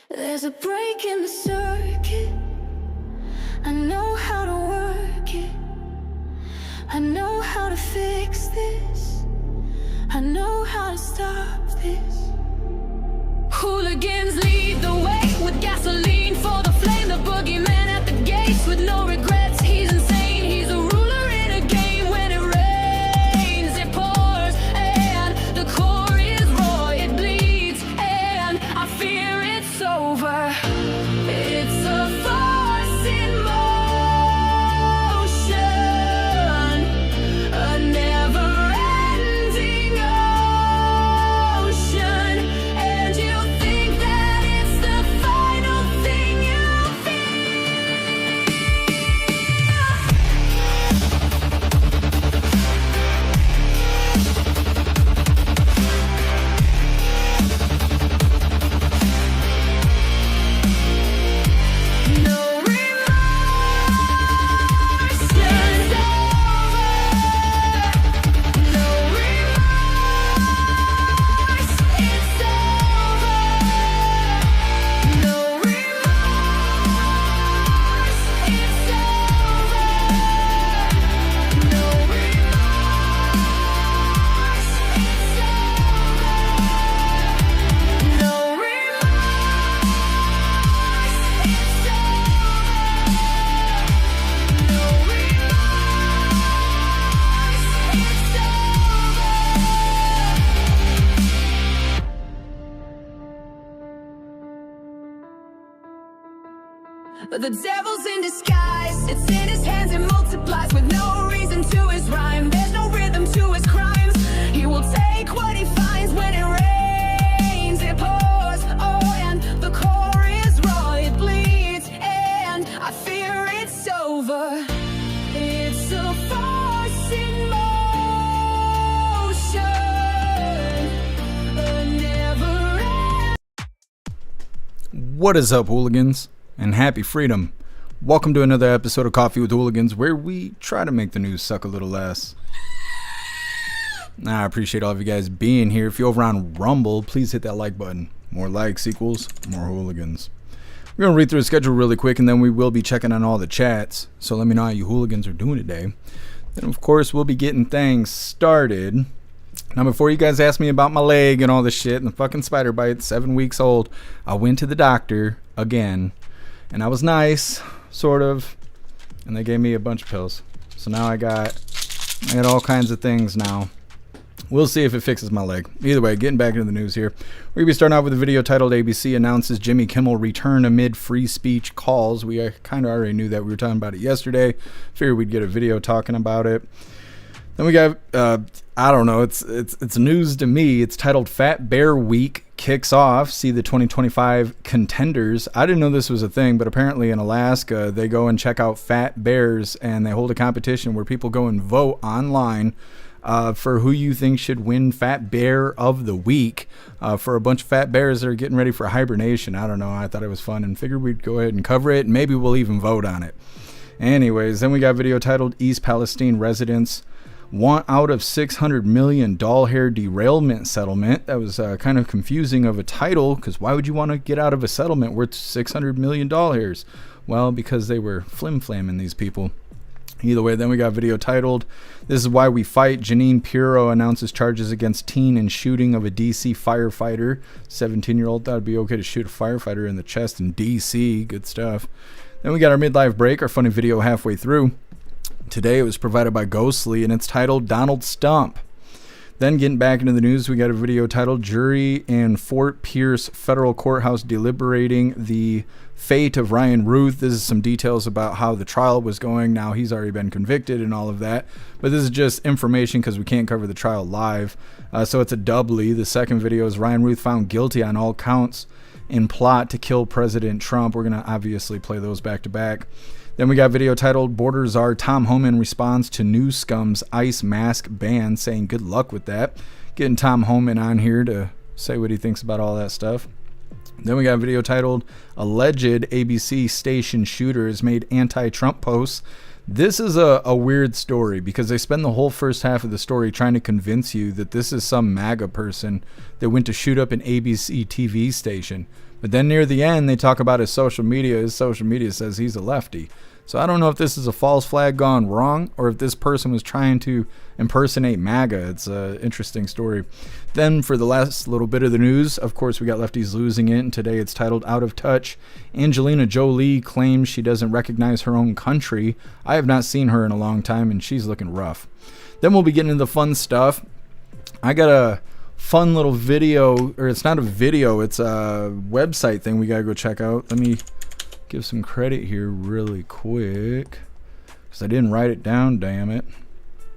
There's a break in the circuit. I know how to work it. I know how to fix this. I know how to stop this. Hooligans lead the way with gasoline for the flame. The boogeyman at the gates with no regrets. He's insane. He's a ruler in a game. When it rains, it pours, and the core is raw. It bleeds, and I fear it's over. It's a force in motion, a never-ending ocean, and you think that it's the final thing you No remorse, it's over. No remorse, it's over. No remorse, it's over. No remorse, it's over. No remorse, it's But the devil's in disguise. It's in his hands, it multiplies with no reason to his rhyme. There's no rhythm to his crimes. He will take what he finds. When it rains, it pours. Oh, and the core is raw. It bleeds, and I fear it's over. It's a force in motion, a never. What is up, hooligans? And happy freedom. Welcome to another episode of Coffee with Hooligans, where we try to make the news suck a little less. I appreciate all of you guys being here. If you're over on Rumble, please hit that like button. More likes equals more hooligans. We're going to read through the schedule really quick, and then we will be checking on all the chats. So let me know how you hooligans are doing today. Then, of course, we'll be getting things started. Now, before you guys ask me about my leg and all this shit and the fucking spider bite, 7 weeks old, I went to the doctor again. And I was nice, sort of, and they gave me a bunch of pills. So now I got all kinds of things now. We'll see if it fixes my leg. Either way, getting back into the news here. We're going to be starting off with a video titled ABC Announces Jimmy Kimmel Return Amid Free Speech Calls. We kind of already knew that. We were talking about it yesterday. Figured we'd get a video talking about it. Then we got, I don't know, it's news to me. It's titled Fat Bear Week Kicks Off. See the 2025 contenders. I didn't know this was a thing, but apparently in Alaska, they go and check out fat bears, and they hold a competition where people go and vote online for who you think should win Fat Bear of the Week for a bunch of fat bears that are getting ready for hibernation. I don't know. I thought it was fun and figured we'd go ahead and cover it, and maybe we'll even vote on it. Anyways, then we got a video titled East Palestine Residents Want Out of $600 million doll hair derailment settlement. That was kind of confusing of a title, because why would you want to get out of a settlement worth $600 million doll hairs? Well, because they were flim-flamming these people. Either way, then we got a video titled This Is Why We Fight. Janine Pirro announces charges against teen in shooting of a DC firefighter. 17-year-old thought it'd be okay to shoot a firefighter in the chest in DC. Good stuff. Then we got our midlife break, our funny video halfway through. Today it was provided by Ghostly, and it's titled Donald Stump. Then getting back into the news, we got a video titled Jury in Fort Pierce Federal Courthouse deliberating the fate of Ryan Routh. This is some details about how the trial was going. Now he's already been convicted and all of that, but this is just information because we can't cover the trial live. So it's a doubly. The second video is Ryan Routh found guilty on all counts in plot to kill President Trump. We're going to obviously play those back to back. Then we got a video titled Border Czar Tom Homan responds to New Scum's ice mask ban, saying good luck with that. Getting Tom Homan on here to say what he thinks about all that stuff. Then we got a video titled Alleged ABC station shooter has made anti-Trump posts This is a weird story because they spend the whole first half of the story trying to convince you that this is some MAGA person that went to shoot up an ABC TV station. But then near the end, they talk about his social media. His social media says he's a lefty. So I don't know if this is a false flag gone wrong or if this person was trying to impersonate MAGA. It's an interesting story. Then for the last little bit of the news, of course, we got lefties losing it. And today it's titled Out of Touch. Angelina Jolie claims she doesn't recognize her own country. I have not seen her in a long time and she's looking rough. Then we'll be getting into the fun stuff. I got a fun little video, or it's not a video, it's a website thing we got to go check out. Let me give some credit here really quick because I didn't write it down, damn it.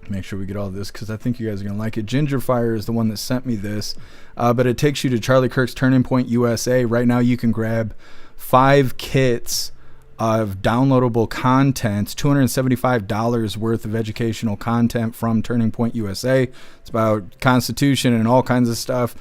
Make sure we get all this because I think you guys are gonna like it. Ginger Fire is the one that sent me this, but it takes you to Charlie Kirk's Turning Point USA. Right now you can grab 5 kits of downloadable content, $275 worth of educational content from Turning Point USA. It's about Constitution and all kinds of stuff.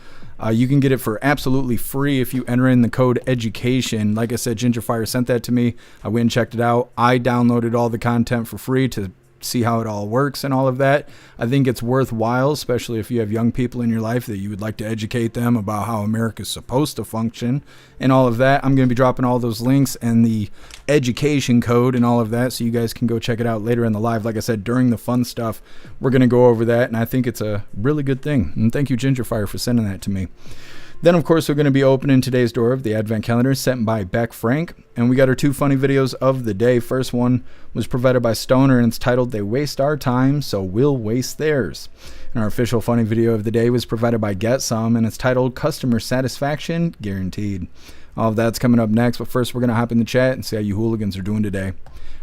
You can get it for absolutely free if you enter in the code EDUCATION. Like I said, Gingerfire sent that to me. I went and checked it out. I downloaded all the content for free to see how it all works and all of that. I think it's worthwhile, especially if you have young people in your life that you would like to educate them about how America's supposed to function and all of that. I'm going to be dropping all those links and the education code and all of that so you guys can go check it out later in the live. Like I said, during the fun stuff, we're going to go over that, and I think it's a really good thing. And thank you, Gingerfire, for sending that to me. Then, of course, we're going to be opening today's door of the Advent Calendar sent by Beck Frank. And we got our 2 funny videos of the day. First one was provided by Stoner, and it's titled, They Waste Our Time, So We'll Waste Theirs. And our official funny video of the day was provided by Get Some, and it's titled, Customer Satisfaction Guaranteed. All of that's coming up next, but first we're going to hop in the chat and see how you hooligans are doing today.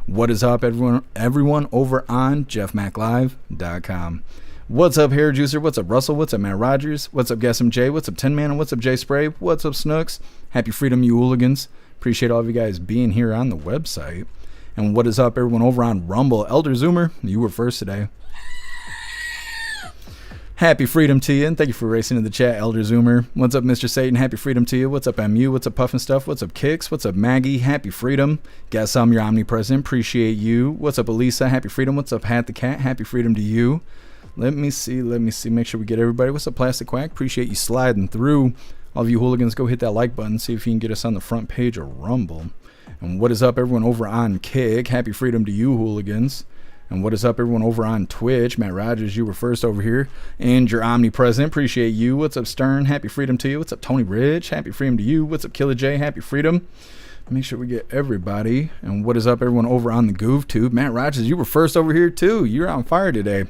What is up, everyone over on jeffmaclive.com. What's up, Hair Juicer? What's up, Russell? What's up, Matt Rogers? What's up, Guessum J? What's up, Tin Man? And what's up, Jay Spray? What's up, Snooks? Happy freedom, you hooligans. Appreciate all of you guys being here on the website. And what is up, everyone over on Rumble? Elder Zoomer, you were first today. Happy freedom to you, and thank you for racing in the chat, Elder Zoomer. What's up, Mr. Satan? Happy freedom to you. What's up, MU? What's up, Puffin Stuff? What's up, Kicks? What's up, Maggie? Happy freedom. Guess I'm your omnipresent. Appreciate you. What's up, Elisa? Happy freedom. What's up, Hat the Cat? Happy freedom to you. Let me see. Make sure we get everybody. What's up, Plastic Quack? Appreciate you sliding through. All of you hooligans, go hit that like button. See if you can get us on the front page of Rumble. And what is up, everyone over on Kick? Happy freedom to you, hooligans. And what is up, everyone over on Twitch? Matt Rogers, you were first over here. And you're omnipresent. Appreciate you. What's up, Stern? Happy freedom to you. What's up, Tony Rich? Happy freedom to you. What's up, Killer J? Happy freedom. Make sure we get everybody. And what is up, everyone over on the Goof Tube? Matt Rogers, you were first over here too. You're on fire today.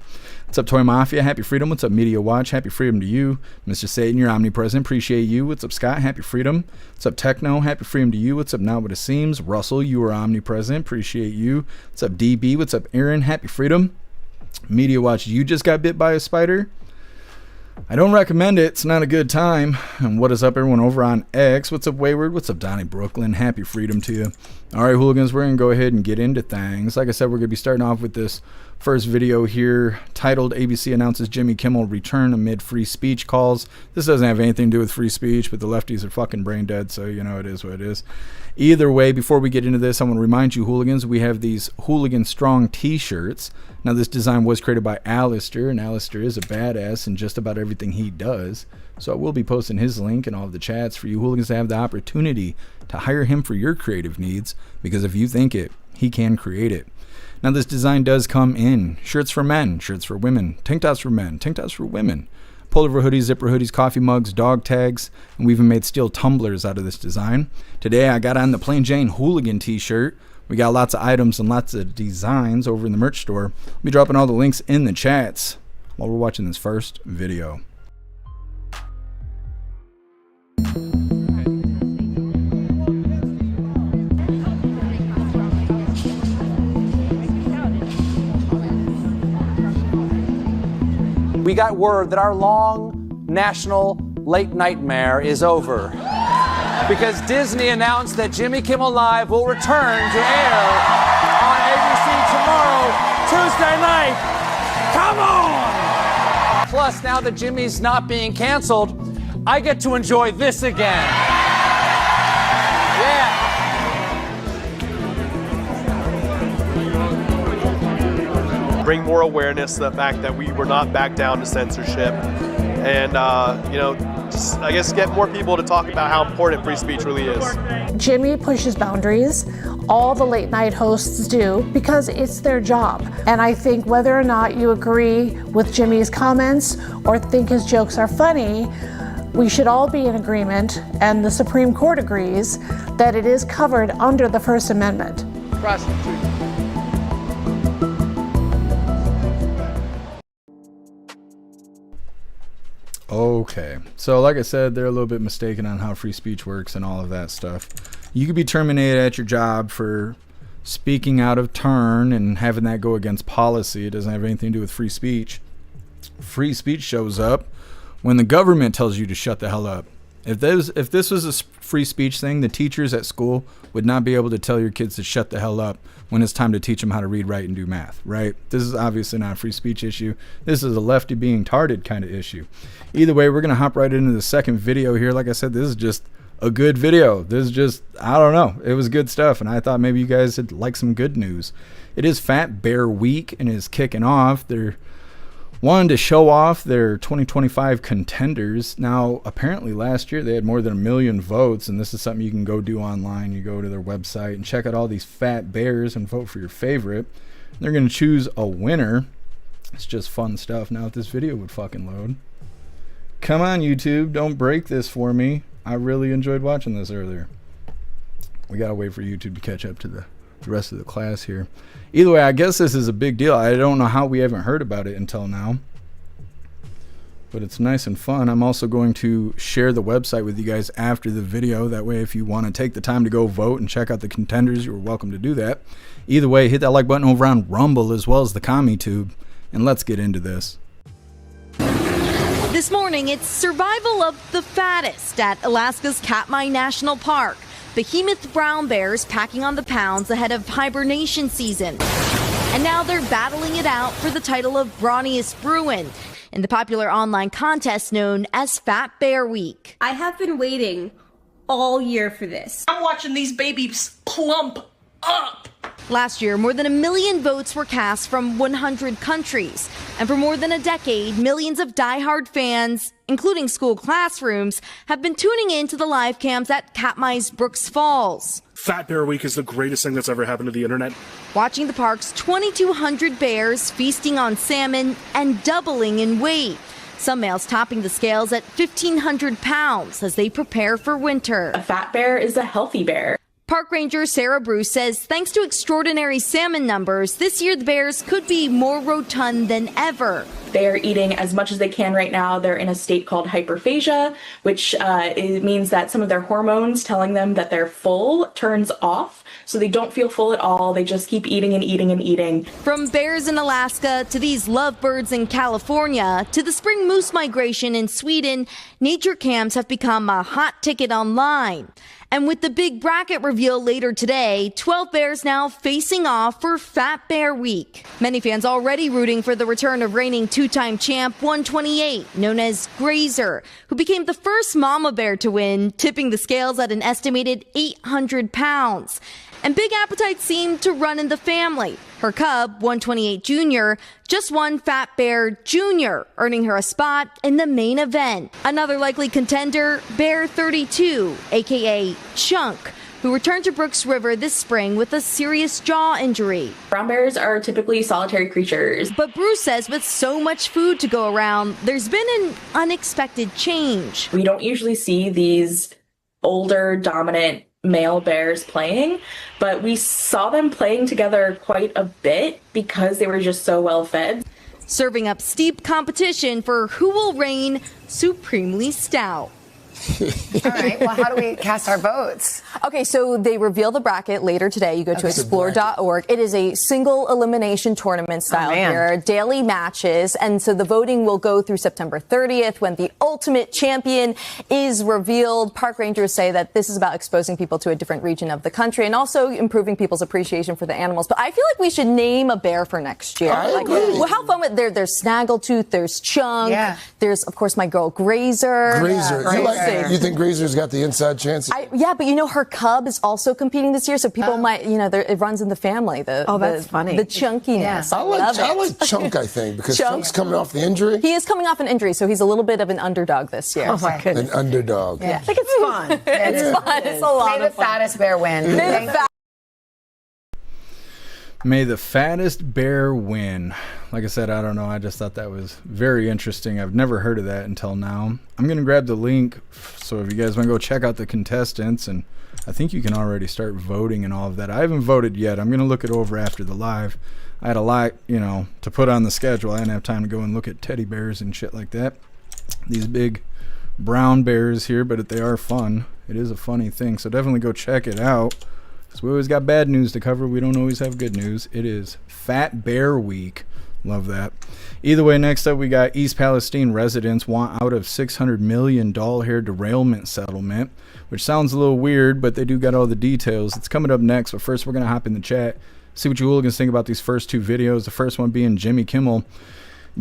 What's up, Toy Mafia? Happy freedom. What's up, Media Watch? Happy freedom to you. Mr. Satan, you're omnipresent. Appreciate you. What's up, Scott? Happy freedom. What's up, Techno? Happy freedom to you. What's up, Not What It Seems? Russell, you are omnipresent. Appreciate you. What's up, DB? What's up, Aaron? Happy freedom. Media Watch, you just got bit by a spider? I don't recommend it. It's not a good time. And what is up, everyone over on X? What's up, Wayward? What's up, Donnie Brooklyn? Happy freedom to you. All right, hooligans, we're going to go ahead and get into things. Like I said, we're going to be starting off with this first video here titled ABC Announces Jimmy Kimmel Return Amid Free Speech Calls. This doesn't have anything to do with free speech, but the lefties are fucking brain dead, so you know it is what it is. Either way, before we get into this, I want to remind you, hooligans, we have these Hooligan Strong t-shirts. Now, this design was created by Alistair, and Alistair is a badass in just about everything he does. So I will be posting his link in all of the chats for you hooligans to have the opportunity to hire him for your creative needs, because if you think it, he can create it. Now, this design does come in shirts for men, shirts for women, tank tops for men, tank tops for women, pullover hoodies, zipper hoodies, coffee mugs, dog tags, and we even made steel tumblers out of this design. Today, I got on the Plain Jane Hooligan t-shirt. We got lots of items and lots of designs over in the merch store. I'll be dropping all the links in the chats while we're watching this first video. We got word that our long national late nightmare is over because Disney announced that Jimmy Kimmel Live will return to air on ABC tomorrow, Tuesday night. Come on! Plus, now that Jimmy's not being canceled, I get to enjoy this again. Yeah. bring more awareness to the fact that we were not back down to censorship, and just, I guess, get more people to talk about how important free speech really is. Jimmy pushes boundaries. All the late night hosts do, because it's their job. And I think whether or not you agree with Jimmy's comments or think his jokes are funny, we should all be in agreement, and the Supreme Court agrees, that it is covered under the First Amendment. Okay, so like I said, they're a little bit mistaken on how free speech works and all of that stuff. You could be terminated at your job for speaking out of turn and having that go against policy. It doesn't have anything to do with free speech. Free speech shows up when the government tells you to shut the hell up. If this was a free speech thing, the teachers at school would not be able to tell your kids to shut the hell up when it's time to teach them how to read, write, and do math, right? This is obviously not a free speech issue. This is a lefty being tarded kind of issue. Either way, we're going to hop right into the second video here. Like I said, this is just a good video. This is just, I don't know. It was good stuff, and I thought maybe you guys would like some good news. It is Fat Bear Week, and is kicking off. They're wanted to show off their 2025 contenders. Now, apparently last year they had more than 1 million votes, and this is something you can go do online. You go to their website and check out all these fat bears and vote for your favorite. They're going to choose a winner. It's just fun stuff. Now, if this video would fucking load. Come on, YouTube. Don't break this for me. I really enjoyed watching this earlier. We got to wait for YouTube to catch up to the rest of the class here. Either way, I guess this is a big deal. I don't know how we haven't heard about it until now, but it's nice and fun. I'm also going to share the website with you guys after the video. That way, if you want to take the time to go vote and check out the contenders, you're welcome to do that. Either way, hit that like button over on Rumble as well as the CommentTube, and let's get into this. This morning, it's survival of the fattest at Alaska's Katmai National Park. Behemoth brown bears packing on the pounds ahead of hibernation season. And now they're battling it out for the title of brawniest Bruin in the popular online contest known as Fat Bear Week. I have been waiting all year for this. I'm watching these babies plump up. Last year, more than 1 million votes were cast from 100 countries. And for more than a decade, millions of diehard fans, including school classrooms, have been tuning in to the live cams at Katmai's Brooks Falls. Fat Bear Week is the greatest thing that's ever happened to the internet. Watching the park's 2,200 bears feasting on salmon and doubling in weight. Some males topping the scales at 1,500 pounds as they prepare for winter. A fat bear is a healthy bear. Park Ranger Sarah Bruce says thanks to extraordinary salmon numbers, this year the bears could be more rotund than ever. They are eating as much as they can right now. They're in a state called hyperphagia, which it means that some of their hormones telling them that they're full turns off. So they don't feel full at all. They just keep eating and eating and eating. From bears in Alaska to these lovebirds in California to the spring moose migration in Sweden, nature cams have become a hot ticket online. And with the big bracket reveal later today, 12 bears now facing off for Fat Bear Week. Many fans already rooting for the return of reigning two-time champ 128, known as Grazer, who became the first mama bear to win, tipping the scales at an estimated 800 pounds. And big appetites seem to run in the family. Her cub, 128 Jr., just won Fat Bear Jr., earning her a spot in the main event. Another likely contender, Bear 32, a.k.a. Chunk, who returned to Brooks River this spring with a serious jaw injury. Brown bears are typically solitary creatures. But Bruce says with so much food to go around, there's been an unexpected change. We don't usually see these older, dominant male bears playing, but we saw them playing together quite a bit because they were just so well fed. Serving up steep competition for who will reign supremely stout. All right, well, how do we cast our votes? Okay, so they reveal the bracket later today. You go to explore.org. It is a single elimination tournament style here, daily matches. And so the voting will go through September 30th when the ultimate champion is revealed. Park rangers say that this is about exposing people to a different region of the country and also improving people's appreciation for the animals. But I feel like we should name a bear for next year. Well, how fun with there's Snaggletooth, there's Chunk, there's, of course, my girl Grazer. Grazer. You like see. You think Grazer's got the inside chance? Yeah, but her cub is also competing this year, so people might, it runs in the family. That's funny. The chunkiness. I like Chunk, I think, because Chunk's coming off the injury. He is coming off an injury, so he's a little bit of an underdog this year. Oh, my goodness. An underdog. Yeah. I think it's fun. It's fun. It's a lot May of the fun. fattest bear win. May the fattest bear win. Like I said, I don't know. I just thought that was very interesting. I've never heard of that until now. I'm going to grab the link. So if you guys want to go check out the contestants, and I think you can already start voting and all of that. I haven't voted yet. I'm going to look it over after the live. I had a lot, to put on the schedule. I didn't have time to go and look at teddy bears and shit like that. These big brown bears here, but they are fun. It is a funny thing. So definitely go check it out. We always got bad news to cover. We don't always have good news. It is Fat Bear Week. Love that. Either way, next up we got East Palestine residents want out of $600 million derailment settlement, which sounds a little weird, but they do got all the details. It's coming up next, but first we're going to hop in the chat, see what you hooligans think about these first two videos. The first one being Jimmy Kimmel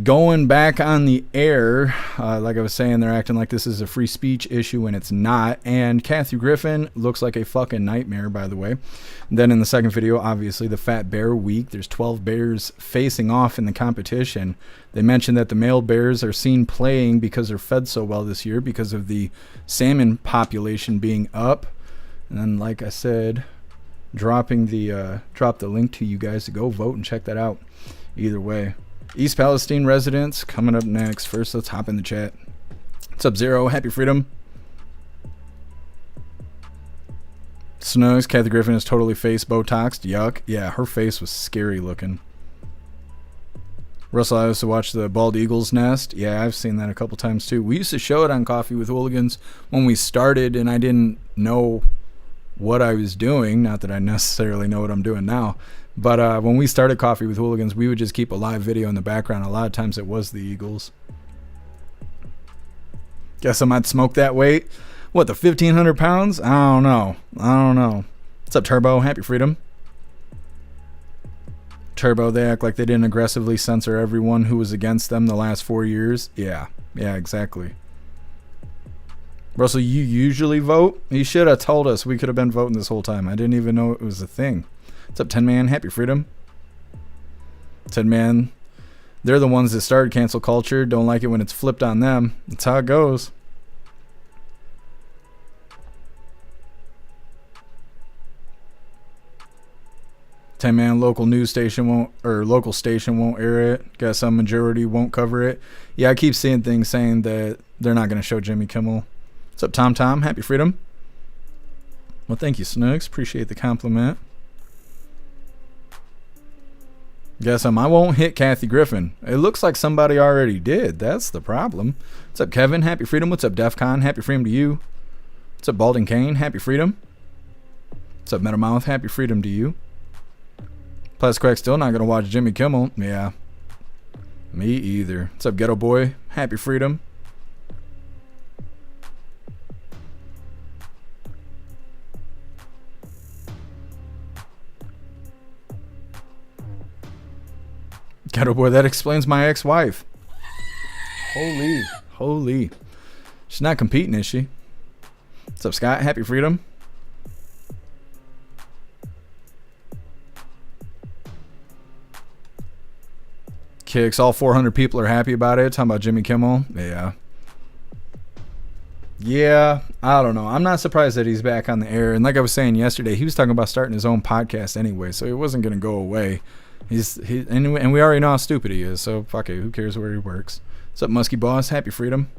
going back on the air. Like I was saying, they're acting like this is a free speech issue, and it's not. And Kathy Griffin looks like a fucking nightmare, by the way. And then in the second video, obviously, the Fat Bear Week. There's 12 bears facing off in the competition. They mentioned that the male bears are seen playing because they're fed so well this year because of the salmon population being up. And then, like I said, drop the link to you guys to go vote and check that out. Either way. East Palestine residents coming up next. First, let's hop in the chat. What's up, Zero? Happy Freedom. Snugs, Kathy Griffin is totally face Botoxed. Yuck. Yeah, her face was scary looking. Russell, I used to watch the Bald Eagle's Nest. Yeah, I've seen that a couple times too. We used to show it on Coffee with Hooligans when we started, and I didn't know what I was doing. Not that I necessarily know what I'm doing now. But when we started Coffee with Hooligans, we would just keep a live video in the background. A lot of times it was the Eagles. Guess I might smoke that weight. What, the 1,500 pounds? I don't know. What's up, Turbo? Happy Freedom. Turbo, they act like they didn't aggressively censor everyone who was against them the last 4 years. Yeah, exactly. Russell, you usually vote? You should have told us. We could have been voting this whole time. I didn't even know it was a thing. What's up, 10 Man? Happy Freedom. 10 Man, they're the ones that started cancel culture. Don't like it when it's flipped on them. That's how it goes. Local news station won't, or local station won't air it. Guess some majority won't cover it. Yeah, I keep seeing things saying that they're not going to show Jimmy Kimmel. What's up, Tom Tom? Happy Freedom. Well, thank you, Snugs. Appreciate the compliment. Guess I won't hit Kathy Griffin. It looks like somebody already did. That's the problem. What's up, Kevin? Happy Freedom. What's up, Defcon? Happy Freedom to you. What's up, Balding Kane? Happy Freedom. What's up, Metamouth? Happy Freedom to you. Plus, Craig still not gonna watch Jimmy Kimmel. Yeah, me either. What's up, Ghetto Boy? Happy Freedom. Ghetto Boy, that explains my ex-wife. Holy. She's not competing, is she? What's up, Scott? Happy Freedom. Kicks, all 400 people are happy about it. Talking about Jimmy Kimmel. Yeah, I don't know. I'm not surprised that he's back on the air. And like I was saying yesterday, he was talking about starting his own podcast anyway, so it wasn't going to go away. And we already know how stupid he is, so fuck it. Who cares where he works? What's up, Muskie Boss? Happy Freedom.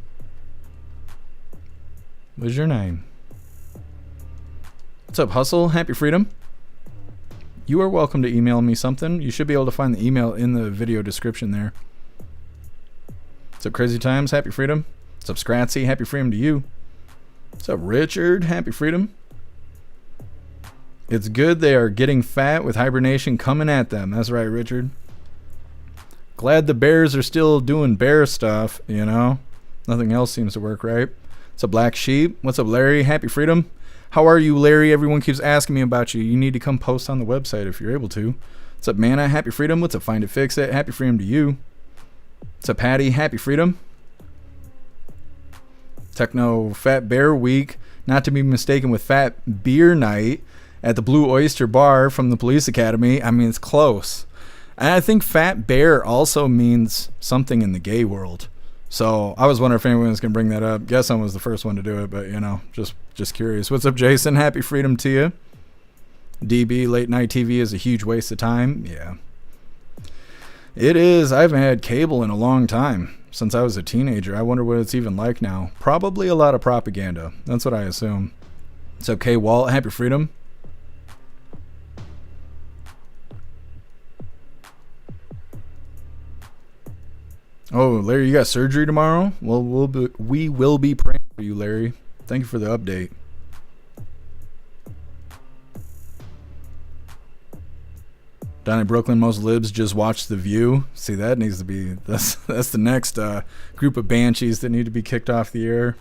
What's your name? What's up, Hustle? Happy Freedom. You are welcome to email me something. You should be able to find the email in the video description there. What's up, Crazy Times? Happy Freedom. What's up, Scratsy? Happy Freedom to you. What's up, Richard? Happy Freedom. It's good they are getting fat with hibernation coming at them. That's right, Richard. Glad the bears are still doing bear stuff, you know. Nothing else seems to work right. What's up, Black Sheep? What's up, Larry? Happy Freedom. How are you, Larry? Everyone keeps asking me about you. You need to come post on the website if you're able to. What's up, Mana? Happy Freedom. What's up, Find It, Fix It? Happy Freedom to you. What's up, Patty? Happy Freedom. Techno Fat Bear Week, not to be mistaken with Fat Beer Night at the Blue Oyster Bar from the Police Academy. I mean, it's close. And I think Fat Bear also means something in the gay world. So I was wondering if anyone was going to bring that up. Guess I was the first one to do it, but, you know, just curious. What's up, Jason? Happy freedom to you. DB, late night TV is a huge waste of time. Yeah. It is. I haven't had cable in a long time. Since I was a teenager. I wonder what it's even like now. Probably a lot of propaganda. That's what I assume. It's okay, Walt. Happy freedom. Oh, Larry, you got surgery tomorrow? Well, we will be praying for you, Larry. Thank you for the update. Down in Brooklyn, most libs just watch The View. See, that needs to be... That's the next group of banshees that need to be kicked off the air.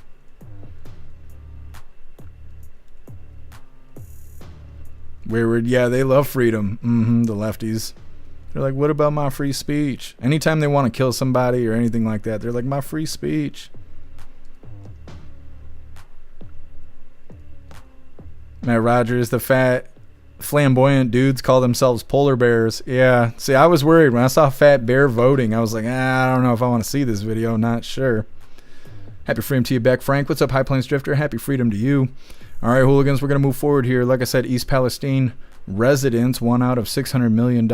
Wayward, yeah, they love freedom. The lefties. They're like, what about my free speech? Anytime they want to kill somebody or anything like that, they're like, my free speech. Matt Rogers, the fat... flamboyant dudes call themselves polar bears. Yeah, see, I was worried when I saw Fat Bear voting. I was like, I don't know if I want to see this video. Not sure. Happy freedom to you, Beck. Frank, what's up, High Plains Drifter? Happy freedom to you. All right, hooligans, we're going to move forward here. Like I said, East Palestine residents won out of $600 million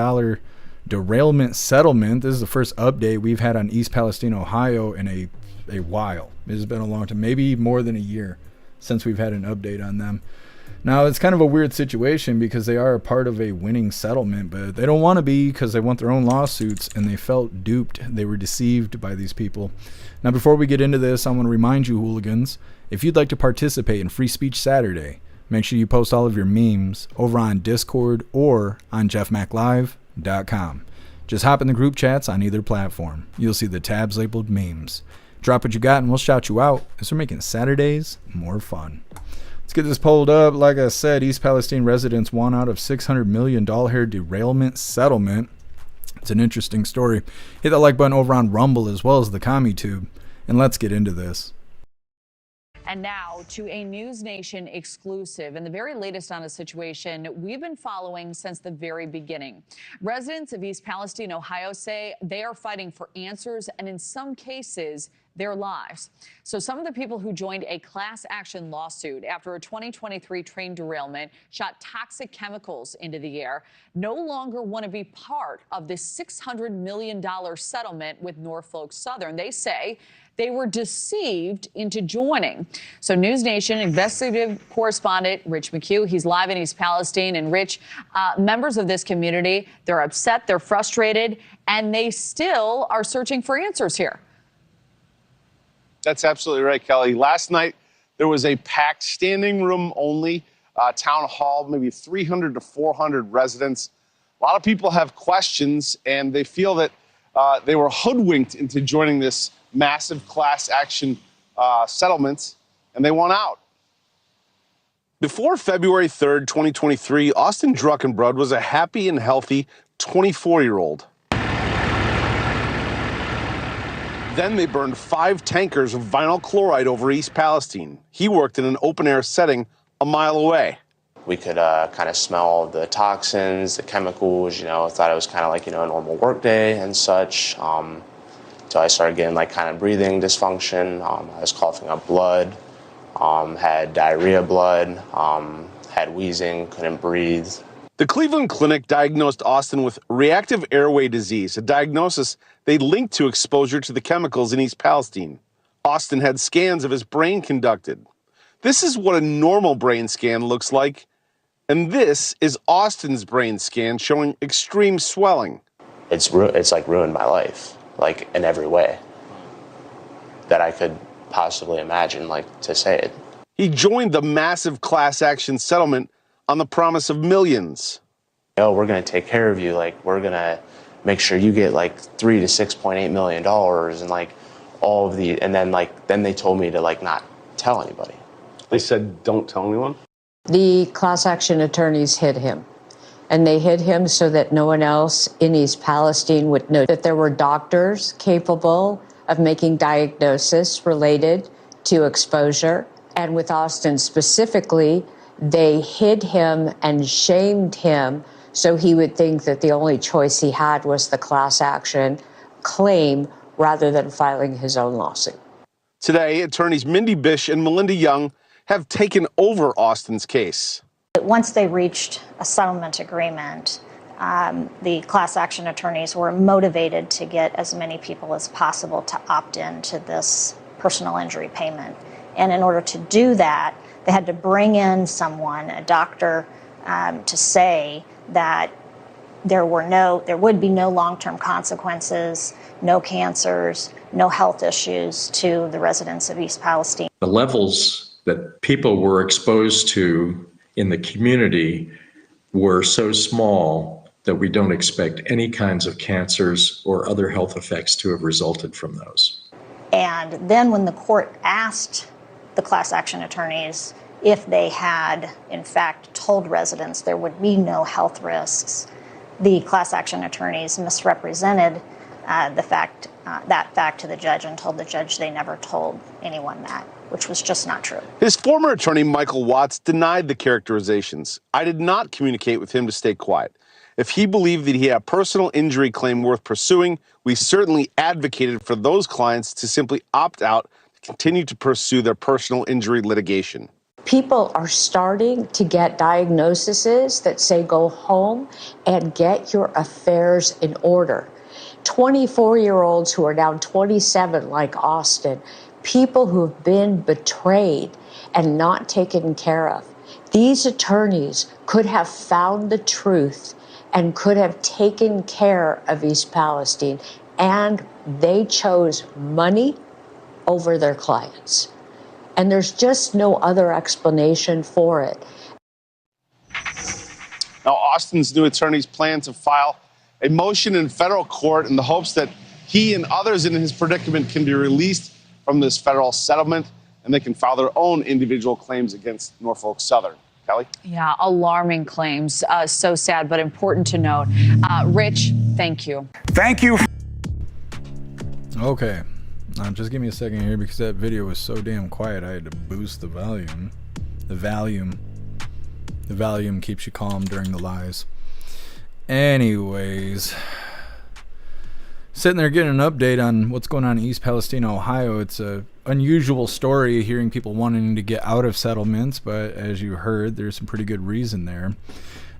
derailment settlement. This is the first update we've had on East Palestine, Ohio in a while. It's been a long time, maybe more than a year since we've had an update on them. Now, it's kind of a weird situation because they are a part of a winning settlement, but they don't want to be because they want their own lawsuits, and they felt duped. They were deceived by these people. Now, before we get into this, I want to remind you, hooligans, if you'd like to participate in Free Speech Saturday, make sure you post all of your memes over on Discord or on jeffmaclive.com. Just hop in the group chats on either platform. You'll see the tabs labeled memes. Drop what you got, and we'll shout you out as we're making Saturdays more fun. Let's get this pulled up. Like I said, East Palestine residents won out of $600 million derailment settlement. It's an interesting story. Hit that like button over on Rumble as well as the CommuTube, and let's get into this. And now to a News Nation exclusive and the very latest on a situation we've been following since the very beginning. Residents of East Palestine, Ohio say they are fighting for answers and in some cases, their lives. So some of the people who joined a class action lawsuit after a 2023 train derailment shot toxic chemicals into the air no longer want to be part of this $600 million settlement with Norfolk Southern. They say they were deceived into joining. So News Nation investigative correspondent Rich McHugh, he's live in East Palestine. And Rich, members of this community, they're upset, they're frustrated, and they still are searching for answers here. That's absolutely right, Kelly. Last night, there was a packed standing room only town hall, maybe 300 to 400 residents. A lot of people have questions, and they feel that they were hoodwinked into joining this massive class action settlement, and they want out. Before February 3rd, 2023, Austin Druckenbrod was a happy and healthy 24-year-old. Then they burned 5 tankers of vinyl chloride over East Palestine. He worked in an open-air setting a mile away. We could kind of smell the toxins, the chemicals, I thought it was kind of like, a normal work day and such. So I started getting kind of breathing dysfunction. I was coughing up blood, had diarrhea blood, had wheezing, couldn't breathe. The Cleveland Clinic diagnosed Austin with reactive airway disease, a diagnosis they linked to exposure to the chemicals in East Palestine. Austin had scans of his brain conducted. This is what a normal brain scan looks like, and this is Austin's brain scan showing extreme swelling. It's ruined my life, in every way that I could possibly imagine, to say it. He joined the massive class action settlement on the promise of millions. We're going to take care of you. We're going to make sure you get $3 to $6.8 million and all of the, and then they told me to not tell anybody. They said, don't tell anyone? The class action attorneys hid him. And they hid him so that no one else in East Palestine would know that there were doctors capable of making diagnosis related to exposure. And with Austin specifically, they hid him and shamed him so he would think that the only choice he had was the class action claim rather than filing his own lawsuit. Today, attorneys Mindy Bish and Melinda Young have taken over Austin's case. Once they reached a settlement agreement, the class action attorneys were motivated to get as many people as possible to opt in to this personal injury payment. And in order to do that, they had to bring in someone, a doctor, to say that there would be no long-term consequences, no cancers, no health issues to the residents of East Palestine. The levels that people were exposed to in the community were so small that we don't expect any kinds of cancers or other health effects to have resulted from those. And then when the court asked the class action attorneys if they had, in fact, told residents there would be no health risks, the class action attorneys misrepresented that fact to the judge and told the judge they never told anyone that, which was just not true. His former attorney, Michael Watts, denied the characterizations. I did not communicate with him to stay quiet. If he believed that he had a personal injury claim worth pursuing, we certainly advocated for those clients to simply opt out to continue to pursue their personal injury litigation. People are starting to get diagnoses that say go home and get your affairs in order. 24-year-olds who are now 27, like Austin, people who have been betrayed and not taken care of. These attorneys could have found the truth and could have taken care of East Palestine, and they chose money over their clients. And there's just no other explanation for it. Now, Austin's new attorneys plan to file a motion in federal court in the hopes that he and others in his predicament can be released from this federal settlement and they can file their own individual claims against Norfolk Southern. Kelly? Yeah, alarming claims. So sad, but important to note. Rich, thank you. Thank you. Okay. Just give me a second here because that video was so damn quiet. I had to boost the volume. The volume keeps you calm during the lies. Anyways, sitting there getting an update on what's going on in East Palestine, Ohio. It's a unusual story hearing people wanting to get out of settlements, but as you heard, there's some pretty good reason there.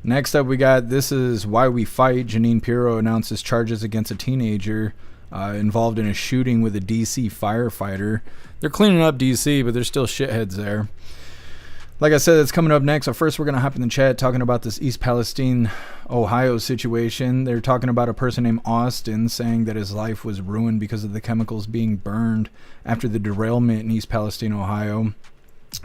Next up, we got This Is Why We Fight. Jeanine Pirro announces charges against a teenager involved in a shooting with a DC firefighter. They're cleaning up DC, but there's still shitheads there. Like I said, that's coming up next. So first, we're going to hop in the chat talking about this East Palestine, Ohio situation. They're talking about a person named Austin saying that his life was ruined because of the chemicals being burned after the derailment in East Palestine, Ohio.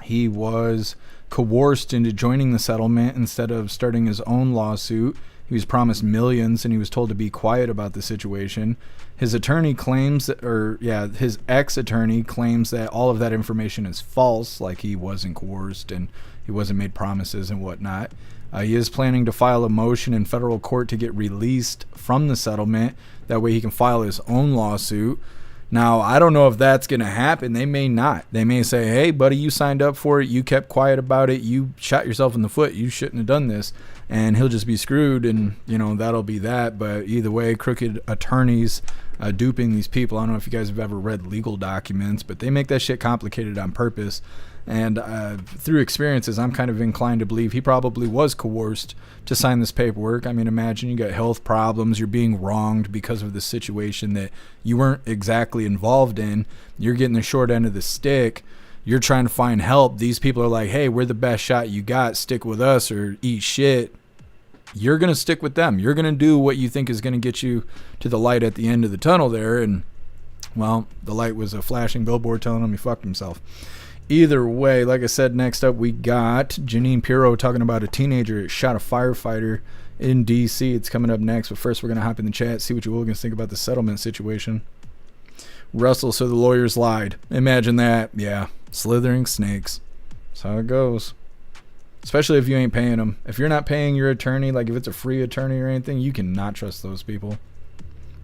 He was coerced into joining the settlement instead of starting his own lawsuit. He was promised millions and he was told to be quiet about the situation. His attorney claims his ex-attorney claims that all of that information is false, like he wasn't coerced and he wasn't made promises and whatnot. He is planning to file a motion in federal court to get released from the settlement. That way he can file his own lawsuit. Now, I don't know if that's going to happen. They may not. They may say, hey, buddy, you signed up for it. You kept quiet about it. You shot yourself in the foot. You shouldn't have done this. And he'll just be screwed, and, that'll be that. But either way, crooked attorneys duping these people. I don't know if you guys have ever read legal documents, but they make that shit complicated on purpose. And through experiences, I'm kind of inclined to believe he probably was coerced to sign this paperwork. I mean, imagine you got health problems, you're being wronged because of the situation that you weren't exactly involved in. You're getting the short end of the stick. You're trying to find help. These people are like, hey, we're the best shot you got. Stick with us or eat shit. You're going to stick with them. You're going to do what you think is going to get you to the light at the end of the tunnel there. And, well, the light was a flashing billboard telling him he fucked himself. Either way, like I said, next up we got Jeanine Pirro talking about a teenager that shot a firefighter in D.C. It's coming up next, but first we're going to hop in the chat, see what you Hooligans think about the settlement situation. Russell, so the lawyers lied. Imagine that. Yeah, slithering snakes. That's how it goes. Especially if you ain't paying them. If you're not paying your attorney, like if it's a free attorney or anything, you cannot trust those people.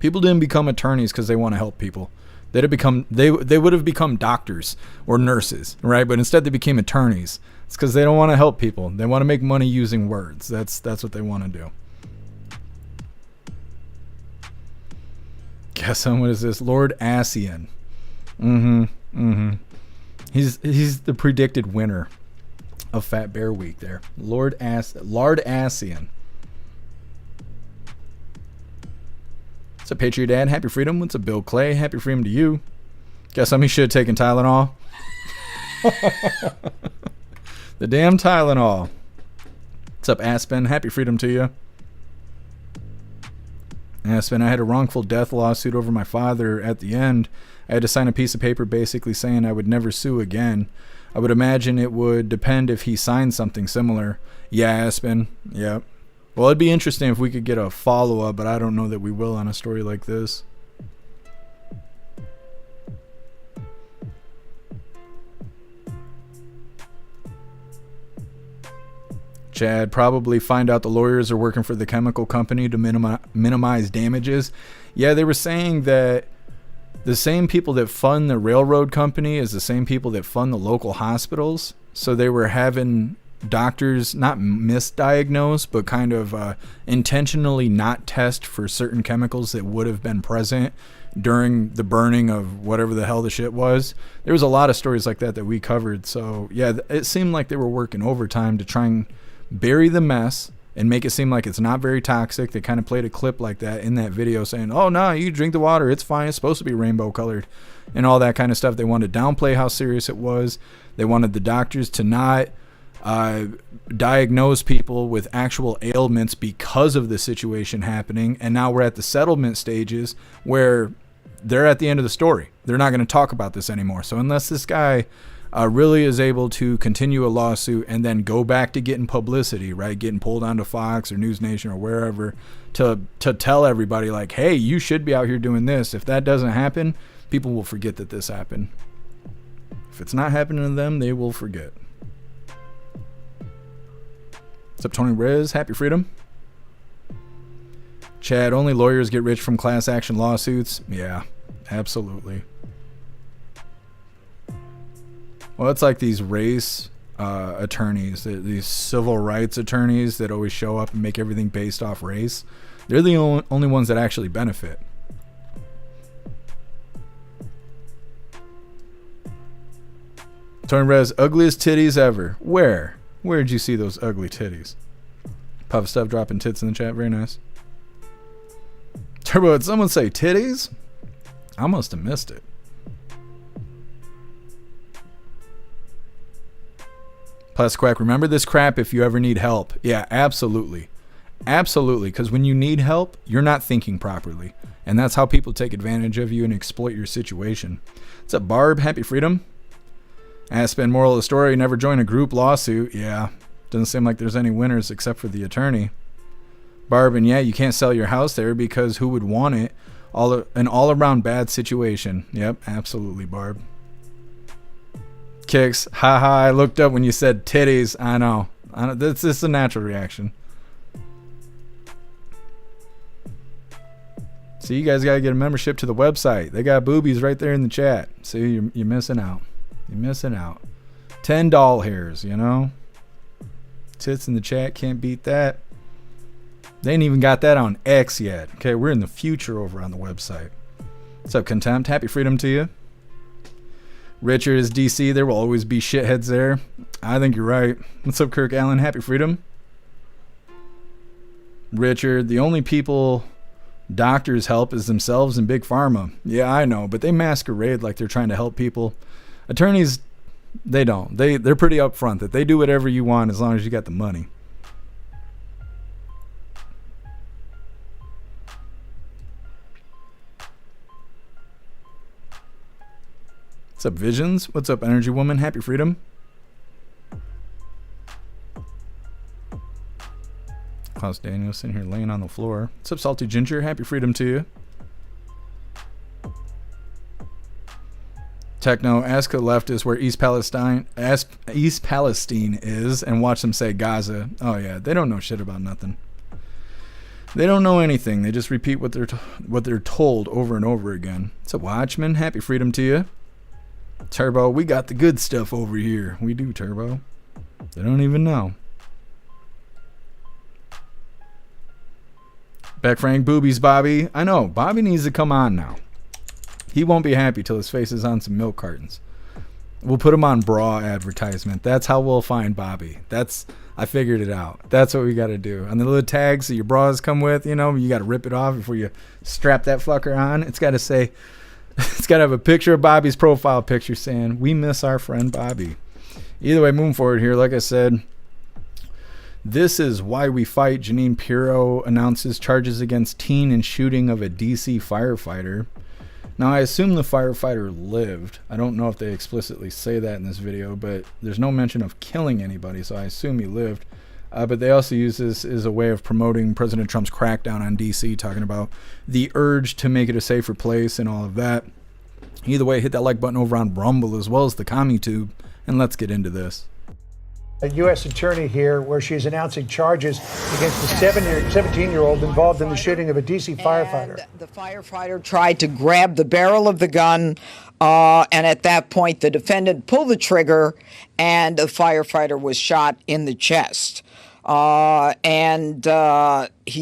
People didn't become attorneys because they want to help people. They'd have become they would have become doctors or nurses, right? But instead they became attorneys. It's because they don't want to help people. They want to make money using words. That's what they want to do. Guess what is this? Lord Asian. He's the predicted winner of Fat Bear Week there. Lord Asian. What's up, Patriot Dad? Happy freedom. What's up, Bill Clay? Happy freedom to you. Guess somebody should have taken Tylenol. The damn Tylenol. What's up, Aspen? Happy freedom to you. Aspen, I had a wrongful death lawsuit over my father. At the end, I had to sign a piece of paper basically saying I would never sue again. I would imagine it would depend if he signed something similar. Yeah, Aspen. Yep. Well, it'd be interesting if we could get a follow-up, but I don't know that we will on a story like this. Chad, probably find out the lawyers are working for the chemical company to minimize damages. Yeah, they were saying that the same people that fund the railroad company is the same people that fund the local hospitals. So they were having doctors not misdiagnose, but kind of intentionally not test for certain chemicals that would have been present during the burning of whatever the hell the shit was. There was a lot of stories like that we covered. So yeah, it seemed like they were working overtime to try and bury the mess and make it seem like it's not very toxic. They kind of played a clip like that in that video saying, oh no, you drink the water, it's fine, it's supposed to be rainbow colored and all that kind of stuff. They wanted to downplay how serious it was. They wanted the doctors to not diagnose people with actual ailments because of the situation happening. And now we're at the settlement stages where they're at the end of the story. They're not going to talk about this anymore. So unless this guy really is able to continue a lawsuit and then go back to getting publicity, right, getting pulled onto Fox or News Nation or wherever to tell everybody like, hey, you should be out here doing this. If that doesn't happen, people will forget that this happened. If it's not happening to them, they will forget. What's up, Tony Rez? Happy freedom. Chad, only lawyers get rich from class action lawsuits. Yeah, absolutely. Well, it's like these race attorneys, these civil rights attorneys that always show up and make everything based off race. They're the only ones that actually benefit. Tony Rez, ugliest titties ever. Where? Where did you see those ugly titties? Puff Stuff dropping tits in the chat. Very nice. Turbo, did someone say titties? I must have missed it. Plus Quack, remember this crap if you ever need help. Yeah, absolutely. Absolutely, because when you need help, you're not thinking properly. And that's how people take advantage of you and exploit your situation. What's up, Barb? Happy freedom. Aspen, moral of the story, never join a group lawsuit. Yeah, doesn't seem like there's any winners except for the attorney. Barb, and yeah, you can't sell your house there because who would want it? An all-around bad situation. Yep, absolutely, Barb. Kicks, haha, I looked up when you said titties. I know. That's just a natural reaction. See, you guys gotta get a membership to the website. They got boobies right there in the chat. See, you're missing out. You're missing out. 10 doll hairs, you know? Tits in the chat, can't beat that. They ain't even got that on X yet. Okay, we're in the future over on the website. What's up, Contempt? Happy freedom to you. Richard is DC. There will always be shitheads there. I think you're right. What's up, Kirk Allen? Happy freedom. Richard, the only people doctors help is themselves and Big Pharma. Yeah, I know, but they masquerade like they're trying to help people. Attorneys, they don't. They're pretty upfront that they do whatever you want as long as you got the money. What's up, Visions? What's up, Energy Woman? Happy freedom. Klaus Daniels in here laying on the floor. What's up, Salty Ginger? Happy freedom to you. Techno, ask a leftist where East Palestine is and watch them say Gaza. Oh yeah, they don't know shit about nothing. They don't know anything. They just repeat what they're told over and over again. So Watchman, happy freedom to you. Turbo, we got the good stuff over here. We do, Turbo. They don't even know. Back Frank, boobies, Bobby. I know, Bobby needs to come on now. He won't be happy till his face is on some milk cartons. We'll put him on bra advertisement. That's how we'll find Bobby. I figured it out. That's what we got to do. On the little tags that your bras come with, you know, you got to rip it off before you strap that fucker on. It's got to say, it's got to have a picture of Bobby's profile picture saying, we miss our friend Bobby. Either way, moving forward here, like I said, this is why we fight. Janine Pirro announces charges against teen and shooting of a DC firefighter. Now, I assume the firefighter lived. I don't know if they explicitly say that in this video, but there's no mention of killing anybody, so I assume he lived. But they also use this as a way of promoting President Trump's crackdown on DC, talking about the urge to make it a safer place and all of that. Either way, hit that like button over on Rumble as well as the CommuTube, and let's get into this. A U.S. attorney here where she's announcing charges against the 17-year-old involved in the shooting of a D.C. firefighter. The firefighter tried to grab the barrel of the gun, and at that point, the defendant pulled the trigger, and the firefighter was shot in the chest. He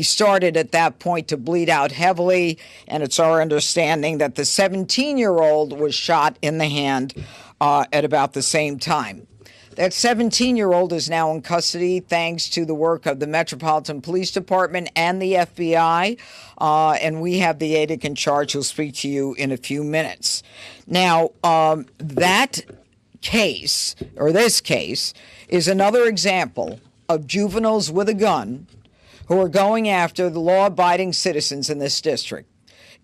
started at that point to bleed out heavily, and it's our understanding that the 17-year-old was shot in the hand at about the same time. That 17-year-old is now in custody thanks to the work of the Metropolitan Police Department and the FBI, and we have the aide in charge who'll speak to you in a few minutes. Now, that case, or this case, is another example of juveniles with a gun who are going after the law-abiding citizens in this district.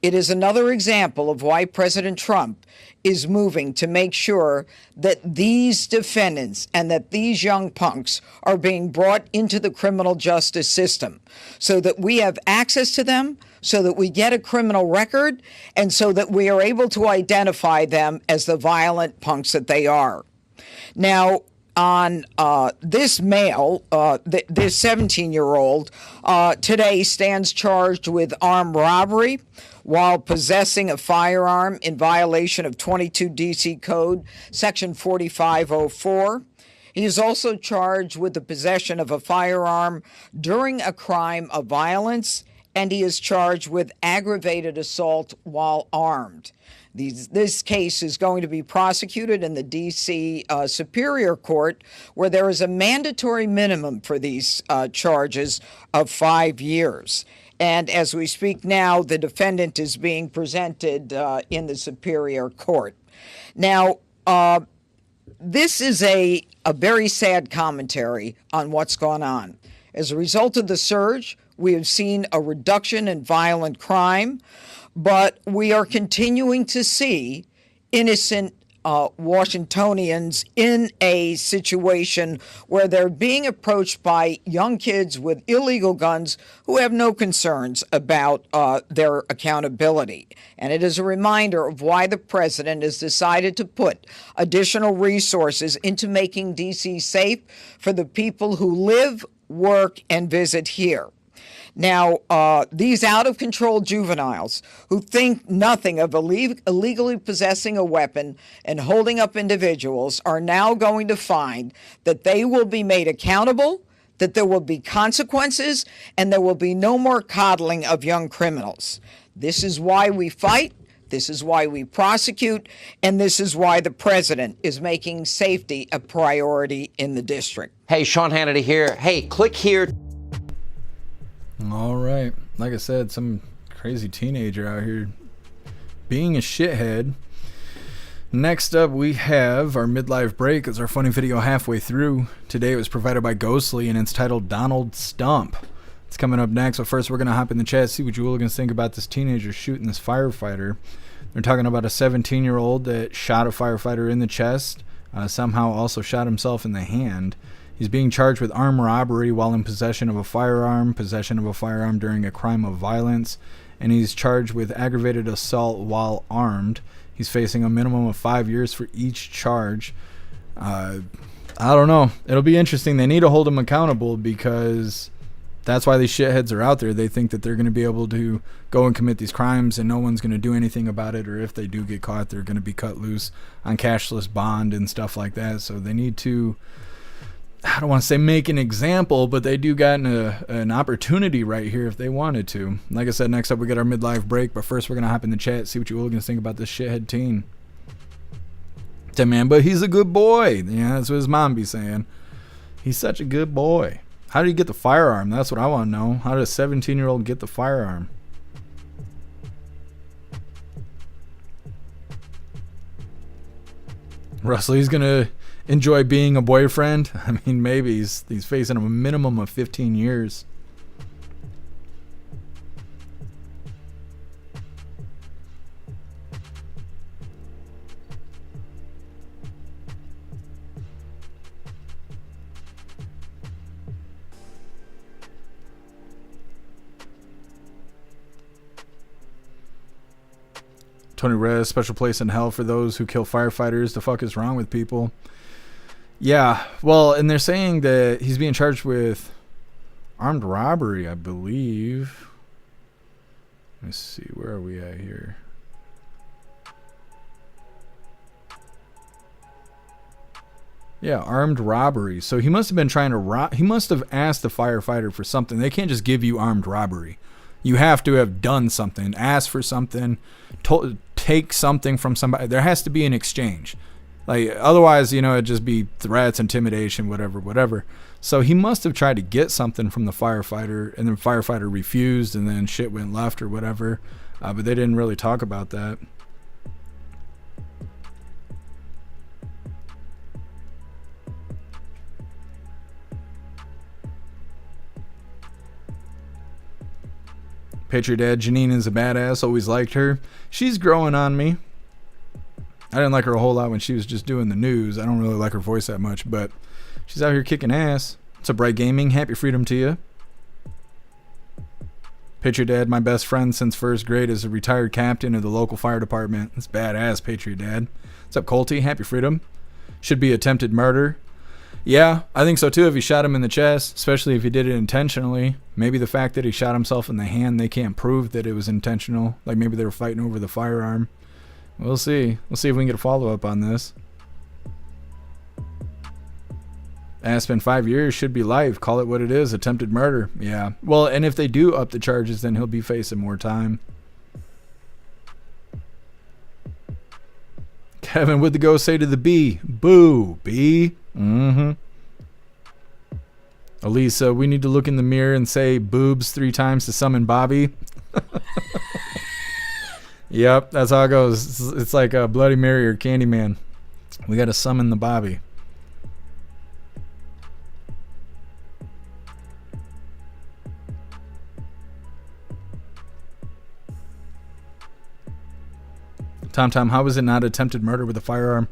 It is another example of why President Trump is moving to make sure that these defendants and that these young punks are being brought into the criminal justice system so that we have access to them, so that we get a criminal record, and so that we are able to identify them as the violent punks that they are. Now, on this male, this 17-year-old, today stands charged with armed robbery while possessing a firearm in violation of 22 D.C. Code, Section 4504. He is also charged with the possession of a firearm during a crime of violence, and he is charged with aggravated assault while armed. This case is going to be prosecuted in the D.C. Superior Court, where there is a mandatory minimum for these charges of 5 years. And as we speak now, the defendant is being presented in the Superior Court. Now, this is a very sad commentary on what's gone on. As a result of the surge, we have seen a reduction in violent crime, but we are continuing to see innocent Washingtonians in a situation where they're being approached by young kids with illegal guns who have no concerns about their accountability. And it is a reminder of why the president has decided to put additional resources into making D.C. safe for the people who live, work, and visit here. Now, these out-of-control juveniles who think nothing of illegally possessing a weapon and holding up individuals are now going to find that they will be made accountable, that there will be consequences, and there will be no more coddling of young criminals. This is why we fight. This is why we prosecute, and this is why the president is making safety a priority in the district. Hey, Sean Hannity here. Hey, click here. All right. Like I said, some crazy teenager out here being a shithead. Next up, we have our midlife break. It's our funny video halfway through. Today it was provided by Ghostly, and it's titled Donald Stump. It's coming up next, but first we're going to hop in the chat, see what you hooligans think about this teenager shooting this firefighter. They're talking about a 17-year-old that shot a firefighter in the chest, somehow also shot himself in the hand. He's being charged with armed robbery while in possession of a firearm during a crime of violence, and he's charged with aggravated assault while armed. He's facing a minimum of 5 years for each charge. I don't know. It'll be interesting. They need to hold him accountable because That's why these shitheads are out there. They think that they're going to be able to go and commit these crimes and no one's going to do anything about it, or if they do get caught, they're going to be cut loose on cashless bond and stuff like that. So they need to, I don't want to say make an example, but they do got an opportunity right here if they wanted to. Like I said, next up we got our midlife break, but first we're going to hop in the chat, see what you hooligans think about this shithead teen. Say, man, but he's a good boy. Yeah, that's what his mom be saying. He's such a good boy. How did he get the firearm? That's what I want to know. How did a 17-year-old get the firearm? Russell, he's going to enjoy being a boyfriend? I mean, maybe. He's facing a minimum of 15 years. Tony Rez, special place in hell for those who kill firefighters. The fuck is wrong with people? Yeah, well, and they're saying that he's being charged with armed robbery, I believe. Let's see, where are we at here? Yeah, armed robbery. So he must have been trying to rob. He must have asked the firefighter for something. They can't just give you armed robbery. You have to have done something, asked for something, take something from somebody. There has to be an exchange. Like, otherwise, it'd just be threats, intimidation, whatever. So he must have tried to get something from the firefighter, and the firefighter refused, and then shit went left or whatever. But they didn't really talk about that. Patriot Dad, Janine is a badass. Always liked her. She's growing on me. I didn't like her a whole lot when she was just doing the news. I don't really like her voice that much, but she's out here kicking ass. What's up, Bright Gaming? Happy freedom to you. Patriot Dad, my best friend since first grade, is a retired captain of the local fire department. That's badass, Patriot Dad. What's up, Colty? Happy freedom. Should be attempted murder. Yeah, I think so too if he shot him in the chest, especially if he did it intentionally. Maybe the fact that he shot himself in the hand, they can't prove that it was intentional. Like maybe they were fighting over the firearm. We'll see. We'll see if we can get a follow-up on this. Aspen, 5 years should be life. Call it what it is, attempted murder. Yeah. Well, and if they do up the charges, then he'll be facing more time. Kevin, what'd the ghost say to the bee? Boo, bee. Mm-hmm. Elisa, we need to look in the mirror and say boobs 3 times to summon Bobby. Yep, that's how it goes. It's like a Bloody Mary or Candyman. We got to summon the Bobby. Tom, how is it not attempted murder with a firearm?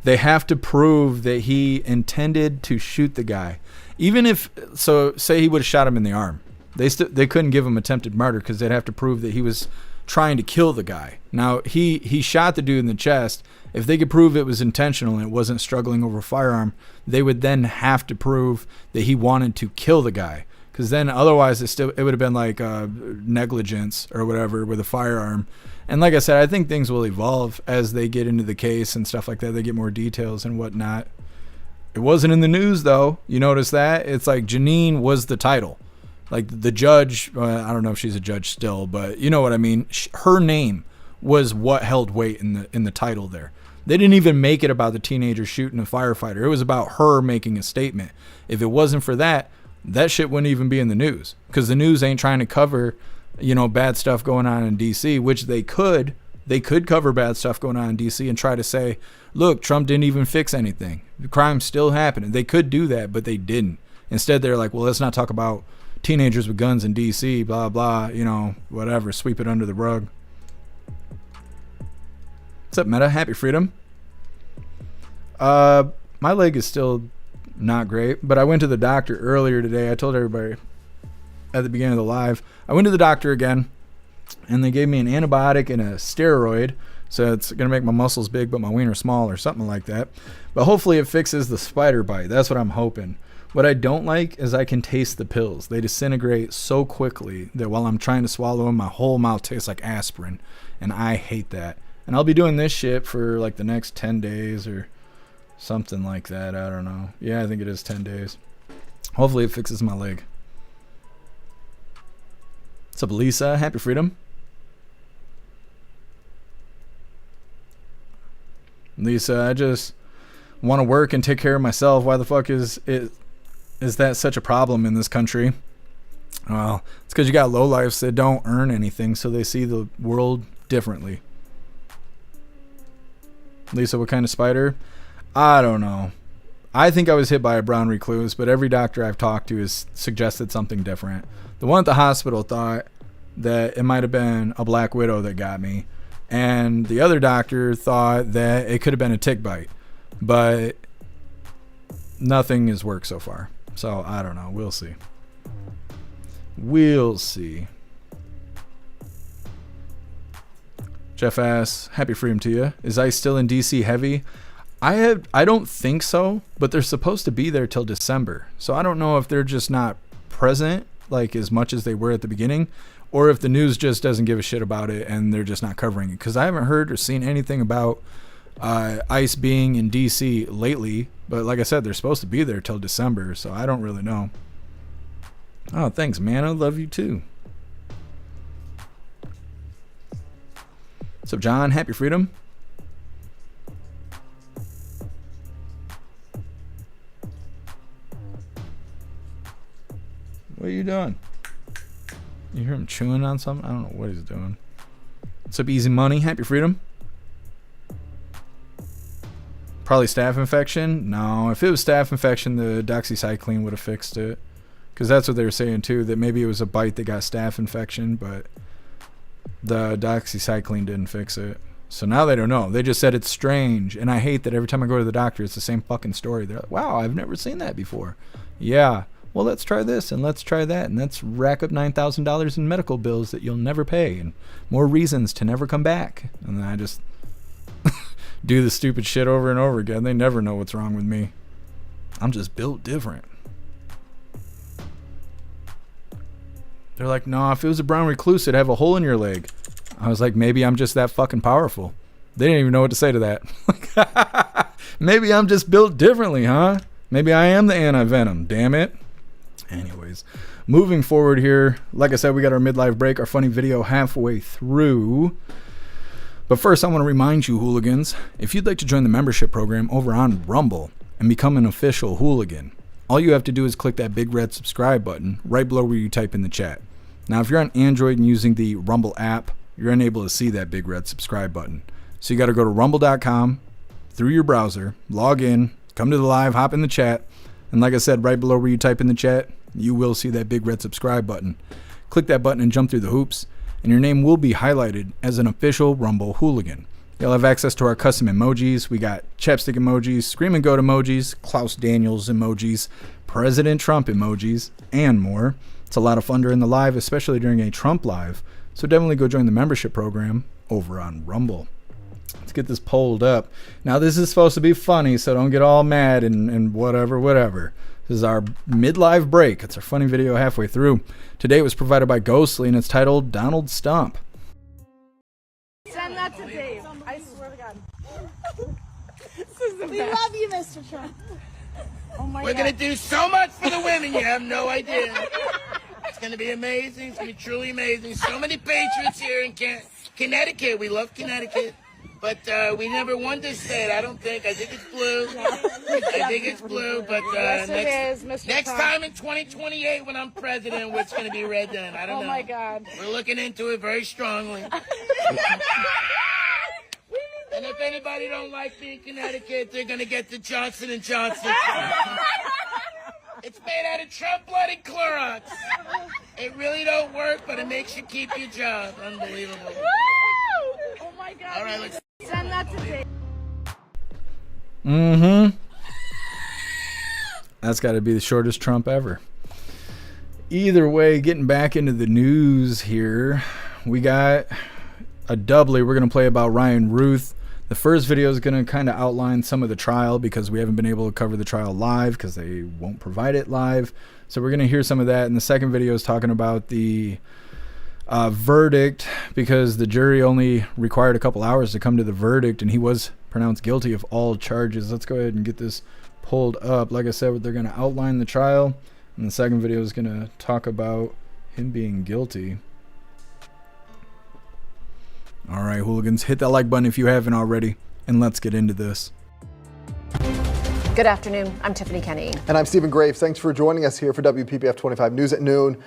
They have to prove that he intended to shoot the guy. Even if, so say he would have shot him in the arm. They couldn't give him attempted murder because they'd have to prove that he was trying to kill the guy. Now, he shot the dude in the chest. If they could prove it was intentional and it wasn't struggling over a firearm, they would then have to prove that he wanted to kill the guy. Because then otherwise it would have been like negligence or whatever with a firearm. And like I said, I think things will evolve as they get into the case and stuff like that. They get more details and whatnot. It wasn't in the news, though. You notice that? It's like Janine was the title. Like the judge, I don't know if she's a judge still, but you know what I mean? Her name was what held weight in the title there. They didn't even make it about the teenager shooting a firefighter. It was about her making a statement. If it wasn't for that, that shit wouldn't even be in the news. Because the news ain't trying to cover bad stuff going on in D.C., which they could. They could cover bad stuff going on in D.C. and try to say, look, Trump didn't even fix anything. The crime's still happening. They could do that, but they didn't. Instead, they're like, well, let's not talk about teenagers with guns in D.C., blah, blah, whatever. Sweep it under the rug. What's up, Meta? Happy freedom. My leg is still not great, but I went to the doctor earlier today. I told everybody at the beginning of the live, I went to the doctor again, and they gave me an antibiotic and a steroid, so it's going to make my muscles big but my wiener small or something like that. But hopefully it fixes the spider bite. That's what I'm hoping. What I don't like is I can taste the pills. They disintegrate so quickly that while I'm trying to swallow them, my whole mouth tastes like aspirin. And I hate that. And I'll be doing this shit for like the next 10 days or something like that. I don't know. Yeah, I think it is 10 days. Hopefully it fixes my leg. What's up, Lisa? Happy Freedom. Lisa, I just want to work and take care of myself. Why the fuck is that such a problem in this country? Well, it's because you got lowlifes that don't earn anything, so they see the world differently. Lisa, what kind of spider? I don't know. I think I was hit by a brown recluse, but every doctor I've talked to has suggested something different. The one at the hospital thought that it might have been a black widow that got me, and the other doctor thought that it could have been a tick bite, but nothing has worked so far. So I don't know. We'll see. We'll see. Jeff asks, happy freedom to you. Is ICE still in DC heavy? I don't think so, but they're supposed to be there till December. So I don't know if they're just not present like as much as they were at the beginning, or if the news just doesn't give a shit about it and they're just not covering it. Because I haven't heard or seen anything about ICE being in DC lately. But like I said, they're supposed to be there till December, so I don't really know. Oh, thanks, man. I love you too. What's up, John? Happy freedom. What are you doing? You hear him chewing on something? I don't know what he's doing. What's up, Easy Money? Happy freedom. Probably staph infection. No, if it was staph infection, the doxycycline would have fixed it. Because that's what they were saying too, that maybe it was a bite that got staph infection, but the doxycycline didn't fix it. So now they don't know. They just said it's strange. And I hate that every time I go to the doctor, it's the same fucking story. They're like, wow, I've never seen that before. Yeah. Well, let's try this and let's try that. And let's rack up $9,000 in medical bills that you'll never pay. And more reasons to never come back. And then I just do the stupid shit over and over again. They never know what's wrong with me. I'm just built different. They're like, no, if it was a brown recluse, it'd have a hole in your leg. I was like, maybe I'm just that fucking powerful. They didn't even know what to say to that. Maybe I'm just built differently, huh? Maybe I am the anti-venom, damn it. Anyways, moving forward here, like I said, we got our midlife break, our funny video halfway through. But first, I want to remind you, hooligans, if you'd like to join the membership program over on Rumble and become an official hooligan, all you have to do is click that big red subscribe button right below where you type in the chat. Now, if you're on Android and using the Rumble app, you're unable to see that big red subscribe button. So you got to go to rumble.com through your browser, log in, come to the live, hop in the chat. And like I said, right below where you type in the chat, you will see that big red subscribe button. Click that button and jump through the hoops, and your name will be highlighted as an official Rumble hooligan. You'll have access to our custom emojis. We got chapstick emojis, scream and goat emojis, Klaus Daniels emojis, President Trump emojis, and more. It's a lot of fun during the live, especially during a Trump live. So definitely go join the membership program over on Rumble. Let's get this polled up. Now, this is supposed to be funny, so don't get all mad and whatever. This is our midlife break. It's our funny video halfway through. Today it was provided by Ghostly, and it's titled Donald Stump. Send that to Dave. I swear to God. We love you, Mr. Trump. Oh my God. We're going to do so much for the women, you have no idea. It's going to be amazing. It's going to be truly amazing. So many patriots here in Connecticut. We love Connecticut. But we never won this state, I don't think. I think it's blue. I think it's blue. But next time in 2028 when I'm president, it's going to be red then. I don't know. Oh, my God. We're looking into it very strongly. And if anybody don't like me in Connecticut, they're going to get the Johnson & Johnson. It's made out of Trump blood and Clorox. It really don't work, but it makes you keep your job. Unbelievable. Oh, my God. All right, let's send that to Dave. That's got to be the shortest Trump ever. Either way, getting back into the news here, we got a doubly. We're going to play about Ryan Routh. The first video is going to kind of outline some of the trial because we haven't been able to cover the trial live because they won't provide it live. So we're going to hear some of that. And the second video is talking about the verdict, because the jury only required a couple hours to come to the verdict, and he was pronounced guilty of all charges. Let's go ahead and get this pulled up. Like I said, they're going to outline the trial, and the second video is going to talk about him being guilty. All right, hooligans, hit that like button if you haven't already, and let's get into this. Good afternoon. I'm Tiffany Kenny. And I'm Stephen Graves. Thanks for joining us here for WPBF 25 News at noon.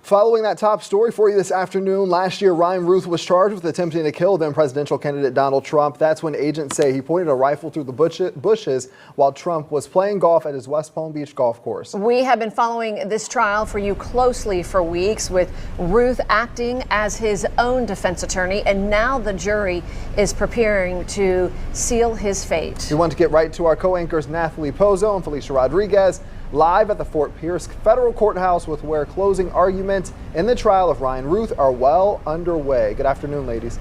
Following that top story for you this afternoon, last year Ryan Routh was charged with attempting to kill then presidential candidate Donald Trump. That's when agents say he pointed a rifle through the bushes while Trump was playing golf at his West Palm Beach golf course. We have been following this trial for you closely for weeks, with Routh acting as his own defense attorney, and now the jury is preparing to seal his fate. We want to get right to our co-anchors Nathalie Pozo and Felicia Rodriguez, live at the Fort Pierce Federal Courthouse, with where closing arguments in the trial of Ryan Routh are well underway. Good afternoon, ladies.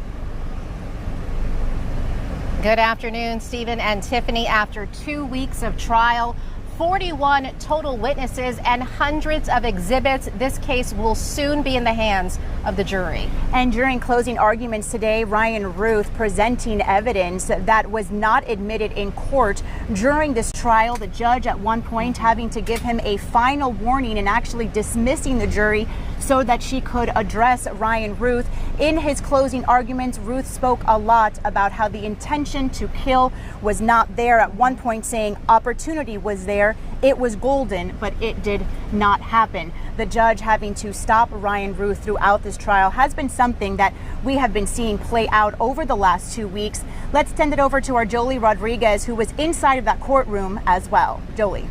Good afternoon, Stephen and Tiffany. After 2 weeks of trial, 41 total witnesses, and hundreds of exhibits, this case will soon be in the hands of the jury. And during closing arguments today, Ryan Routh presenting evidence that was not admitted in court during this trial. The judge at one point having to give him a final warning and actually dismissing the jury so that she could address Ryan Routh. In his closing arguments, Routh spoke a lot about how the intention to kill was not there, at one point saying opportunity was there, it was golden, but it did not happen. The judge having to stop Ryan Routh throughout this trial has been something that we have been seeing play out over the last 2 weeks. Let's send it over to our Jolie Rodriguez, who was inside of that courtroom as well. Jolie.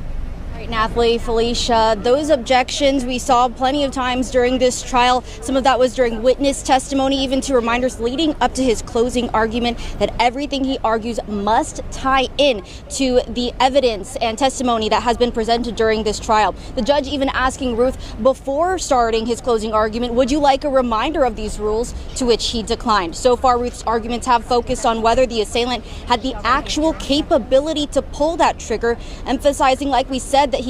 All right, Nathalie, Felicia, those objections we saw plenty of times during this trial. Some of that was during witness testimony, even to reminders leading up to his closing argument that everything he argues must tie in to the evidence and testimony that has been presented during this trial. The judge even asking Routh before starting his closing argument, would you like a reminder of these rules, to which he declined. So far, Routh's arguments have focused on whether the assailant had the actual capability to pull that trigger, emphasizing, like we said, that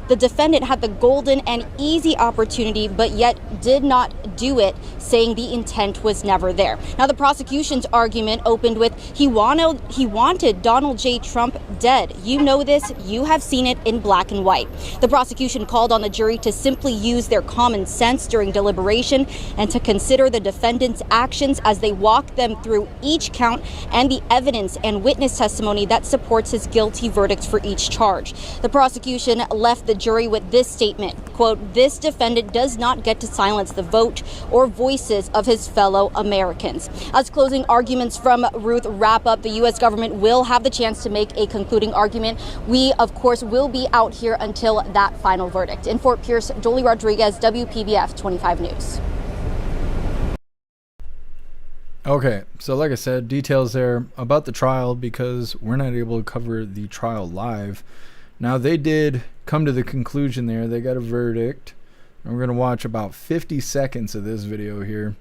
the defendant had the golden and easy opportunity, but yet did not do it, saying the intent was never there. Now, the prosecution's argument opened with he wanted Donald J. Trump dead. You know this, you have seen it in black and white. The prosecution called on the jury to simply use their common sense during deliberation and to consider the defendant's actions as they walk them through each count and the evidence and witness testimony that supports his guilty verdict for each charge. The prosecution left the jury with this statement, quote, "This defendant does not get to silence the vote or voices of his fellow Americans." As closing arguments from Routh wrap up, the U.S. government will have the chance to make a concluding argument. We, of course, will be out here until that final verdict. In Fort Pierce, Jolie Rodriguez, WPBF 25 News. Okay, so like I said, details there about the trial because we're not able to cover the trial live. Now, they did come to the conclusion there. They got a verdict. And we're going to watch about 50 seconds of this video here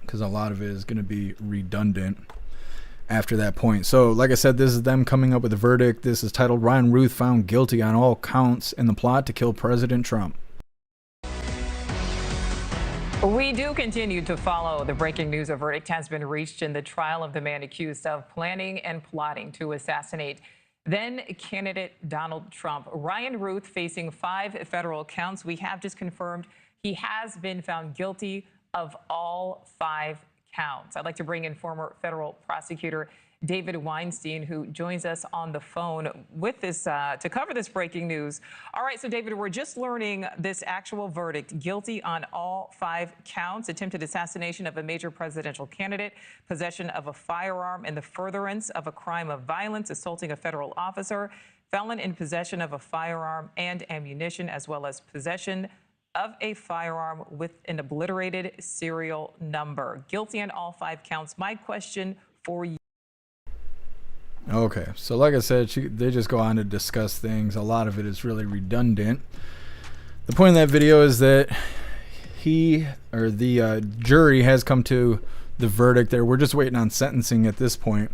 because a lot of it is going to be redundant after that point. So, like I said, this is them coming up with a verdict. This is titled, Ryan Routh found guilty on all counts in the plot to kill President Trump. We do continue to follow the breaking news. A verdict has been reached in the trial of the man accused of planning and plotting to assassinate then candidate Donald Trump. Ryan Routh facing 5 federal counts. We have just confirmed he has been found guilty of all 5 counts. I'd like to bring in former federal prosecutor David Weinstein, who joins us on the phone with this to cover this breaking news. All right, so David, we're just learning this actual verdict: guilty on all 5 counts: attempted assassination of a major presidential candidate, possession of a firearm in the furtherance of a crime of violence, assaulting a federal officer, felon in possession of a firearm and ammunition, as well as possession of a firearm with an obliterated serial number. Guilty on all 5 counts. My question for you. Okay, so like I said, they just go on to discuss things. A lot of it is really redundant. The point of that video is that the jury has come to the verdict there. We're just waiting on sentencing at this point.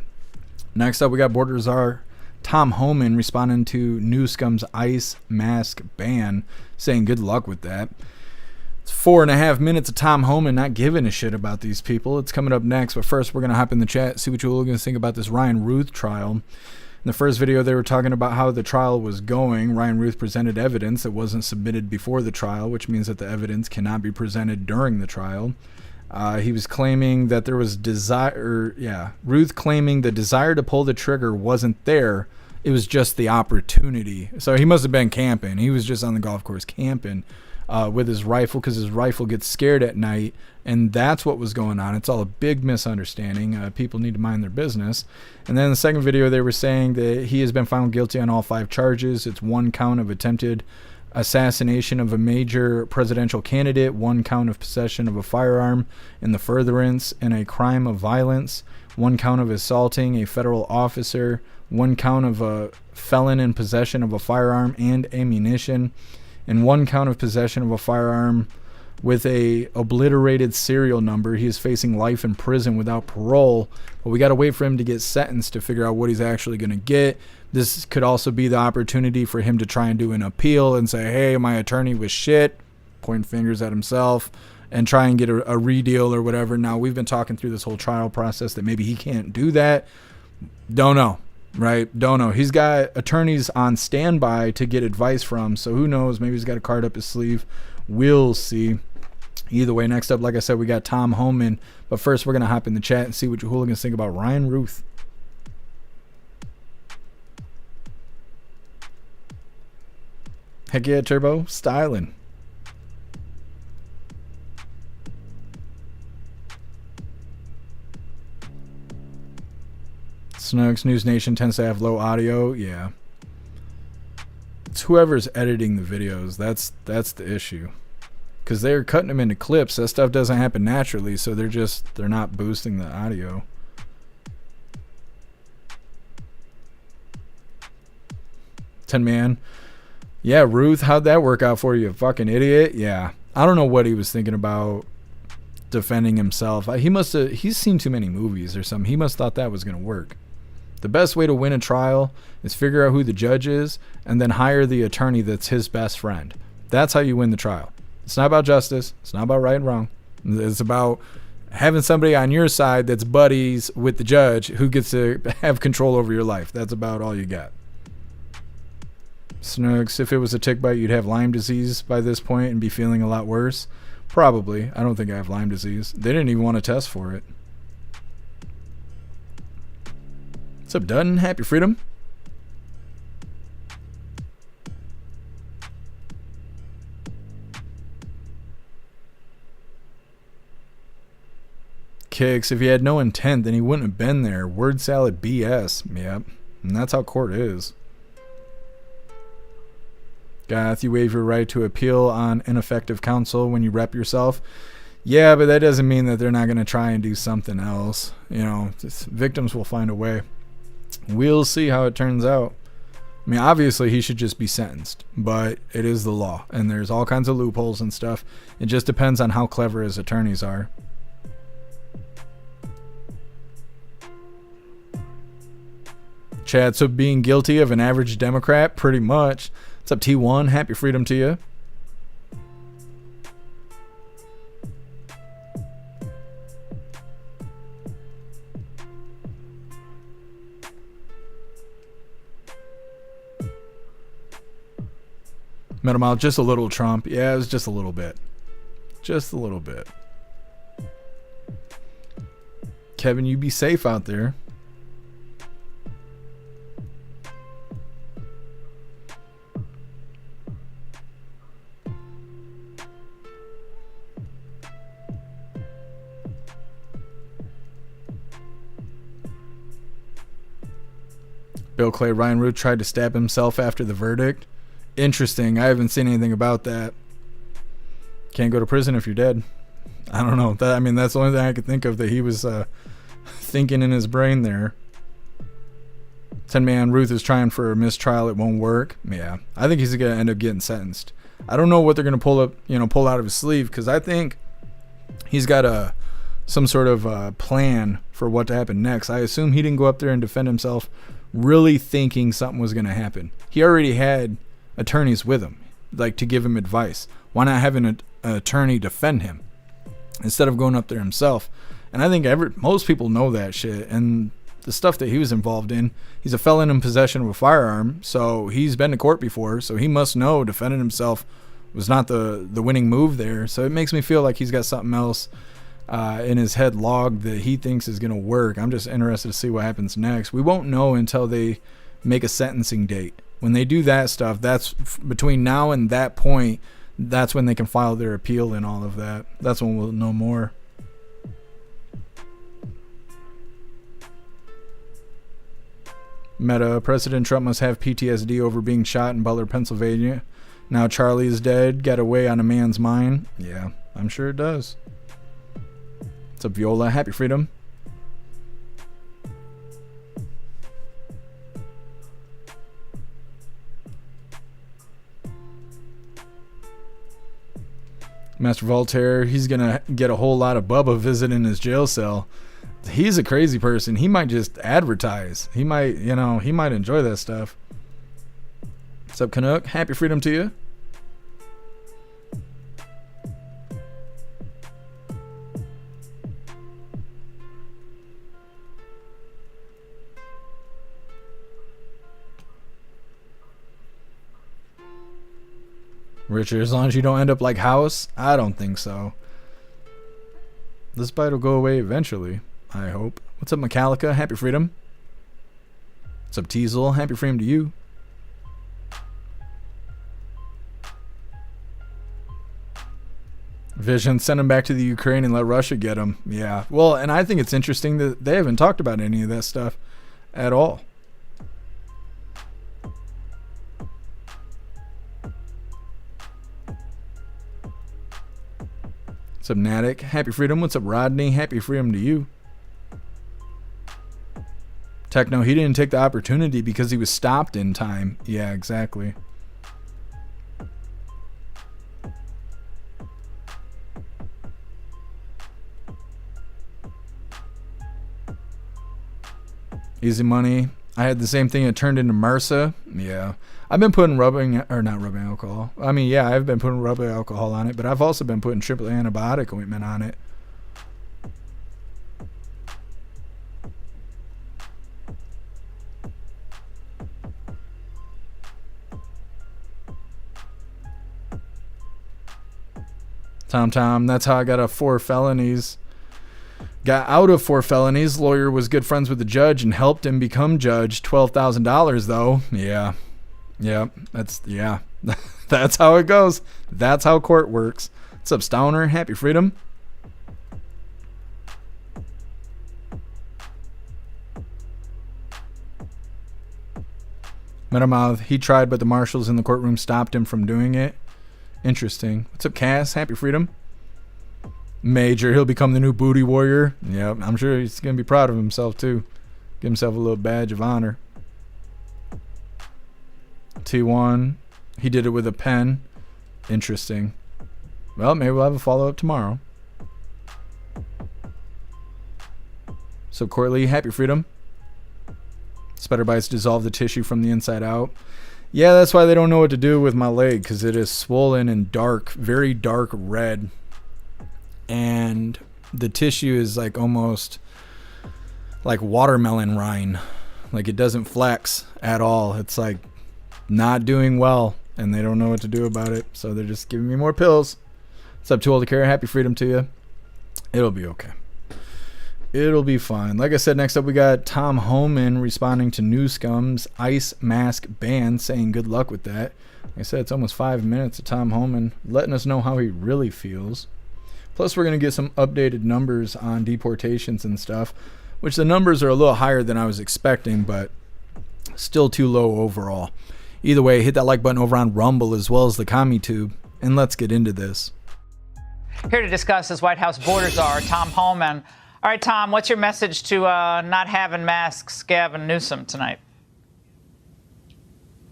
Next up, we got Border Czar Tom Homan responding to Newsom's ICE mask ban, saying good luck with that. It's 4.5 minutes of Tom Homan not giving a shit about these people. It's coming up next, but first we're going to hop in the chat, see what you hooligans think about this Ryan Routh trial. In the first video, they were talking about how the trial was going. Ryan Routh presented evidence that wasn't submitted before the trial, which means that the evidence cannot be presented during the trial. He was claiming that there was Routh claiming the desire to pull the trigger wasn't there. It was just the opportunity. So he must have been camping. He was just on the golf course camping with his rifle, because his rifle gets scared at night, and that's what was going on. It's all a big misunderstanding. People need to mind their business. And then in the second video, they were saying that he has been found guilty on all 5 charges. It's 1 count of attempted assassination of a major presidential candidate, 1 count of possession of a firearm in the furtherance and a crime of violence, 1 count of assaulting a federal officer, 1 count of a felon in possession of a firearm and ammunition, and 1 count of possession of a firearm with a obliterated serial number. He is facing life in prison without parole, but we got to wait for him to get sentenced to figure out what he's actually going to get. This could also be the opportunity for him to try and do an appeal and say, hey, my attorney was shit, point fingers at himself, and try and get a redeal or whatever. Now, we've been talking through this whole trial process that maybe he can't do that. Don't know. Right? Don't know. He's got attorneys on standby to get advice from, so who knows? Maybe he's got a card up his sleeve. We'll see. Either way, next up, like I said, we got Tom Homan. But first, we're going to hop in the chat and see what you hooligans think about Ryan Routh. Heck yeah, Turbo. Styling. Snugs, News Nation tends to have low audio. Yeah. It's whoever's editing the videos. That's the issue. Because they're cutting them into clips. That stuff doesn't happen naturally, so they're not boosting the audio. Man. Yeah, Routh, how'd that work out for you? Fucking idiot. Yeah. I don't know what he was thinking about defending himself. He's seen too many movies or something. He must have thought that was going to work. The best way to win a trial is figure out who the judge is and then hire the attorney that's his best friend. That's how you win the trial. It's not about justice. It's not about right and wrong. It's about having somebody on your side that's buddies with the judge who gets to have control over your life. That's about all you got. Snugs, if it was a tick bite, you'd have Lyme disease by this point and be feeling a lot worse. Probably. I don't think I have Lyme disease. They didn't even want to test for it. What's up, Dutton? Happy freedom. Kicks, if he had no intent, then he wouldn't have been there. Word salad BS. Yep. And that's how court is. Goth, you waive your right to appeal on ineffective counsel when you rep yourself. Yeah, but that doesn't mean that they're not going to try and do something else. You know, victims will find a way. We'll see how it turns out. I mean, obviously he should just be sentenced, but it is the law, and there's all kinds of loopholes and stuff. It just depends on how clever his attorneys are. Chad, so being guilty of an average Democrat, pretty much. What's up, T1? Happy freedom to you. Met him out just a little, Trump. Yeah, it was just a little bit. Just a little bit. Kevin, you be safe out there. Bill Clay, Ryan Routh tried to stab himself after the verdict. Interesting. I haven't seen anything about that. Can't go to prison if you're dead. I don't know. I mean, that's the only thing I could think of that he was thinking in his brain there. 10-man Routh is trying for a mistrial. It won't work. Yeah, I think he's going to end up getting sentenced. I don't know what they're going to pull out of his sleeve, because I think he's got a some sort of plan for what to happen next. I assume he didn't go up there and defend himself really thinking something was going to happen. He already had attorneys with him, like, to give him advice. Why not have an attorney defend him instead of going up there himself? And I think most people know that shit. And the stuff that he was involved in, he's a felon in possession of a firearm, so he's been to court before, so he must know defending himself was not the winning move there. So it makes me feel like he's got something else in his head logged that he thinks is going to work. I'm just interested to see what happens next. We won't know until they make a sentencing date. When they do that stuff, that's between now and that point, that's when they can file their appeal and all of that. That's when we'll know more. Meta, President Trump must have PTSD over being shot in Butler, Pennsylvania. Now Charlie is dead. Got away on a man's mind. Yeah, I'm sure it does. What's up, Viola? Happy freedom. Master Voltaire, he's gonna get a whole lot of Bubba visiting his jail cell. He's a crazy person. He might just advertise. He might, he might enjoy that stuff. What's up, Canuck? Happy freedom to you. Richard, as long as you don't end up like House, I don't think so. This bite will go away eventually, I hope. What's up, Metallica? Happy freedom. What's up, Teasel? Happy freedom to you. Vision, send him back to the Ukraine and let Russia get him. Yeah, well, and I think it's interesting that they haven't talked about any of that stuff at all. What's up, Natick? Happy freedom. What's up, Rodney? Happy freedom to you. Techno, he didn't take the opportunity because he was stopped in time. Yeah, exactly. Easy money. I had the same thing. It turned into MRSA. Yeah. I've been putting I've been putting rubbing alcohol on it, but I've also been putting triple antibiotic ointment on it. Tom, that's how I got out of 4 felonies. Got out of 4 felonies. Lawyer was good friends with the judge and helped him become judge. $12,000 though. Yeah. That's how it goes. That's how court works. What's up, Stowner? Happy freedom. Metamouth, he tried, but the marshals in the courtroom stopped him from doing it. Interesting. What's up, Cass? Happy freedom. Major, he'll become the new booty warrior. Yep, I'm sure he's going to be proud of himself too. Give himself a little badge of honor. T1, he did it with a pen. Interesting. Well, maybe we'll have a follow-up tomorrow. So, Courtly, happy freedom. Spider bites dissolve the tissue from the inside out. Yeah, that's why they don't know what to do with my leg, because it is swollen and dark, very dark red. And the tissue is like almost like watermelon rind. Like it doesn't flex at all. It's like not doing well, and they don't know what to do about it. So they're just giving me more pills. What's up, Too Old to Care? Happy freedom to you. It'll be okay. It'll be fine. Like I said, next up we got Tom Homan responding to Newscom's ice mask ban, saying good luck with that. Like I said, it's almost 5 minutes of Tom Homan letting us know how he really feels. Plus, we're going to get some updated numbers on deportations and stuff, which the numbers are a little higher than I was expecting, but still too low overall. Either way, hit that like button over on Rumble as well as the CommuTube, and let's get into this. Here to discuss as White House border czar Tom Homan. All right, Tom, what's your message to not having masks, Gavin Newsom, tonight?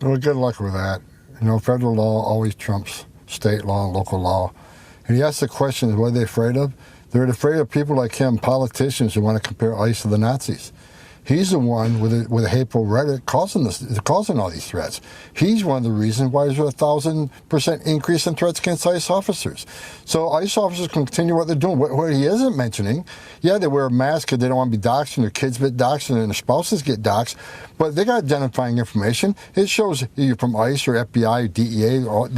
Well, good luck with that. You know, federal law always trumps state law and local law. And he asked the question, what are they afraid of? They're afraid of people like him, politicians who want to compare ICE to the Nazis. He's the one with a hateful rhetoric causing all these threats. He's one of the reasons why there's a 1,000% increase in threats against ICE officers. So ICE officers continue what they're doing. What he isn't mentioning, yeah, they wear a mask because they don't want to be doxxed, and their kids get doxxed, and their spouses get doxxed, but they got identifying information. It shows you're from ICE or FBI or DEA, or,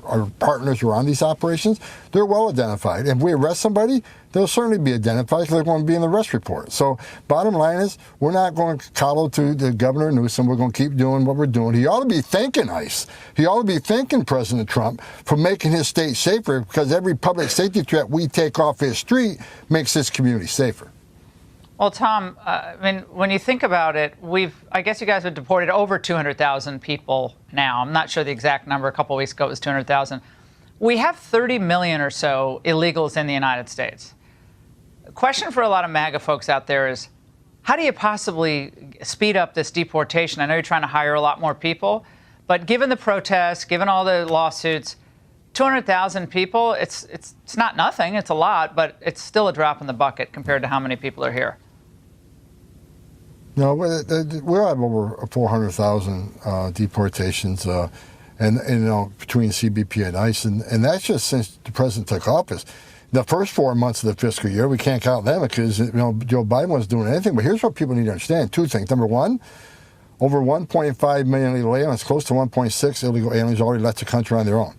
our partners who are on these operations. They're well identified. If we arrest somebody, they'll certainly be identified because they're going to be in the arrest report. So bottom line is, we're not going to coddle to the Governor Newsom. We're going to keep doing what we're doing. He ought to be thanking ICE. He ought to be thanking President Trump for making his state safer, because every public safety threat we take off his street makes his community safer. Well, Tom, I mean, when you think about it, I guess you guys have deported over 200,000 people now. I'm not sure the exact number. A couple of weeks ago it was 200,000. We have 30 million or so illegals in the United States. The question for a lot of MAGA folks out there is, how do you possibly speed up this deportation? I know you're trying to hire a lot more people, but given the protests, given all the lawsuits, 200,000 people, it's not nothing. It's a lot, but it's still a drop in the bucket compared to how many people are here. No, we're at over 400,000 deportations, and between CBP and ICE, and that's just since the president took office. The first 4 months of the fiscal year, we can't count them because Joe Biden wasn't doing anything. But here's what people need to understand: two things. Number one, over 1.5 million illegal aliens, close to 1.6 illegal aliens already left the country on their own.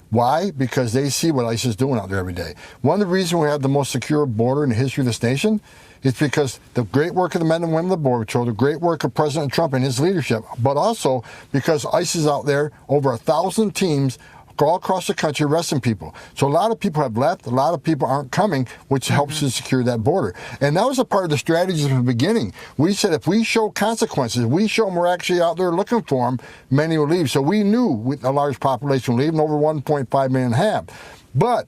Why? Because they see what ICE is doing out there every day. One of the reasons we have the most secure border in the history of this nation is because the great work of the men and women of the Border Patrol, the great work of President Trump and his leadership, but also because ICE is out there, over 1,000 teams all across the country arresting people. So a lot of people have left, a lot of people aren't coming, which helps to secure that border. And that was a part of the strategy from the beginning. We said if we show consequences, we show them we're actually out there looking for them, many will leave. So we knew with a large population leaving, over 1.5 million have. But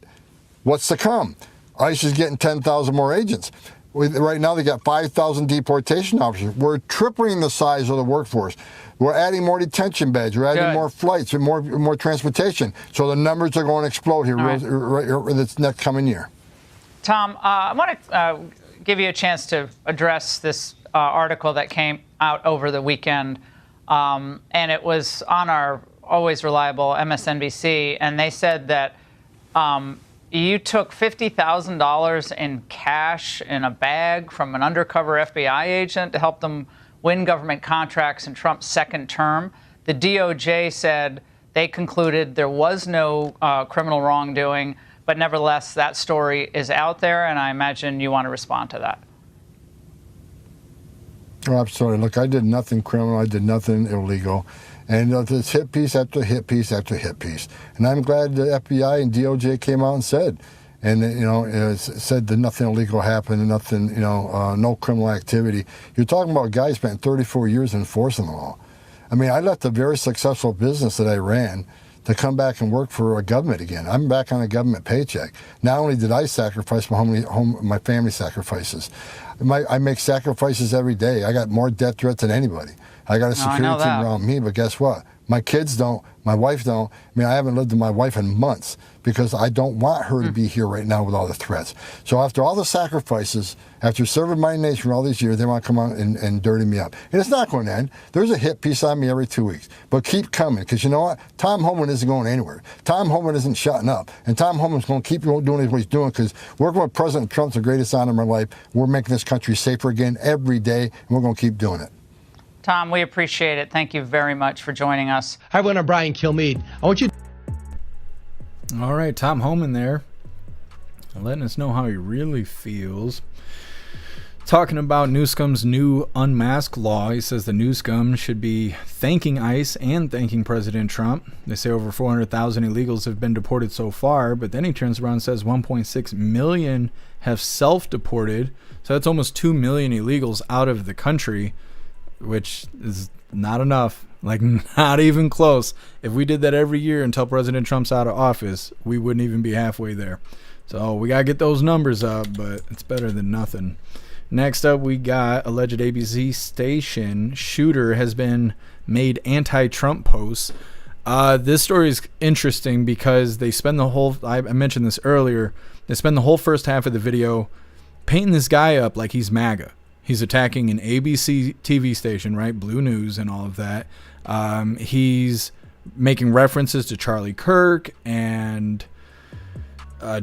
what's to come? ICE is getting 10,000 more agents. Right now they got 5,000 deportation officers. We're tripling the size of the workforce. We're adding more detention beds. We're adding more flights and more transportation. So the numbers are going to explode here this next coming year. Tom, I want to give you a chance to address this article that came out over the weekend, and it was on our always reliable MSNBC, and they said that you took $50,000 in cash in a bag from an undercover FBI agent to help them win government contracts in Trump's second term. The DOJ said they concluded there was no criminal wrongdoing, but nevertheless, that story is out there, and I imagine you want to respond to that. Oh, absolutely. Look, I did nothing criminal. I did nothing illegal. And there's hit piece after hit piece after hit piece. And I'm glad the FBI and DOJ came out and said, said that nothing illegal happened and nothing, no criminal activity. You're talking about a guy who spent 34 years enforcing the law. I mean, I left a very successful business that I ran to come back and work for a government again. I'm back on a government paycheck. Not only did I sacrifice my family sacrifices, I make sacrifices every day. I got more death threats than anybody. I got a security team around me, but guess what? My kids don't. My wife don't. I mean, I haven't lived with my wife in months because I don't want her to be here right now with all the threats. So after all the sacrifices, after serving my nation for all these years, they want to come out and dirty me up. And it's not going to end. There's a hit piece on me every 2 weeks. But keep coming, because you know what? Tom Homan isn't going anywhere. Tom Homan isn't shutting up. And Tom Homan's going to keep doing what he's doing, because working with President Trump's the greatest honor of my life. We're making this country safer again every day, and we're going to keep doing it. Tom, we appreciate it. Thank you very much for joining us. Hi, everyone. I'm Brian Kilmeade. I want you. All right, Tom Homan there, letting us know how he really feels. Talking about Newsom's new unmasked law, he says the Newsom should be thanking ICE and thanking President Trump. They say over 400,000 illegals have been deported so far, but then he turns around and says 1.6 million have self-deported. So that's almost 2 million illegals out of the country, which is not enough, like not even close. If we did that every year until President Trump's out of office, we wouldn't even be halfway there. So we got to get those numbers up, but it's better than nothing. Next up, we got alleged ABC station shooter has been made anti-Trump posts. This story is interesting because they spend the whole, I mentioned this earlier, They spend the whole first half of the video painting this guy up like he's MAGA. He's attacking an ABC TV station, right? Blue News and all of that. He's making references to Charlie Kirk and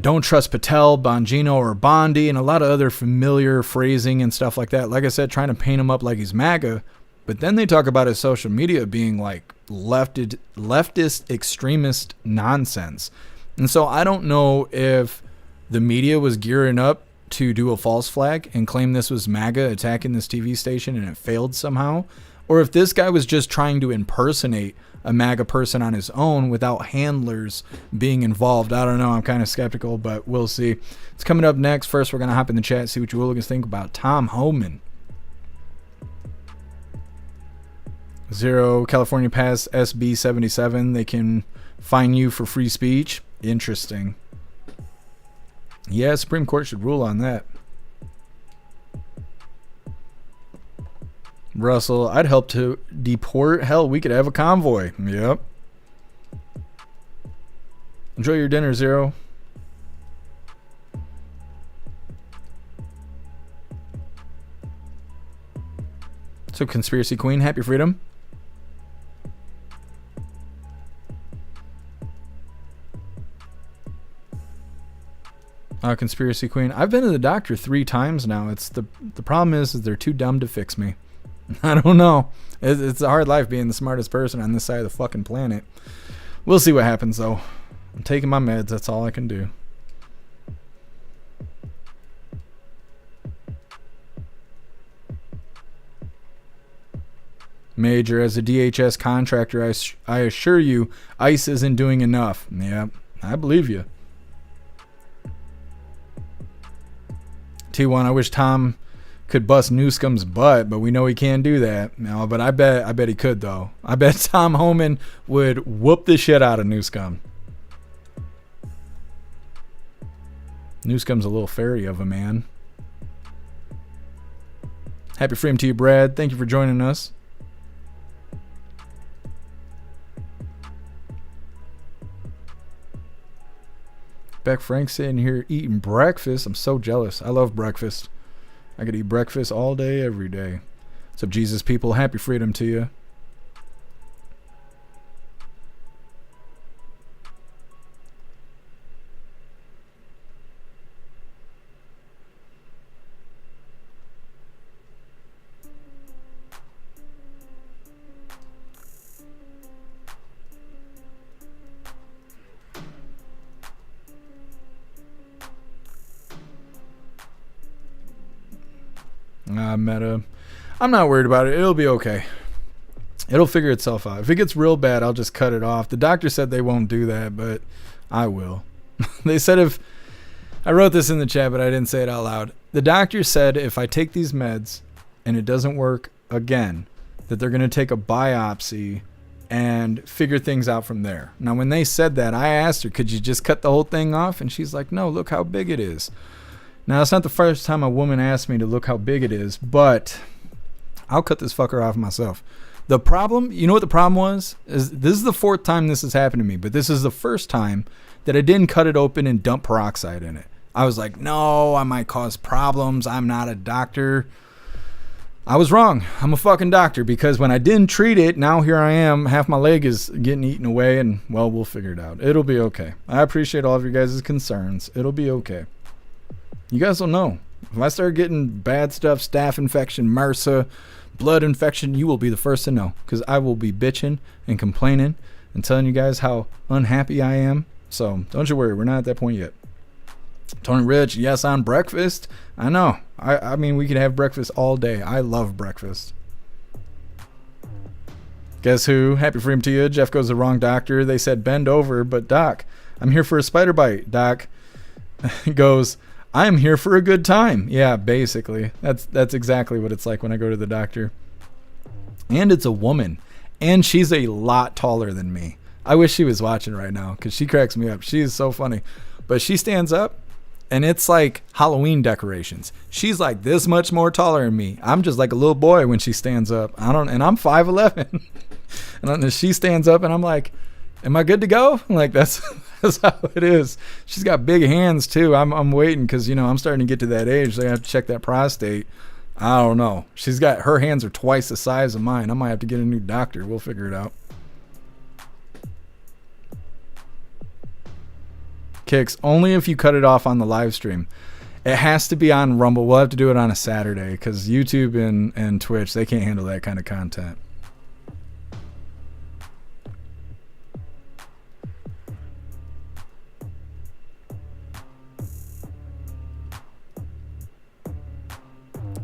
Don't Trust Patel, Bongino, or Bondi, and a lot of other familiar phrasing and stuff like that. Like I said, trying to paint him up like he's MAGA. But then they talk about his social media being like leftist extremist nonsense. And so I don't know if the media was gearing up to do a false flag and claim this was MAGA attacking this TV station and it failed somehow, or if this guy was just trying to impersonate a MAGA person on his own without handlers being involved. I don't know. I'm kind of skeptical, but we'll see. It's coming up next. First, we're going to hop in the chat, see what you hooligans think about Tom Homan. 0 California Pass SB 77. They can fine you for free speech. Interesting. Yeah, Supreme Court should rule on that. Russell, I'd help to deport. Hell, we could have a convoy. Yep. Enjoy your dinner, Zero. So, Conspiracy Queen, happy freedom. Conspiracy Queen. I've been to the doctor 3 times now. It's the problem is they're too dumb to fix me. I don't know. It's a hard life being the smartest person on this side of the fucking planet. We'll see what happens though. I'm taking my meds. That's all I can do. Major, as a DHS contractor, I assure you, ICE isn't doing enough. Yeah, I believe you. T1, I wish Tom could bust Newsom's butt, but we know he can't do that. No, but I bet he could though. I bet Tom Homan would whoop the shit out of Newsom. Newsom's a little fairy of a man. Happy freedom to you, Brad. Thank you for joining us. Beck Frank sitting here eating breakfast. I'm so jealous. I love breakfast. I could eat breakfast all day, every day. What's up, Jesus people? Happy freedom to you. Meta. I'm not worried about it. It'll be okay. It'll figure itself out. If it gets real bad, I'll just cut it off. The doctor said they won't do that, but I will. They said if... I wrote this in the chat, but I didn't say it out loud. The doctor said if I take these meds and it doesn't work again, that they're going to take a biopsy and figure things out from there. Now, when they said that, I asked her, could you just cut the whole thing off? And she's like, no, look how big it is. Now, it's not the first time a woman asked me to look how big it is, but I'll cut this fucker off myself. The problem, you know what the problem was? Is this is the 4th time this has happened to me, but this is the first time that I didn't cut it open and dump peroxide in it. I was like, no, I might cause problems. I'm not a doctor. I was wrong. I'm a fucking doctor because when I didn't treat it, now here I am. Half my leg is getting eaten away, and, well, we'll figure it out. It'll be okay. I appreciate all of your guys' concerns. It'll be okay. You guys will know. If I start getting bad stuff, staph infection, MRSA, blood infection, you will be the first to know. Because I will be bitching and complaining and telling you guys how unhappy I am. So don't you worry. We're not at that point yet. Tony Rich, yes, on breakfast. I know. I mean, we could have breakfast all day. I love breakfast. Guess who? Happy freedom to you. Jeff goes to the wrong doctor. They said bend over, but Doc, I'm here for a spider bite. Doc goes... I'm here for a good time. Yeah, basically. That's exactly what it's like when I go to the doctor. And it's a woman. And she's a lot taller than me. I wish she was watching right now because she cracks me up. She is so funny. But she stands up and it's like Halloween decorations. She's like this much more taller than me. I'm just like a little boy when she stands up. And I'm 5'11". And she stands up and I'm like, am I good to go? Like that's That's how it is. She's got big hands too. I'm waiting because, you know, I'm starting to get to that age. So I have to check that prostate. I don't know. Her hands are twice the size of mine. I might have to get a new doctor. We'll figure it out. Kicks, only if you cut it off on the live stream. It has to be on Rumble. We'll have to do it on a Saturday because YouTube and Twitch, they can't handle that kind of content.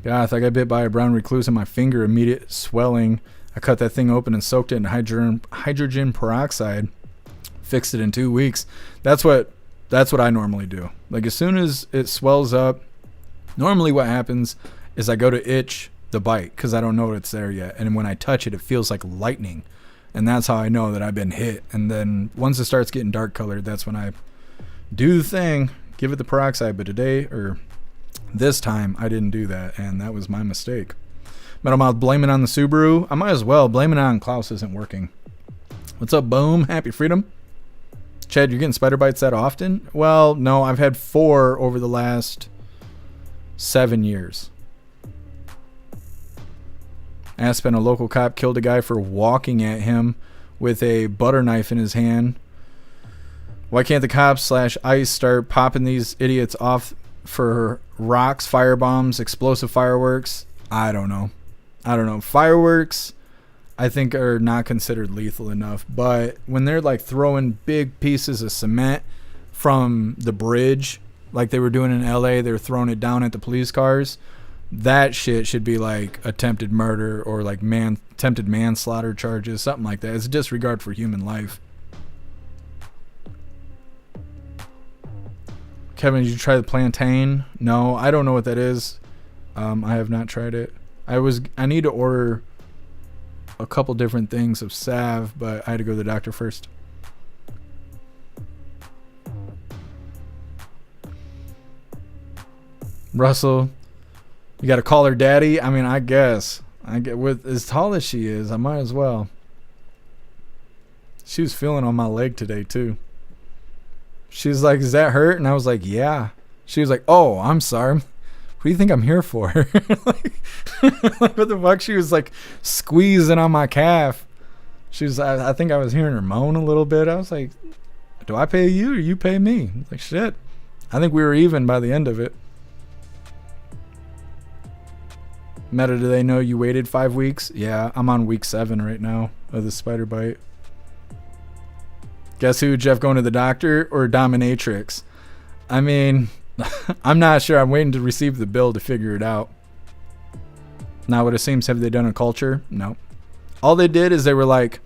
Goth, I got bit by a brown recluse in my finger, immediate swelling. I cut that thing open and soaked it in hydrogen peroxide. Fixed it in 2 weeks. That's what I normally do. Like, as soon as it swells up, normally what happens is I go to itch the bite because I don't know it's there yet. And when I touch it, it feels like lightning. And that's how I know that I've been hit. And then once it starts getting dark colored, that's when I do the thing, give it the peroxide. But this time, I didn't do that, and that was my mistake. Metal Mouth, blame it on the Subaru. I might as well. Blame it on Klaus isn't working. What's up, Boom? Happy Freedom. Chad, you're getting spider bites that often? Well, no, I've had 4 over the last 7 years. Aspen, a local cop killed a guy for walking at him with a butter knife in his hand. Why can't the cops / ICE start popping these idiots off for rocks, firebombs, explosive fireworks? I don't know. Fireworks, I think, are not considered lethal enough. But when they're like throwing big pieces of cement from the bridge, like they were doing in LA, they were throwing it down at the police cars. That shit should be like attempted murder or like attempted manslaughter charges, something like that. It's a disregard for human life. Kevin, did you try the plantain? No, I don't know what that is. I have not tried it. I need to order a couple different things of salve, but I had to go to the doctor first. Russell, you got to call her daddy? I mean, I guess. With as tall as she is, I might as well. She was feeling on my leg today, too. She was like, is that hurt? And I was like, yeah. She was like, oh, I'm sorry. What do you think I'm here for? like, what the fuck? She was like squeezing on my calf. She was, I think I was hearing her moan a little bit. I was like, do I pay you or you pay me? I was like, shit. I think we were even by the end of it. Meta, do they know you waited 5 weeks? Yeah, I'm on week 7 right now of the spider bite. Guess who, Jeff, going to the doctor or dominatrix? I mean, I'm not sure. I'm waiting to receive the bill to figure it out. Now, what it seems, have they done a culture? No. All they did is they were like,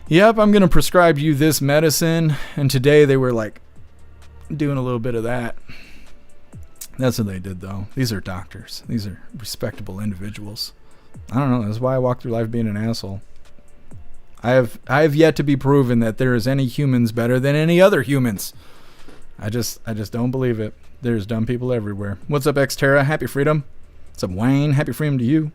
yep, I'm going to prescribe you this medicine. And today they were like doing a little bit of that. That's what they did, though. These are doctors. These are respectable individuals. I don't know. That's why I walk through life being an asshole. I have yet to be proven that there is any humans better than any other humans. I just don't believe it. There's dumb people everywhere. What's up, Xterra? Happy Freedom. What's up, Wayne? Happy Freedom to you.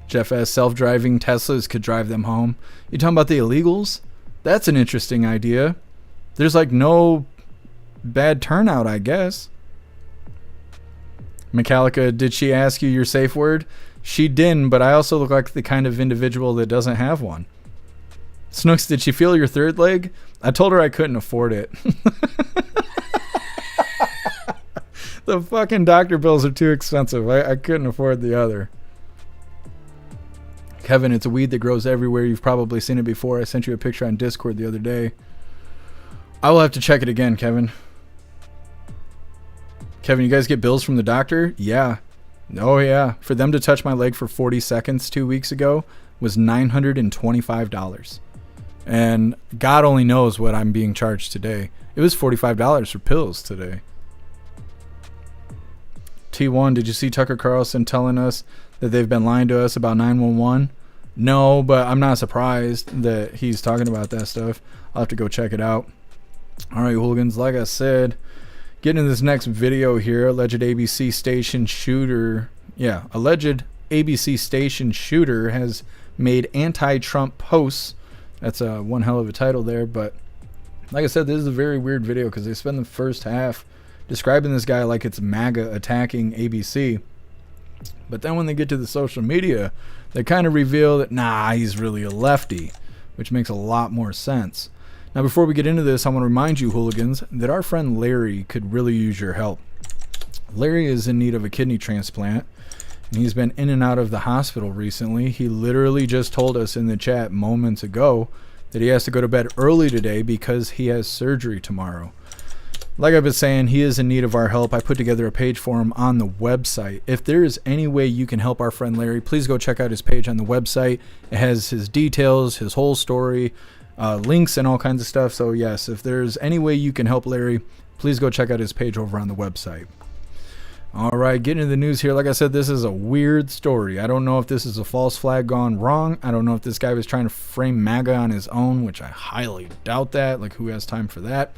Jeff S. Self-driving Teslas could drive them home. You talking about the illegals? That's an interesting idea. There's like no bad turnout, I guess. Metallica, did she ask you your safe word? She didn't, but I also look like the kind of individual that doesn't have one. Snooks, did she feel your third leg? I told her I couldn't afford it. The fucking doctor bills are too expensive. I couldn't afford the other. Kevin, it's a weed that grows everywhere. You've probably seen it before. I sent you a picture on Discord the other day. I will have to check it again, Kevin. Kevin, you guys get bills from the doctor? Yeah. Oh, yeah. For them to touch my leg for 40 seconds 2 weeks ago was $925. And God only knows what I'm being charged today. It was $45 for pills today. T1, did you see Tucker Carlson telling us that they've been lying to us about 911? No, but I'm not surprised that he's talking about that stuff. I'll have to go check it out. All right, hooligans, like I said, Getting into this next video here, alleged ABC station shooter has made anti-Trump posts. That's one hell of a title there, but like I said, this is a very weird video because they spend the first half describing this guy like it's MAGA attacking ABC. But then when they get to the social media, they kind of reveal that, nah, he's really a lefty, which makes a lot more sense. Now, before we get into this, I want to remind you, hooligans, that our friend Larry could really use your help. Larry is in need of a kidney transplant, and he's been in and out of the hospital recently. He literally just told us in the chat moments ago that he has to go to bed early today because he has surgery tomorrow. Like I've been saying, he is in need of our help. I put together a page for him on the website. If there is any way you can help our friend Larry, please go check out his page on the website. It has his details, his whole story, links and all kinds of stuff. So yes, if there's any way you can help Larry, please go check out his page over on the website. All right, getting into the news here. Like I said, this is a weird story. I don't know if this is a false flag gone wrong. I don't know if this guy was trying to frame MAGA on his own, which I highly doubt that. Like, who has time for that?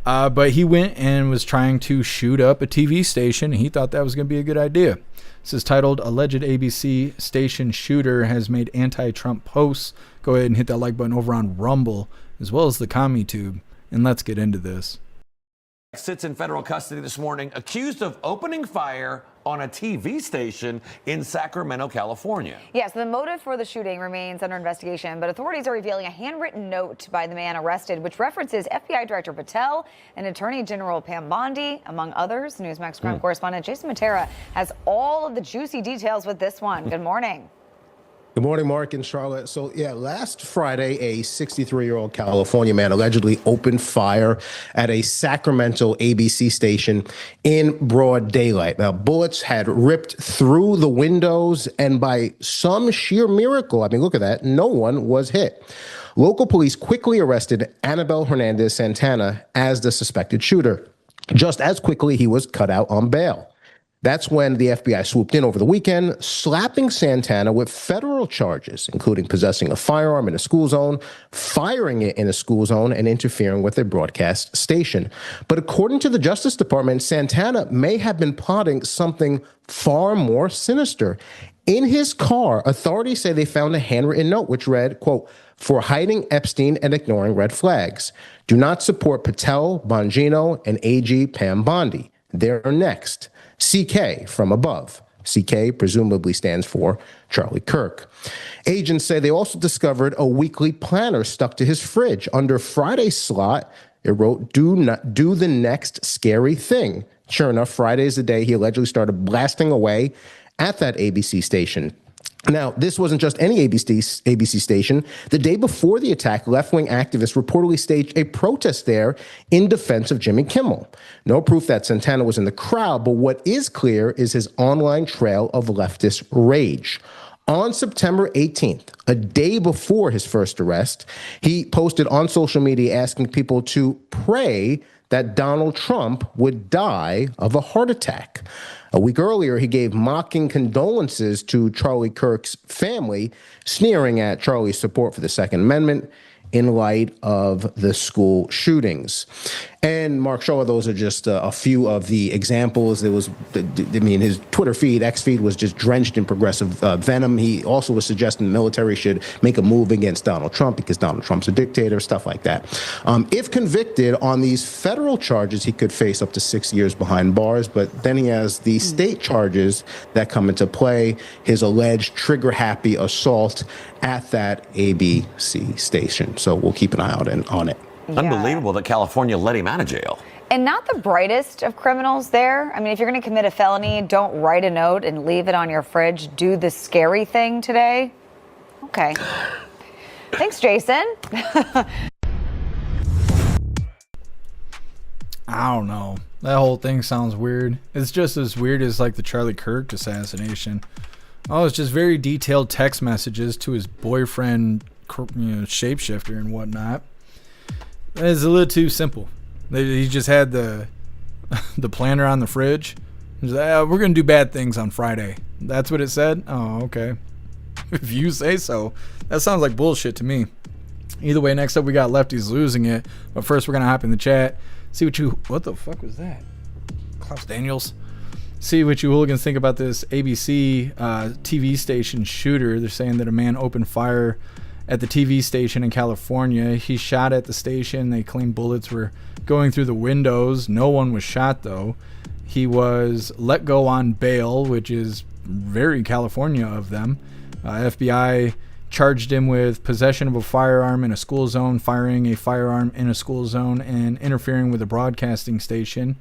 But he went and was trying to shoot up a TV station. And he thought that was going to be a good idea. This is titled, Alleged ABC Station Shooter Has Made Anti-Trump Posts. Go ahead and hit that like button over on Rumble, as well as the CommuTube. And let's get into this. Sits in federal custody this morning, accused of opening fire on a TV station in Sacramento, California. Yes, the motive for the shooting remains under investigation, but authorities are revealing a handwritten note by the man arrested, which references FBI Director Patel and Attorney General Pam Bondi, among others. Newsmax crime correspondent Jason Matera has all of the juicy details with this one. Good morning. Good morning, Mark and Charlotte. So, yeah, last Friday, a 63-year-old California man allegedly opened fire at a Sacramento ABC station in broad daylight. Now, bullets had ripped through the windows, and by some sheer miracle, I mean, look at that, no one was hit. Local police quickly arrested Anibal Hernandez Santana as the suspected shooter. Just as quickly, he was cut out on bail. That's when the FBI swooped in over the weekend, slapping Santana with federal charges, including possessing a firearm in a school zone, firing it in a school zone, and interfering with a broadcast station. But according to the Justice Department, Santana may have been plotting something far more sinister. In his car, authorities say they found a handwritten note which read, quote, "For hiding Epstein and ignoring red flags. Do not support Patel, Bongino, and AG Pam Bondi. They're next. CK from above." CK presumably stands for Charlie Kirk. Agents say they also discovered a weekly planner stuck to his fridge. Under Friday's slot, it wrote, do the next scary thing. Sure enough, Friday's the day he allegedly started blasting away at that ABC station. Now, this wasn't just any ABC station. The day before the attack, left-wing activists reportedly staged a protest there in defense of Jimmy Kimmel. No proof that Santana was in the crowd, but what is clear is his online trail of leftist rage. On September 18th, a day before his first arrest, he posted on social media asking people to pray that Donald Trump would die of a heart attack. A week earlier, he gave mocking condolences to Charlie Kirk's family, sneering at Charlie's support for the Second Amendment in light of the school shootings. And Mark Shaw, those are just a few of the examples. There was, I mean, his Twitter feed, X feed, was just drenched in progressive venom. He also was suggesting the military should make a move against Donald Trump because Donald Trump's a dictator, stuff like that. If convicted on these federal charges, he could face up to 6 years behind bars. But then he has the state charges that come into play, his alleged trigger-happy assault at that ABC station. So we'll keep an eye out on it. Yeah. Unbelievable that California let him out of jail. And not the brightest of criminals there. I mean, if you're going to commit a felony, don't write a note and leave it on your fridge. Do the scary thing today. Okay. Thanks, Jason. I don't know. That whole thing sounds weird. It's just as weird as like the Charlie Kirk assassination. Oh, it's just very detailed text messages to his boyfriend, shapeshifter and whatnot. It's a little too simple. He just had the planner on the fridge. He's like, we're going to do bad things on Friday. That's what it said? Oh, okay. If you say so. That sounds like bullshit to me. Either way, next up we got Lefty's losing it. But first we're going to hop in the chat. See what the fuck was that? Klaus Daniels. See what you hooligans think about this ABC TV station shooter. They're saying that a man opened fire at the TV station in California. He shot at the station. They claim bullets were going through the windows. No one was shot, though. He was let go on bail, which is very California of them. FBI charged him with possession of a firearm in a school zone, firing a firearm in a school zone, and interfering with a broadcasting station,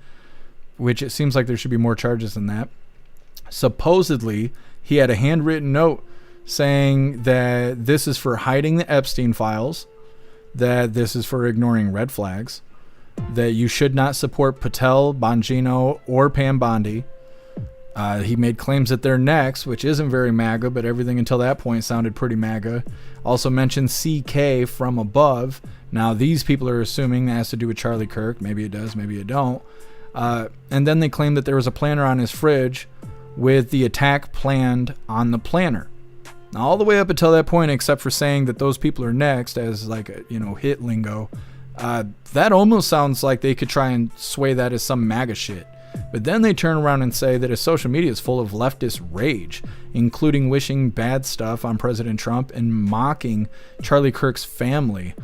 which it seems like there should be more charges than that. Supposedly, he had a handwritten note saying that this is for hiding the Epstein files, that this is for ignoring red flags, that you should not support Patel, Bongino, or Pam Bondi. He made claims that they're next, which isn't very MAGA, but everything until that point sounded pretty MAGA. Also mentioned CK from above. Now, these people are assuming that has to do with Charlie Kirk. Maybe it does, maybe it don't. And then they claimed that there was a planner on his fridge with the attack planned on the planner. Now, all the way up until that point, except for saying that those people are next as like a, hit lingo, that almost sounds like they could try and sway that as some MAGA shit. But then they turn around and say that his social media is full of leftist rage, including wishing bad stuff on President Trump and mocking Charlie Kirk's family,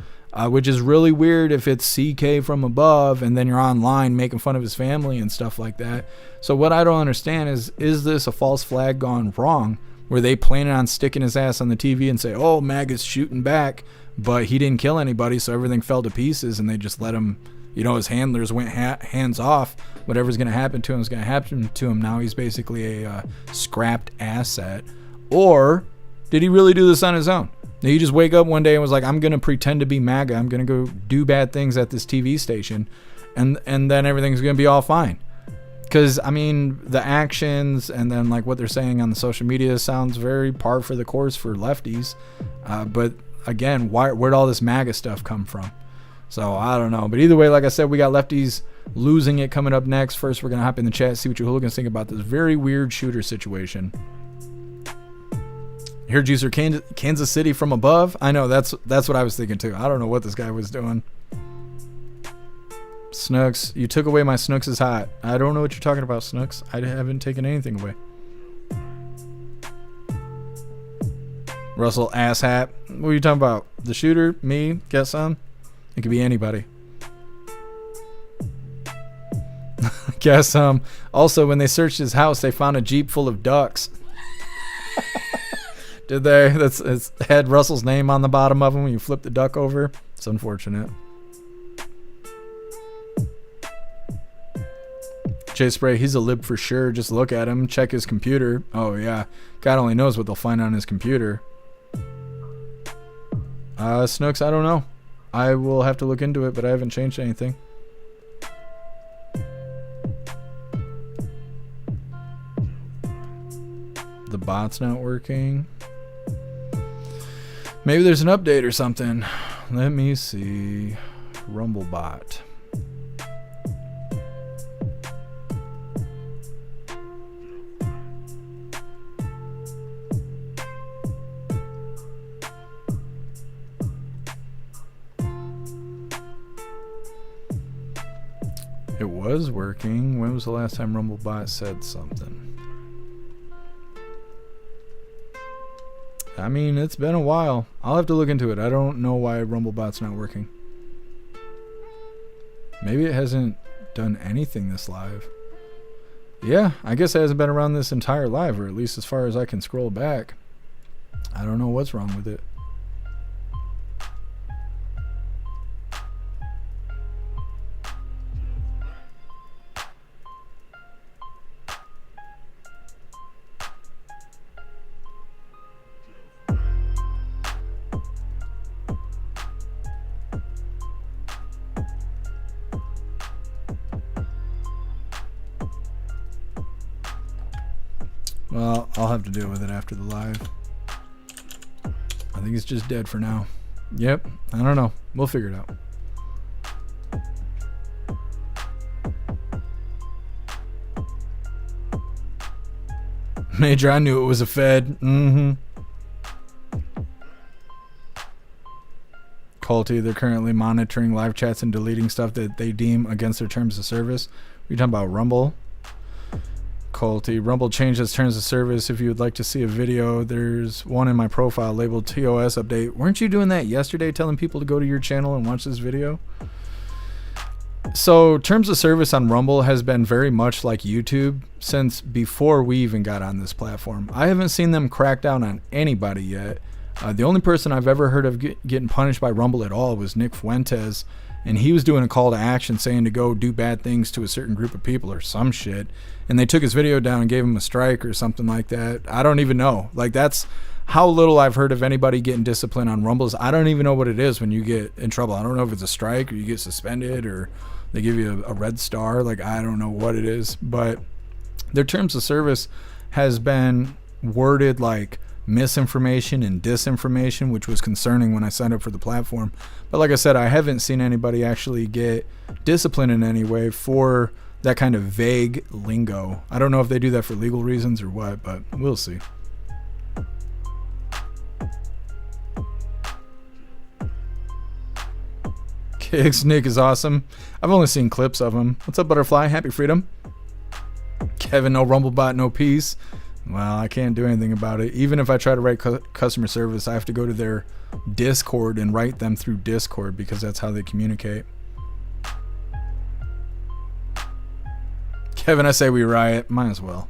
which is really weird if it's CK from above and then you're online making fun of his family and stuff like that. So what I don't understand is this a false flag gone wrong? Were they planning on sticking his ass on the TV and say, oh, MAGA's shooting back, but he didn't kill anybody, so everything fell to pieces, and they just let him, his handlers went hands off. Whatever's going to happen to him is going to happen to him. Now he's basically a scrapped asset. Or did he really do this on his own? Did he just wake up one day and was like, I'm going to pretend to be MAGA. I'm going to go do bad things at this TV station, and then everything's going to be all fine. Because, the actions and then like what they're saying on the social media sounds very par for the course for lefties. But again, where'd all this MAGA stuff come from? So I don't know. But either way, like I said, we got lefties losing it coming up next. First, we're going to hop in the chat, see what you hooligans think about this very weird shooter situation. Here, Juicer, Kansas City from above. I know, that's what I was thinking too. I don't know what this guy was doing. Snooks, you took away my Snooks is hot. I don't know what you're talking about, Snooks. I haven't taken anything away. Russell asshat. What are you talking about? The shooter? Me? Get some? It could be anybody. Guess also, when they searched his house, they found a Jeep full of ducks. Did they? It had Russell's name on the bottom of them when you flip the duck over. It's unfortunate. Jay Spray, he's a lib for sure. Just look at him. Check his computer. Oh, yeah. God only knows what they'll find on his computer. Snooks, I don't know. I will have to look into it, but I haven't changed anything. The bot's not working. Maybe there's an update or something. Let me see. Rumble bot. It was working. When was the last time Rumblebot said something? It's been a while. I'll have to look into it. I don't know why Rumblebot's not working. Maybe it hasn't done anything this live. Yeah, I guess it hasn't been around this entire live, or at least as far as I can scroll back. I don't know what's wrong with it. Well, I'll have to deal with it after the live. I think it's just dead for now. Yep, I don't know. We'll figure it out. Major, I knew it was a Fed. Culty, they're currently monitoring live chats and deleting stuff that they deem against their terms of service. Are you talking about Rumble? Colty. Rumble changed its terms of service. If you would like to see a video, there's one in my profile labeled TOS update. Weren't you doing that yesterday, telling people to go to your channel and watch this video? So terms of service on Rumble has been very much like YouTube since before we even got on this platform. I haven't seen them crack down on anybody yet. The only person I've ever heard of getting punished by Rumble at all was Nick Fuentes, and he was doing a call to action saying to go do bad things to a certain group of people or some shit, and they took his video down and gave him a strike or something like that. I don't even know. Like, that's how little I've heard of anybody getting disciplined on Rumbles. I don't even know what it is when you get in trouble. I don't know if it's a strike or you get suspended or they give you a red star. Like, I don't know what it is, but their terms of service has been worded like misinformation and disinformation, which was concerning when I signed up for the platform. But like I said, I haven't seen anybody actually get disciplined in any way for that kind of vague lingo. I don't know if they do that for legal reasons or what, but we'll see. Kicks Nick is awesome. I've only seen clips of him. What's up, Butterfly? Happy Freedom. Kevin, no Rumblebot, no peace. Well, I can't do anything about it. Even if I try to write customer service, I have to go to their Discord and write them through Discord because that's how they communicate. Kevin, I say we riot. Might as well.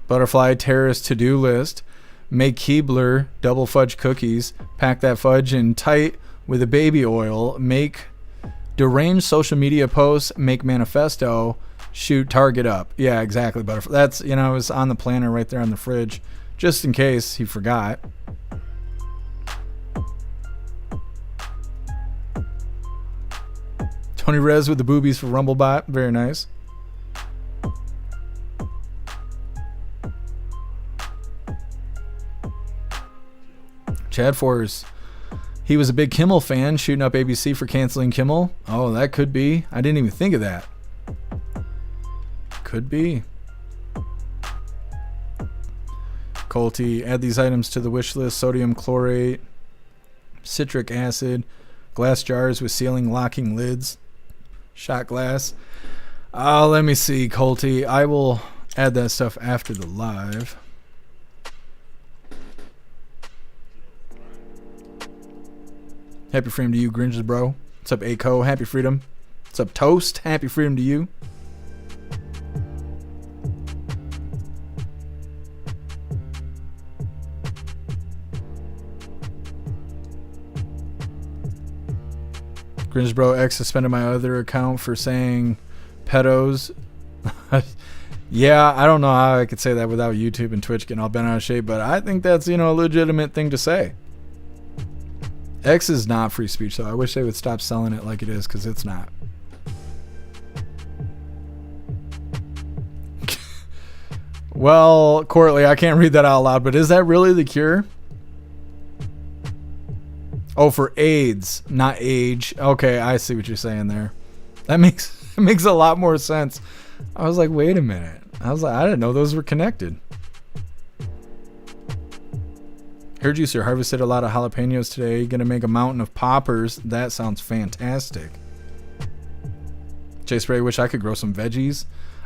Butterfly terrorist to-do list. Make Keebler double fudge cookies. Pack that fudge in tight with a baby oil. Make deranged social media posts. Make manifesto. Shoot target up. Yeah, exactly, Butterfly. That's, you know, it was on the planner right there on the fridge, just in case he forgot. Tony Rez with the boobies for Rumblebot. Very nice. Chad Force. He was a big Kimmel fan, shooting up ABC for canceling Kimmel. Oh, that could be. I didn't even think of that. Could be. Colty, add these items to the wish list. Sodium chlorate, citric acid, glass jars with sealing locking lids, shot glass. Let me see, Colty. I will add that stuff after the live. Happy freedom to you, Grinches, bro. What's up, Aco? Happy freedom. What's up, Toast? Happy freedom to you. Grinch Bro X suspended my other account for saying pedos. Yeah, I don't know how I could say that without YouTube and Twitch getting all bent out of shape, but I think that's, you know, a legitimate thing to say. X is not free speech, though. I wish they would stop selling it like it is, because it's not. Well, Courtly, I can't read that out loud, but is that really the cure? Oh, for AIDS, not age. Okay, I see what you're saying there. That makes a lot more sense. I was like, wait a minute. I was like, I didn't know those were connected. Heard you, sir, harvested a lot of jalapenos today. Gonna make a mountain of poppers. That sounds fantastic. Chase Ray, wish I could grow some veggies.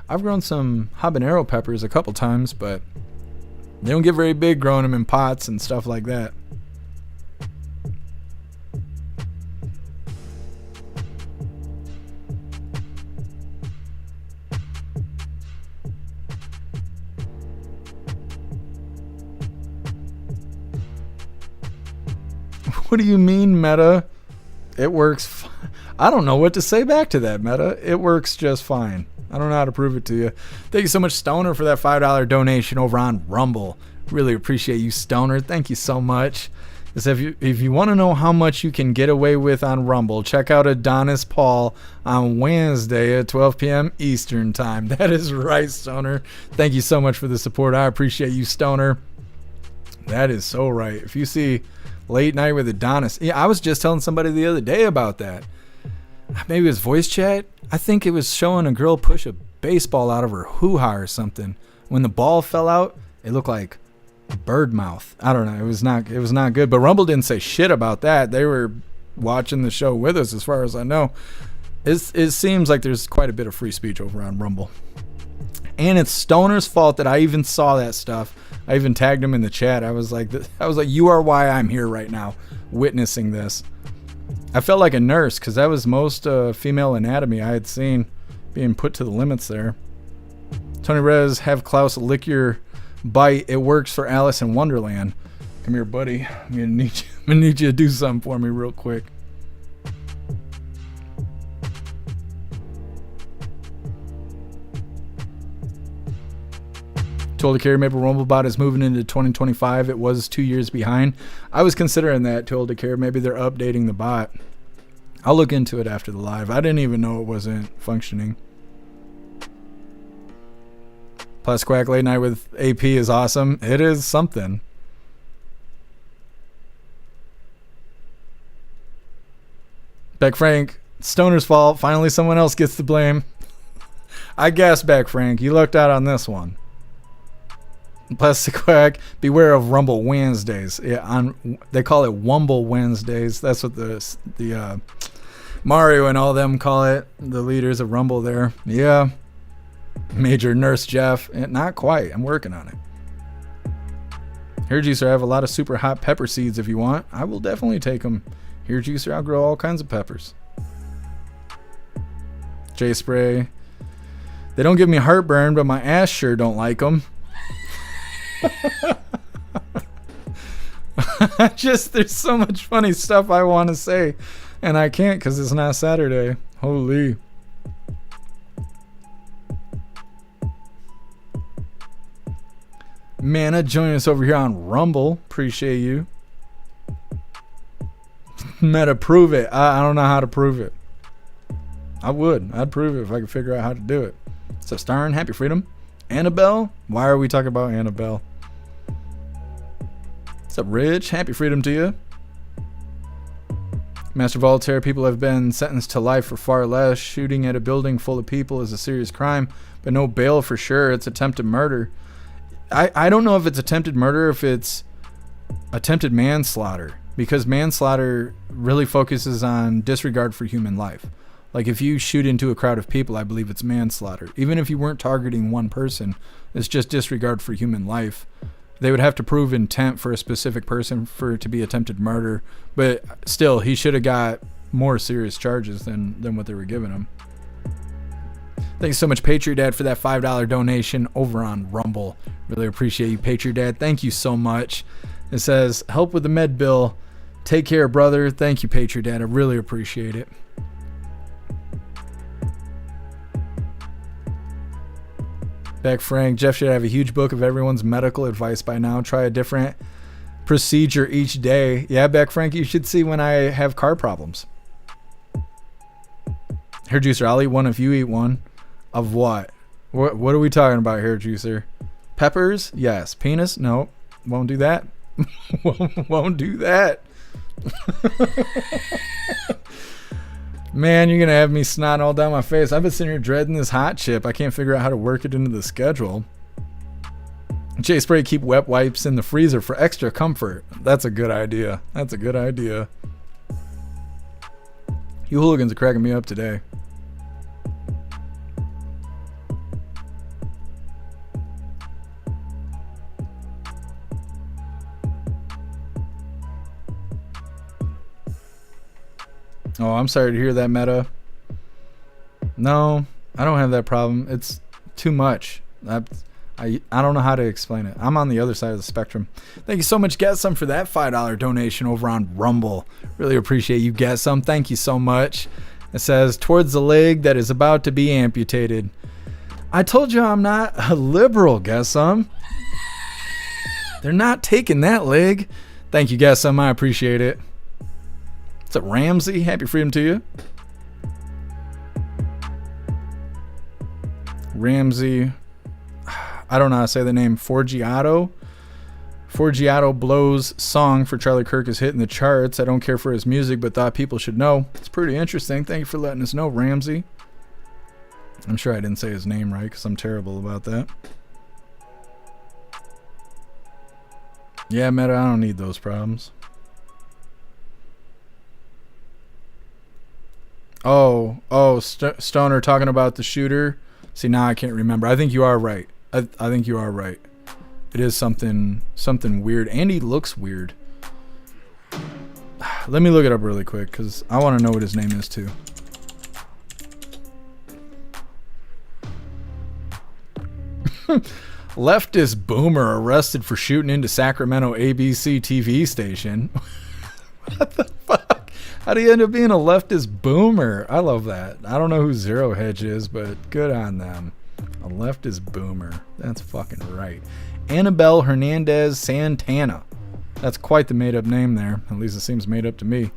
I've grown some habanero peppers a couple times, but they don't get very big growing them in pots and stuff like that. What do you mean, Meta? It works. I don't know what to say back to that, Meta. It works just fine. I don't know how to prove it to you. Thank you so much, Stoner, for that $5 donation over on Rumble. Really appreciate you, Stoner. Thank you so much. If you want to know how much you can get away with on Rumble, check out Adonis Paul on Wednesday at 12 p.m. Eastern Time. That is right, Stoner. Thank you so much for the support. I appreciate you, Stoner. That is so right. If you see Late Night with Adonis. Yeah, I was just telling somebody the other day about that. Maybe it was voice chat. I think it was showing a girl push a baseball out of her hoo-ha or something. When the ball fell out, it looked like a bird mouth. I don't know. It was not good. But Rumble didn't say shit about that. They were watching the show with us, as far as I know. It seems like there's quite a bit of free speech over on Rumble. And it's Stoner's fault that I even saw that stuff. I even tagged him in the chat. I was like, you are why I'm here right now, witnessing this. I felt like a nurse because that was most female anatomy I had seen being put to the limits there. Tony Rez, have Klaus lick your bite. It works for Alice in Wonderland. Come here, buddy. I'm gonna need you to do something for me real quick. Told to carry Maple Rumblebot is moving into 2025. It was 2 years behind. I was considering that. Told to carry. Maybe they're updating the bot. I'll look into it after the live. I didn't even know it wasn't functioning. Plus Quack Late Night with AP is awesome. It is something. Beck Frank, Stoner's fault. Finally someone else gets the blame. I guess, Beck Frank, you lucked out on this one. Plastic Quack, beware of Rumble Wednesdays. Yeah, they call it Wumble Wednesdays. That's what the Mario and all them call it. The leaders of Rumble there. Yeah. Major Nurse Jeff. Not quite. I'm working on it. Here, Juicer, I have a lot of super hot pepper seeds if you want. I will definitely take them. Here, Juicer, I'll grow all kinds of peppers. J Spray. They don't give me heartburn, but my ass sure don't like them. There's so much funny stuff I want to say, and I can't because it's not Saturday. Holy. Mana joining us over here on Rumble. Appreciate you. Meta, prove it. I don't know how to prove it. I'd prove it if I could figure out how to do it. So Starn, happy freedom. Annabelle? Why are we talking about Annabelle? What's up, Rich? Happy freedom to you. Master Voltaire, people have been sentenced to life for far less. Shooting at a building full of people is a serious crime, but no bail for sure. It's attempted murder. I don't know if it's attempted murder, if it's attempted manslaughter, because manslaughter really focuses on disregard for human life. Like if you shoot into a crowd of people, I believe it's manslaughter. Even if you weren't targeting one person, it's just disregard for human life. They would have to prove intent for a specific person for it to be attempted murder. But still, he should have got more serious charges than what they were giving him. Thanks so much, Patriot Dad, for that $5 donation over on Rumble. Really appreciate you, Patriot Dad. Thank you so much. It says, help with the med bill. Take care, brother. Thank you, Patriot Dad. I really appreciate it. Beck Frank, Jeff should have a huge book of everyone's medical advice by now. Try a different procedure each day. Yeah, Beck Frank, you should see when I have car problems. Hair Juicer, I'll eat one if you eat one. Of what? What are we talking about, Hair Juicer? Peppers? Yes. Penis? No. Won't do that. Won't do that. Man, you're going to have me snot all down my face. I've been sitting here dreading this hot chip. I can't figure out how to work it into the schedule. Jay Spray, keep wet wipes in the freezer for extra comfort. That's a good idea. That's a good idea. You hooligans are cracking me up today. Oh, I'm sorry to hear that, Meta. No, I don't have that problem. It's too much. I don't know how to explain it. I'm on the other side of the spectrum. Thank you so much, Get Some, for that $5 donation over on Rumble. Really appreciate you, Get Some. Thank you so much. It says, towards the leg that is about to be amputated. I told you I'm not a liberal, Get Some. They're not taking that leg. Thank you, Get Some. I appreciate it. What's up, Ramsey? Happy freedom to you. Ramsey. I don't know how to say the name. Forgiato. Forgiato blows song for Charlie Kirk is hitting the charts. I don't care for his music, but thought people should know. It's pretty interesting. Thank you for letting us know, Ramsey. I'm sure I didn't say his name right because I'm terrible about that. Yeah, Meta, I don't need those problems. Stoner talking about the shooter. See, now I can't remember. I think you are right. I think you are right. It is something weird. And he looks weird. Let me look it up really quick because I want to know what his name is too. Leftist boomer arrested for shooting into Sacramento ABC TV station. What the fuck? How do you end up being a leftist boomer? I love that. I don't know who Zero Hedge is, but good on them. A leftist boomer. That's fucking right. Annabelle Hernandez Santana. That's quite the made-up name there. At least it seems made up to me.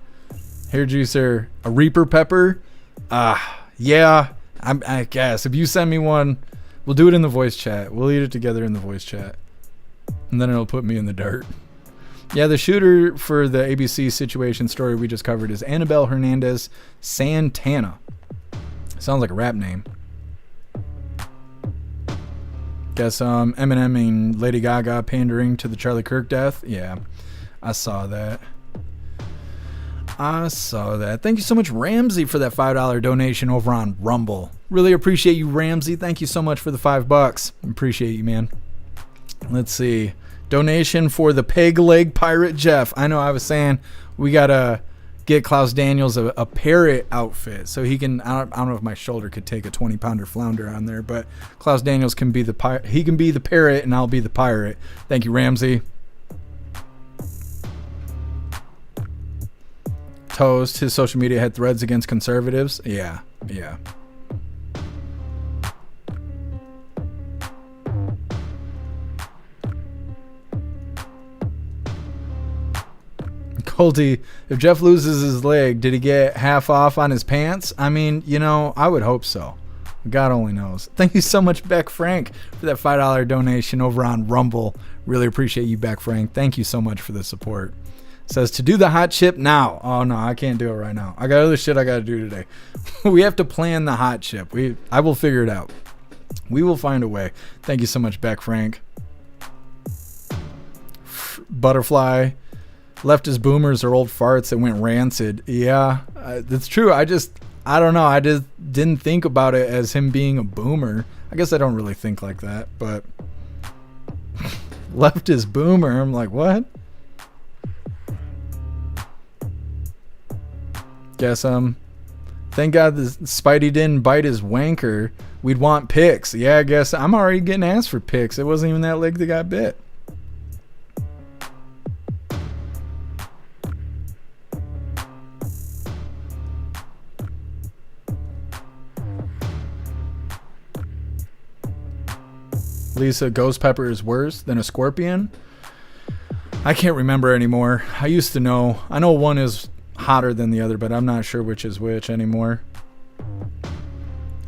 Hair juicer. A Reaper Pepper? Yeah. I guess. If you send me one, we'll do it in the voice chat. We'll eat it together in the voice chat. And then it'll put me in the dirt. Yeah, the shooter for the ABC situation story we just covered is Annabelle Hernandez Santana. Sounds like a rap name. Guess Eminem and Lady Gaga pandering to the Charlie Kirk death. Yeah, I saw that. Thank you so much, Ramsey, for that $5 donation over on Rumble. Really appreciate you, Ramsey. Thank you so much for the $5. Appreciate you, man. Let's see. Donation for the Peg Leg Pirate Jeff. I know I was saying we gotta get Klaus Daniels a parrot outfit so he can. I don't know if my shoulder could take a 20-pounder flounder on there, but Klaus Daniels can be the he can be the parrot and I'll be the pirate. Thank you, Ramsey. Toast. His social media had threads against conservatives. Yeah. Colty, if Jeff loses his leg, did he get half off on his pants? I mean, I would hope so. God only knows. Thank you so much, Beck Frank, for that $5 donation over on Rumble. Really appreciate you, Beck Frank. Thank you so much for the support. Says to do the hot chip now. Oh no, I can't do it right now. I got other shit I got to do today. We have to plan the hot chip. I will figure it out. We will find a way. Thank you so much, Beck Frank. Butterfly. Leftist boomers are old farts that went rancid. Yeah, that's true. I don't know. I just didn't think about it as him being a boomer. I guess I don't really think like that, but leftist boomer, I'm like, what? Guess thank God the Spidey didn't bite his wanker. We'd want pics. Yeah, I guess I'm already getting asked for pics. It wasn't even that leg that got bit. Lisa, ghost pepper is worse than a scorpion? I can't remember anymore. I used to know. I know one is hotter than the other, but I'm not sure which is which anymore.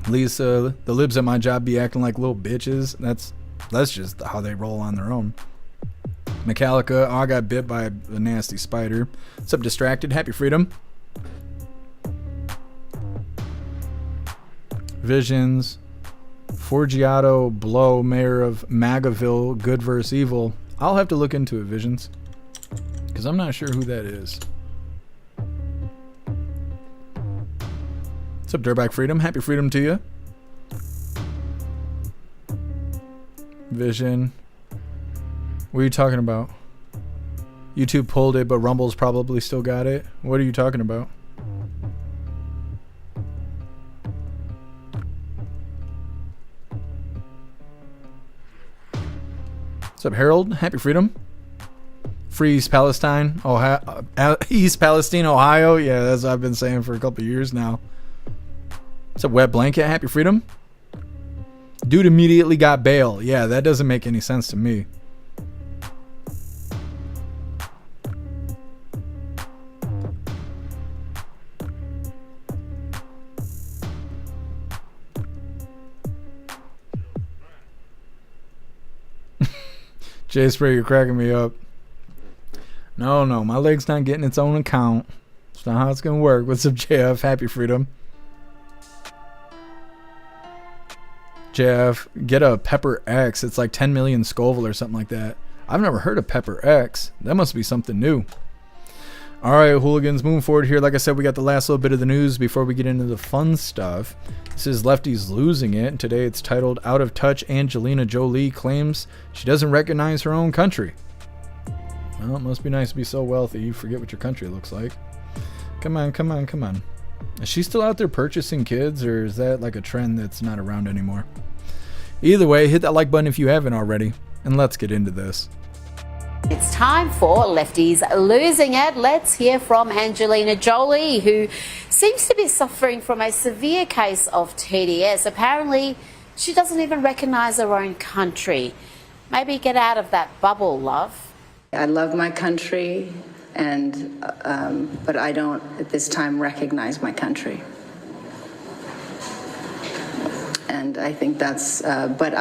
Lisa, the libs at my job be acting like little bitches. That's just how they roll on their own. Metallica, I got bit by a nasty spider. What's up, Distracted? Happy Freedom. Visions. Forgiato Blow, mayor of Magaville, good versus evil. I'll have to look into it, Visions, because I'm not sure who that is. What's up, Dirtbag Freedom? Happy Freedom to you. Vision. What are you talking about? YouTube pulled it, but Rumble's probably still got it. What are you talking about? What's up, Harold? Happy Freedom. Free East Palestine, Ohio. East Palestine, Ohio. Yeah, that's what I've been saying for a couple years now. What's up, Wet Blanket? Happy Freedom. Dude immediately got bail. Yeah, that doesn't make any sense to me. Jay Spray, you're cracking me up. No, my leg's not getting its own account. That's not how it's gonna work. What's up, JF? Happy Freedom. JF, get a Pepper X. It's like 10 million Scoville or something like that. I've never heard of Pepper X. That must be something new. All right, hooligans, moving forward here. Like I said, we got the last little bit of the news before we get into the fun stuff. This is Lefty's Losing It. Today it's titled Out of Touch. Angelina Jolie claims she doesn't recognize her own country. Well, it must be nice to be so wealthy you forget what your country looks like. Come on, come on, come on. Is she still out there purchasing kids, or is that like a trend that's not around anymore? Either way, hit that like button if you haven't already, and let's get into this. It's time for Lefty's Losing It. Let's hear from Angelina Jolie, who seems to be suffering from a severe case of TDS. Apparently, she doesn't even recognise her own country. Maybe get out of that bubble, love. I love my country, and but I don't at this time recognize my country. And I think that's, but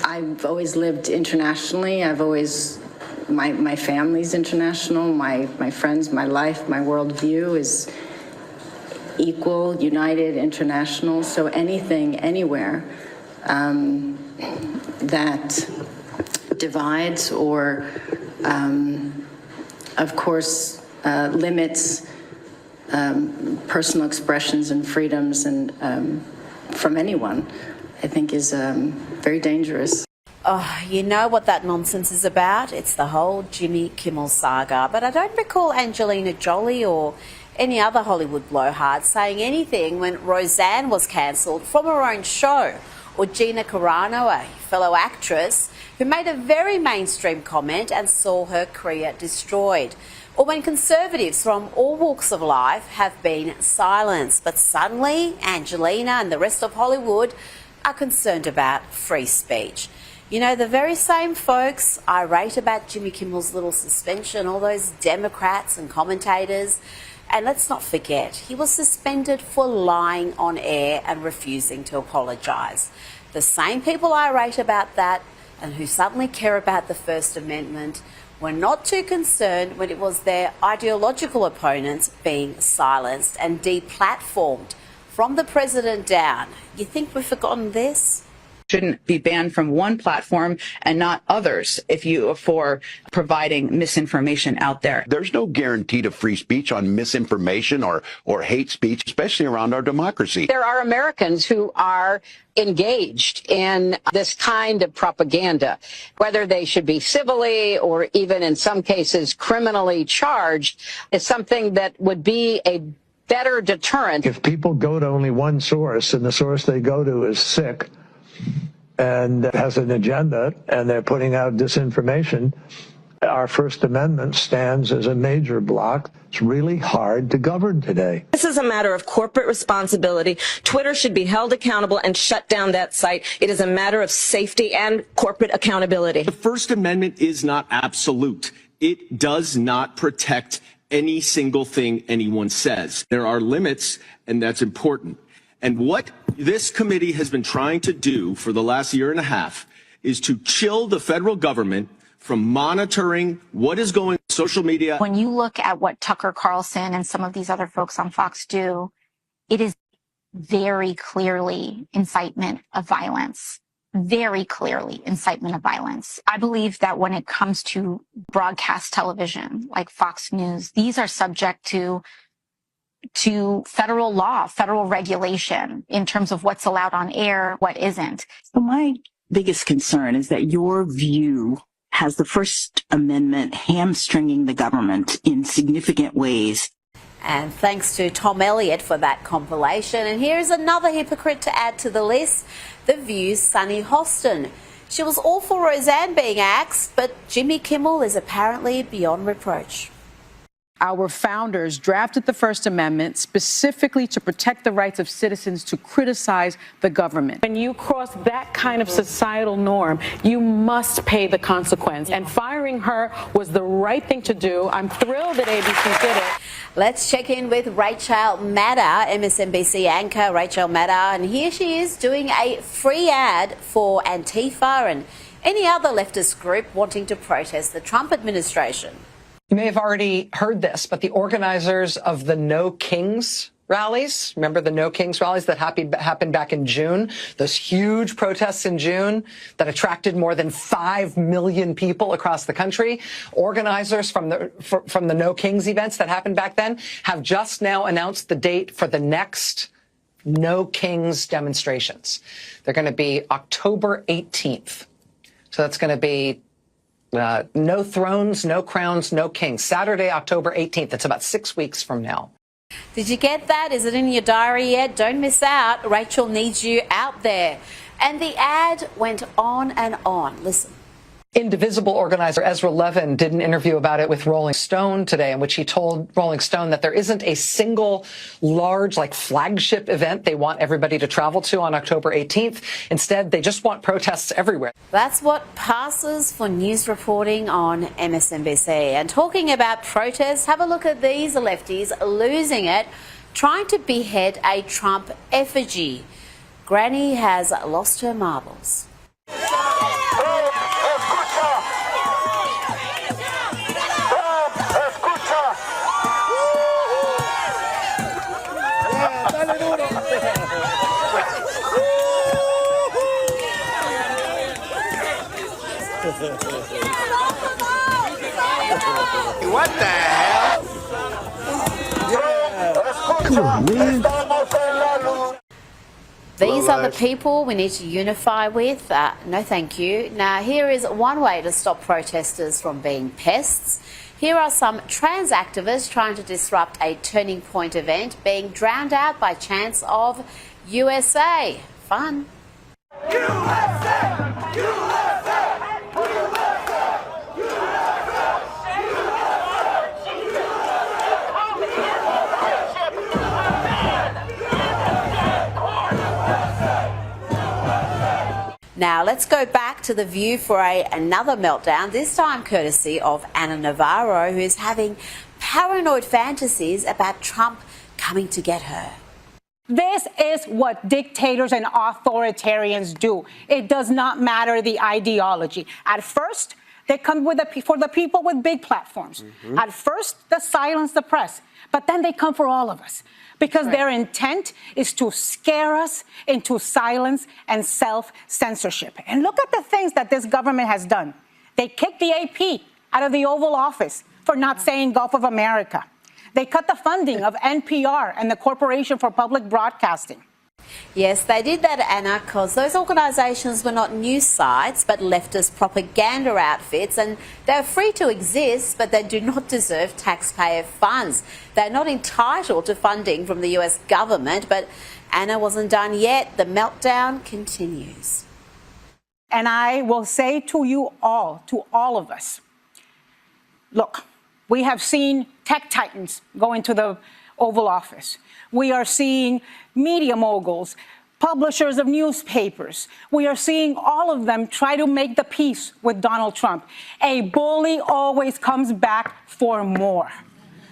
I've always lived internationally. I've always, my family's international, my friends, my life, my worldview is equal, united, international. So anything, anywhere that divides or, of course, limits personal expressions and freedoms and from anyone, I think is very dangerous. Oh, you know what that nonsense is about? It's the whole Jimmy Kimmel saga. But I don't recall Angelina Jolie or any other Hollywood blowhard saying anything when Roseanne was cancelled from her own show, or Gina Carano, a fellow actress, who made a very mainstream comment and saw her career destroyed, or when conservatives from all walks of life have been silenced. But suddenly, Angelina and the rest of Hollywood are concerned about free speech. You know, the very same folks irate about Jimmy Kimmel's little suspension, all those Democrats and commentators. And let's not forget, he was suspended for lying on air and refusing to apologise. The same people irate about that and who suddenly care about the First Amendment were not too concerned when it was their ideological opponents being silenced and deplatformed from the president down. You think we've forgotten this? Shouldn't be banned from one platform and not others for providing misinformation out there. There's no guarantee to free speech on misinformation or hate speech, especially around our democracy. There are Americans who are engaged in this kind of propaganda, whether they should be civilly or even in some cases criminally charged, is something that would be a better deterrent. If people go to only one source and the source they go to is sick and has an agenda and they're putting out disinformation, our First Amendment stands as a major block. It's really hard to govern today. This is a matter of corporate responsibility. Twitter should be held accountable and shut down that site. It is a matter of safety and corporate accountability. The First Amendment is not absolute. It does not protect any single thing anyone says. There are limits, and that's important. And what this committee has been trying to do for the last year and a half is to chill the federal government from monitoring what is going on social media. When you look at what Tucker Carlson and some of these other folks on Fox do, it is very clearly incitement of violence. Very clearly incitement of violence. I believe that when it comes to broadcast television, like Fox News, these are subject to federal law, federal regulation in terms of what's allowed on air, what isn't. So my biggest concern is that your view has the First Amendment hamstringing the government in significant ways. And thanks to Tom Elliott for that compilation. And here's another hypocrite to add to the list, The View's Sunny Hostin. She was all for Roseanne being axed, but Jimmy Kimmel is apparently beyond reproach. Our founders drafted the First Amendment specifically to protect the rights of citizens to criticize the government. When you cross that kind of societal norm, you must pay the consequence. And firing her was the right thing to do. I'm thrilled that ABC did it. Let's check in with Rachel Maddow, MSNBC anchor Rachel Maddow, and here she is doing a free ad for Antifa and any other leftist group wanting to protest the Trump administration. You may have already heard this, but the organizers of the No Kings rallies. Remember the No Kings rallies that happened back in June? Those huge protests in June that attracted more than 5 million people across the country. Organizers from the No Kings events that happened back then have just now announced the date for the next No Kings demonstrations. They're going to be October 18th. So that's going to be no thrones, no crowns, no kings. Saturday, October 18th. That's about 6 weeks from now. Did you get that? Is it in your diary yet? Don't miss out. Rachel needs you out there. And the ad went on and on. Listen. Indivisible organizer Ezra Levin did an interview about it with Rolling Stone today, in which he told Rolling Stone that there isn't a single large, flagship event they want everybody to travel to on October 18th. Instead, they just want protests everywhere. That's what passes for news reporting on MSNBC. And talking about protests, have a look at these lefties losing it, trying to behead a Trump effigy. Granny has lost her marbles. What the hell? Come on, man. These are the people we need to unify with. No, thank you. Now, here is one way to stop protesters from being pests. Here are some trans activists trying to disrupt a Turning Point event being drowned out by chants of USA. Fun. USA! USA! Now, let's go back to The View for another meltdown, this time courtesy of Anna Navarro, who is having paranoid fantasies about Trump coming to get her. This is what dictators and authoritarians do. It does not matter the ideology. At first, they come for the people with big platforms. Mm-hmm. At first, they silence the press, but then they come for all of us. Because their intent is to scare us into silence and self-censorship. And look at the things that this government has done. They kicked the AP out of the Oval Office for not saying Gulf of America. They cut the funding of NPR and the Corporation for Public Broadcasting. Yes, they did that, Anna, because those organisations were not news sites but leftist propaganda outfits, and they're free to exist, but they do not deserve taxpayer funds. They're not entitled to funding from the US government, but Anna wasn't done yet. The meltdown continues. And I will say to you all, to all of us, look, we have seen tech titans go into the Oval Office. We are seeing media moguls, publishers of newspapers. We are seeing all of them try to make the peace with Donald Trump. A bully always comes back for more.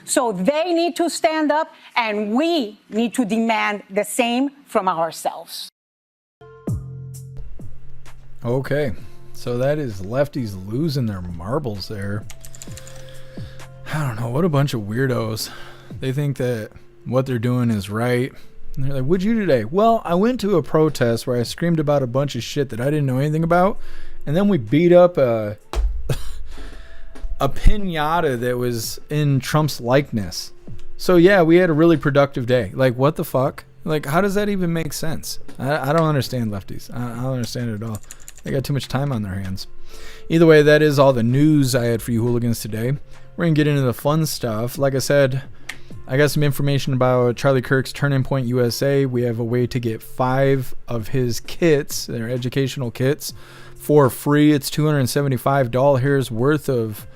So they need to stand up, and we need to demand the same from ourselves. Okay, so that is lefties losing their marbles there. I don't know, what a bunch of weirdos. They think that what they're doing is right. And they're like, what'd you do today? Well, I went to a protest where I screamed about a bunch of shit that I didn't know anything about, and then we beat up a piñata that was in Trump's likeness. So yeah, we had a really productive day. Like, what the fuck? Like, how does that even make sense? I don't understand lefties. I don't understand it at all. They got too much time on their hands. Either way, that is all the news I had for you hooligans today. We're going to get into the fun stuff. Like I said, I got some information about Charlie Kirk's Turning Point USA. We have a way to get 5 of his kits, their educational kits, for free. It's $275 worth of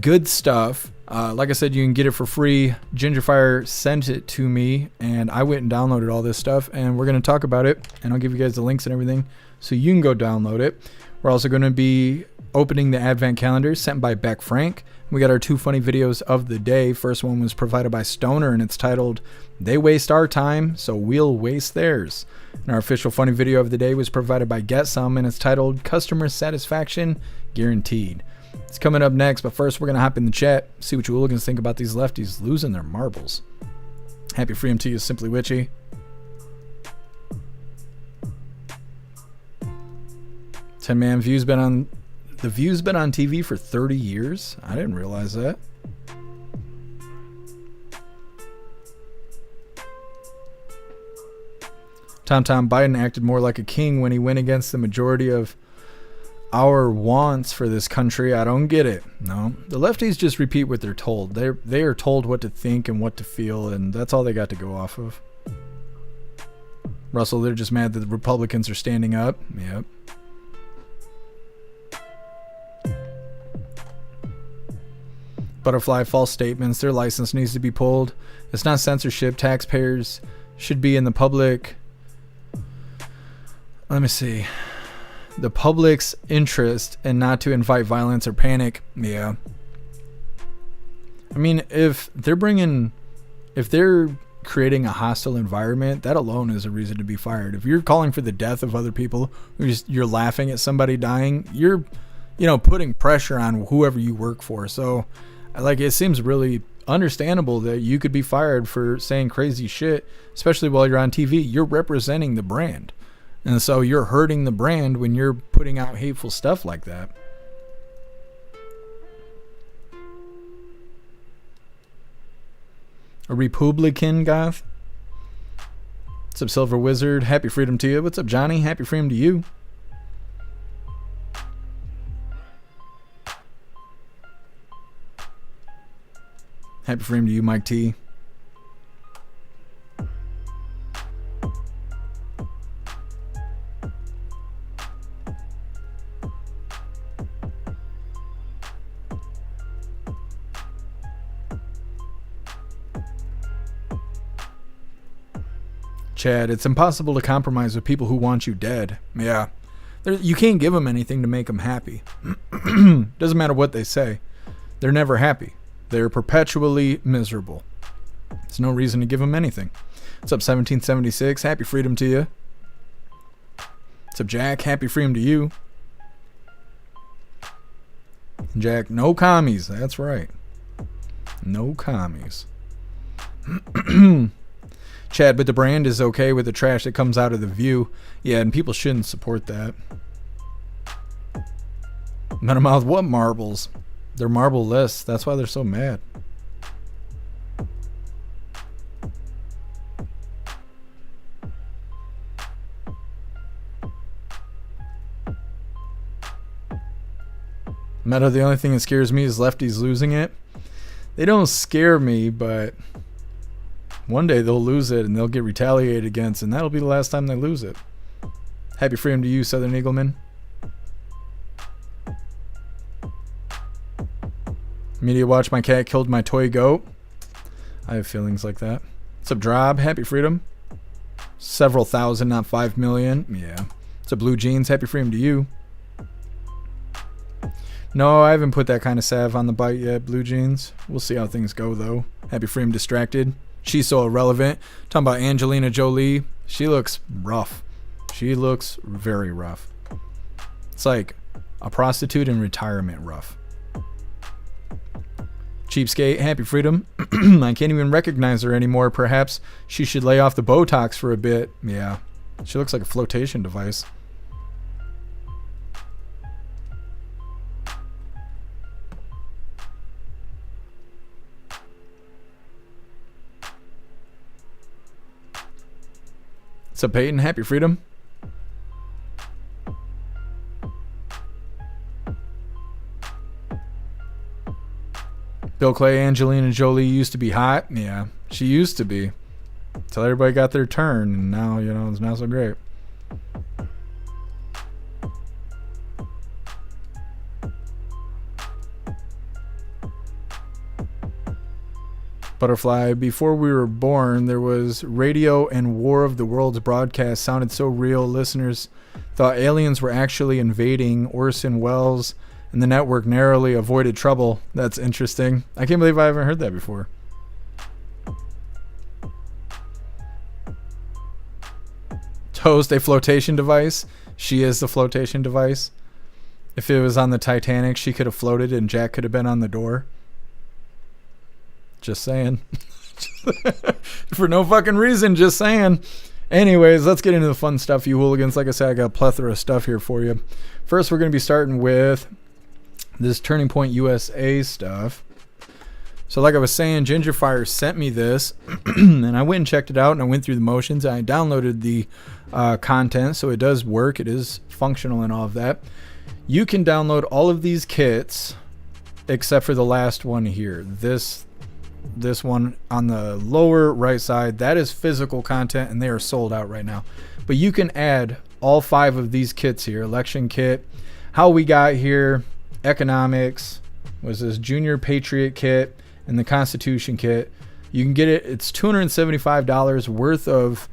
good stuff. Like I said, you can get it for free. Gingerfire sent it to me, and I went and downloaded all this stuff, and we're going to talk about it, and I'll give you guys the links and everything so you can go download it. We're also going to be opening the Advent calendar sent by Beck Frank. We got our 2 funny videos of the day. First one was provided by Stoner, and it's titled, They Waste Our Time, So We'll Waste Theirs. And our official funny video of the day was provided by Get Some, and it's titled, Customer Satisfaction Guaranteed. It's coming up next, but first we're going to hop in the chat, see what you hooligans think about these lefties losing their marbles. Happy freedom to you, Simply Witchy. The view's been on TV for 30 years. I didn't realize that. Tom Biden acted more like a king when he went against the majority of our wants for this country. I don't get it. No, the lefties just repeat what they're told. They are told what to think and what to feel, and that's all they got to go off of. Russell, they're just mad that the Republicans are standing up. Yep. Butterfly, false statements. Their license needs to be pulled. It's not censorship. Taxpayers should be in the public. Let me see. The public's interest and not to invite violence or panic. Yeah. I mean, if they're creating a hostile environment, that alone is a reason to be fired. If you're calling for the death of other people, you're laughing at somebody dying, you're, putting pressure on whoever you work for. So, it seems really understandable that you could be fired for saying crazy shit, especially while you're on TV. You're representing the brand. And so you're hurting the brand when you're putting out hateful stuff like that. A Republican goth. What's up, Silver Wizard? Happy freedom to you. What's up, Johnny? Happy freedom to you. Happy freedom to you, Mike T. Chad, it's impossible to compromise with people who want you dead. Yeah. You can't give them anything to make them happy. Doesn't matter what they say. They're never happy. They're perpetually miserable. There's no reason to give them anything. What's up, 1776? Happy freedom to you. What's up, Jack? Happy freedom to you. Jack, no commies. That's right. No commies. Chad, but the brand is okay with the trash that comes out of the View. Yeah, and people shouldn't support that. Metamouth, what marbles? They're marble-less. That's why they're so mad. Meta, the only thing that scares me is lefties losing it. They don't scare me, but one day they'll lose it and they'll get retaliated against, and that'll be the last time they lose it. Happy freedom to you, Southern Eagleman. Media watch, my cat killed my toy goat. I have feelings like that. What's up, Drob? Happy freedom. Several thousand, not 5 million. Yeah. What's up, Blue Jeans? Happy freedom to you. No, I haven't put that kind of salve on the bite yet, Blue Jeans. We'll see how things go, though. Happy freedom distracted. She's so irrelevant. Talking about Angelina Jolie. She looks rough. She looks very rough. It's like a prostitute in retirement rough. Cheapskate, happy freedom. I can't even recognize her anymore. Perhaps she should lay off the Botox for a bit. Yeah, she looks like a flotation device. What's up, Peyton? Happy freedom. Bill Clay, Angelina Jolie used to be hot. Yeah, she used to be. Until everybody got their turn, and now, it's not so great. Butterfly, before we were born, there was radio and War of the Worlds broadcast sounded so real. Listeners thought aliens were actually invading. Orson Welles and the network narrowly avoided trouble. That's interesting. I can't believe I haven't heard that before. Toast, a flotation device. She is the flotation device. If it was on the Titanic, she could have floated and Jack could have been on the door. Just saying. For no fucking reason, just saying. Anyways, let's get into the fun stuff, you hooligans. Like I said, I got a plethora of stuff here for you. First, we're going to be starting with this Turning Point USA stuff. So like I was saying, Ginger Fire sent me this, and I went and checked it out, and I went through the motions. I downloaded the content, so it does work. It is functional and all of that. You can download all of these kits except for the last one here. This one on the lower right side, that is physical content, and they are sold out right now. But you can add all 5 of these kits here. Election kit, How We Got Here, Economics, was this Junior Patriot kit, and the Constitution kit. You can get it. It's $275 worth of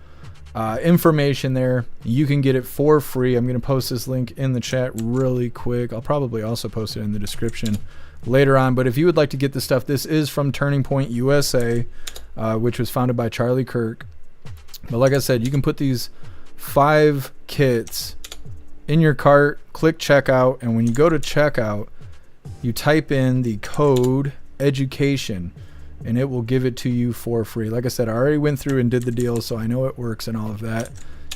information there. You can get it for free. I'm going to post this link in the chat really quick. I'll probably also post it in the description later on. But if you would like to get this stuff, this is from Turning Point USA, which was founded by Charlie Kirk. But like I said, you can put these 5 kits in your cart, click checkout, and when you go to checkout, you type in the code education, and it will give it to you for free. Like I said, I already went through and did the deal, so I know it works and all of that.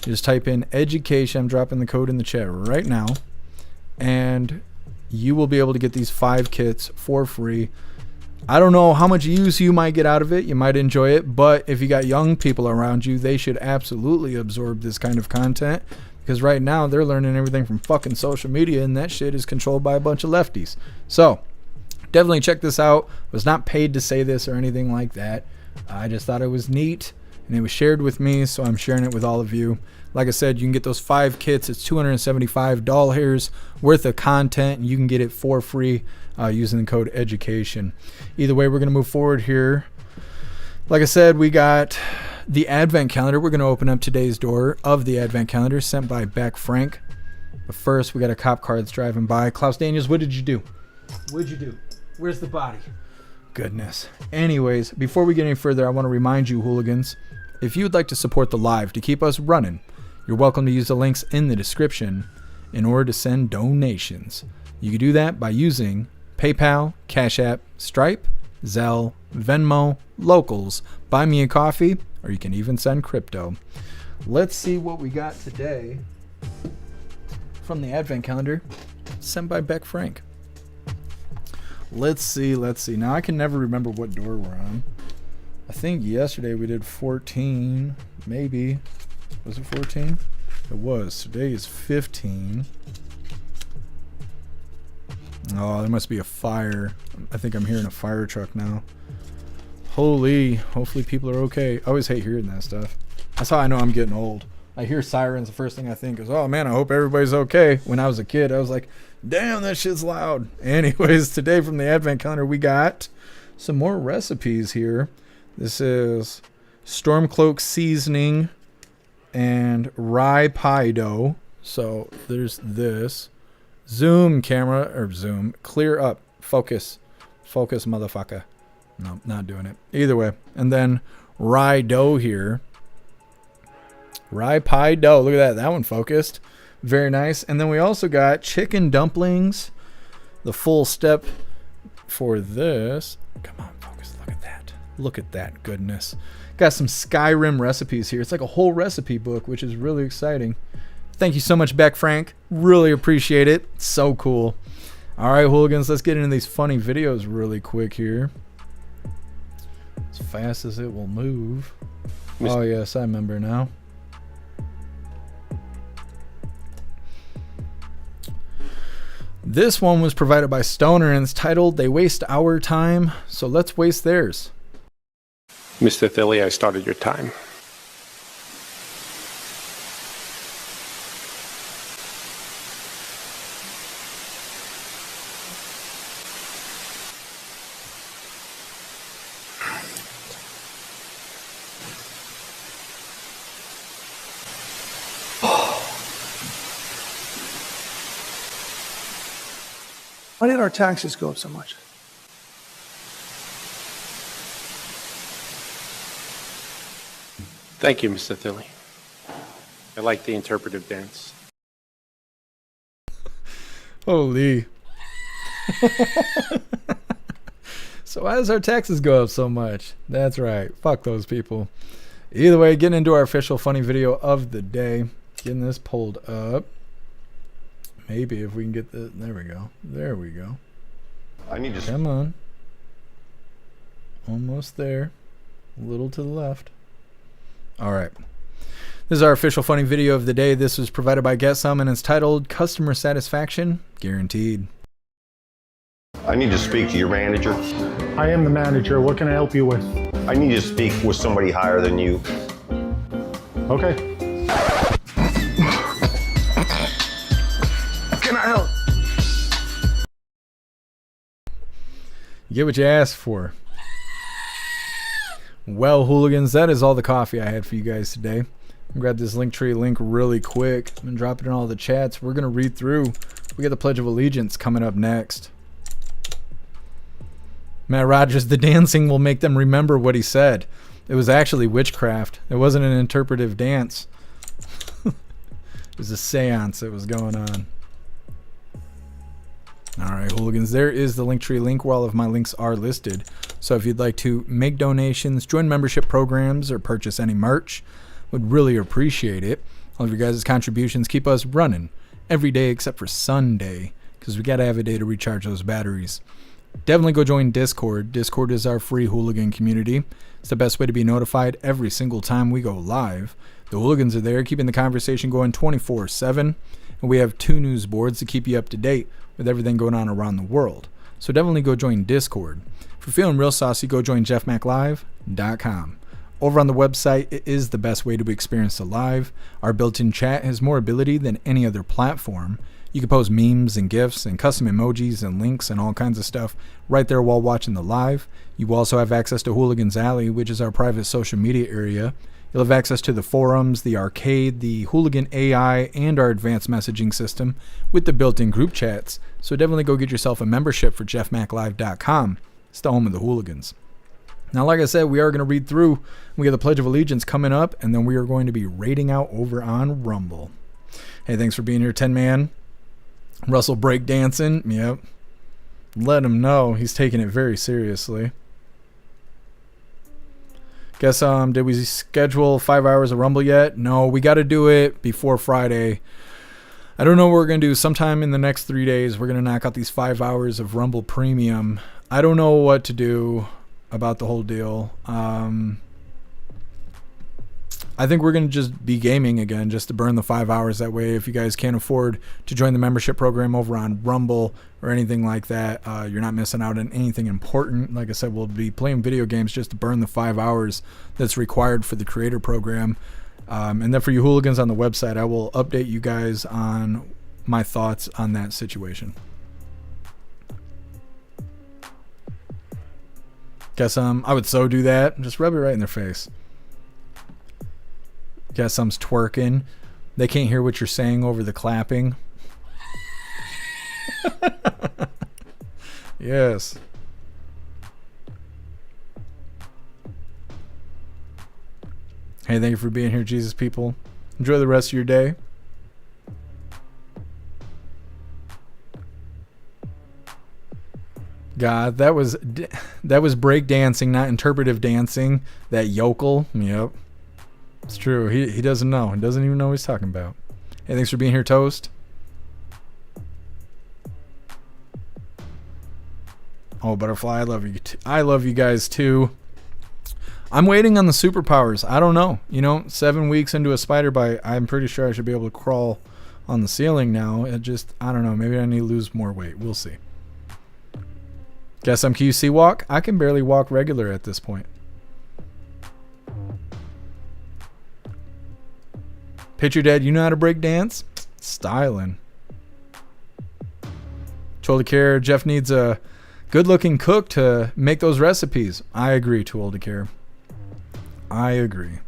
You just type in education. I'm dropping the code in the chat right now, and you will be able to get these 5 kits for free. I don't know how much use you might get out of it. You might enjoy it, but if you got young people around you, they should absolutely absorb this kind of content, because right now they're learning everything from fucking social media, and that shit is controlled by a bunch of lefties. So definitely check this out. I was not paid to say this or anything like that. I just thought it was neat, and it was shared with me, so I'm sharing it with all of you. Like I said, you can get those 5 kits. It's $275 worth of content, and you can get it for free using the code education. Either way, we're going to move forward here. Like I said, we got the Advent calendar. We're going to open up today's door of the Advent calendar sent by Beck Frank. But first, we got a cop car that's driving by. Klaus Daniels, what did you do? What did you do? Where's the body? Goodness. Anyways, before we get any further, I want to remind you, hooligans, if you would like to support the live to keep us running, you're welcome to use the links in the description in order to send donations. You can do that by using PayPal, Cash App, Stripe, Zelle, Venmo, Locals, Buy Me a Coffee, or you can even send crypto. Let's see what we got today from the Advent calendar sent by Beck Frank. Let's see. Now I can never remember what door we're on. I think yesterday we did 14, maybe. Was it 14? It was. Today is 15. Oh, there must be a fire. I think I'm hearing a fire truck now. Holy. Hopefully people are okay. I always hate hearing that stuff. That's how I know I'm getting old. I hear sirens. The first thing I think is, oh man, I hope everybody's okay. When I was a kid, I was like, damn, that shit's loud. Anyways, today from the Advent calendar, we got some more recipes here. This is Stormcloak seasoning and rye pie dough. So there's this. Zoom camera, or zoom, clear up, focus, motherfucker. No, not doing it. Either way. And then rye dough here. Rye pie dough. Look at that. That one focused. Very nice. And then we also got chicken dumplings. The full step for this. Come on, focus. Look at that. Look at that goodness. Got some Skyrim recipes here. It's like a whole recipe book, which is really exciting. Thank you so much, Beck Frank. Really appreciate it. So cool. All right, hooligans, let's get into these funny videos really quick here. As fast as it will move. Oh, yes, I remember now. This one was provided by Stoner, and it's titled, They Waste Our Time, so let's waste theirs. Mr. Thilly, I started your time. Why did our taxes go up so much? Thank you, Mr. Thilly. I like the interpretive dance. Holy. So why does our taxes go up so much? That's right. Fuck those people. Either way, getting into our official funny video of the day. Getting this pulled up. Maybe if we can get the... There we go. There we go. I need to... Come on. Almost there. A little to the left. All right. This is our official funny video of the day. This was provided by Get Some, and it's titled Customer Satisfaction Guaranteed. I need to speak to your manager. I am the manager. What can I help you with? I need to speak with somebody higher than you. Okay. Can I help? You get what you asked for. Well, hooligans, that is all the coffee I had for you guys today. Grab this Linktree link really quick and drop it in all the chats. We're going to read through. We got the Pledge of Allegiance coming up next. Matt Rogers, the dancing will make them remember what he said. It was actually witchcraft. It wasn't an interpretive dance. It was a seance that was going on. Alright, hooligans, there is the Linktree link where all of my links are listed. So if you'd like to make donations, join membership programs, or purchase any merch, would really appreciate it. All of your guys' contributions keep us running every day except for Sunday, because we got to have a day to recharge those batteries. Definitely go join Discord. Discord is our free hooligan community. It's the best way to be notified every single time we go live. The hooligans are there keeping the conversation going 24/7, and we have 2 news boards to keep you up to date with everything going on around the world. So definitely go join Discord. If you're feeling real saucy, go join jeffmaclive.com. Over on the website, it is the best way to experience the live. Our built-in chat has more ability than any other platform. You can post memes and GIFs and custom emojis and links and all kinds of stuff right there while watching the live. You also have access to Hooligans Alley, which is our private social media area. You'll have access to the forums, the arcade, the Hooligan AI, and our advanced messaging system with the built-in group chats. So definitely go get yourself a membership for jeffmaclive.com. It's the home of the hooligans. Now, like I said, we are going to read through. We got the Pledge of Allegiance coming up, and then we are going to be rating out over on Rumble. Hey, thanks for being here, 10-man. Russell breakdancing. Yep. Let him know he's taking it very seriously. Guess, did we schedule 5 hours of Rumble yet? No, we got to do it before Friday. I don't know what we're going to do. Sometime in the next 3 days, we're going to knock out these 5 hours of Rumble Premium. I don't know what to do about the whole deal. I think we're going to just be gaming again just to burn the 5 hours. That way, if you guys can't afford to join the membership program over on Rumble or anything like that, you're not missing out on anything important. Like I said, we'll be playing video games just to burn the 5 hours that's required for the creator program. And then for you hooligans on the website, I will update you guys on my thoughts on that situation. Guess I would so do that. Just rub it right in their face. Guess some's twerking. They can't hear what you're saying over the clapping. Yes. Hey, thank you for being here, Jesus people. Enjoy the rest of your day. God, that was break dancing, not interpretive dancing. That yokel. Yep. It's true. He doesn't know. He doesn't even know what he's talking about. Hey, thanks for being here, Toast. Oh, Butterfly, I love you. I love you guys too. I'm waiting on the superpowers. I don't know. 7 weeks into a spider bite, I'm pretty sure I should be able to crawl on the ceiling now. I don't know. Maybe I need to lose more weight. We'll see. Guess I'm QC walk. I can barely walk regular at this point. Picture Dad, you know how to break dance? Styling. Too old to care. Jeff needs a good-looking cook to make those recipes. I agree, too old to care. I agree.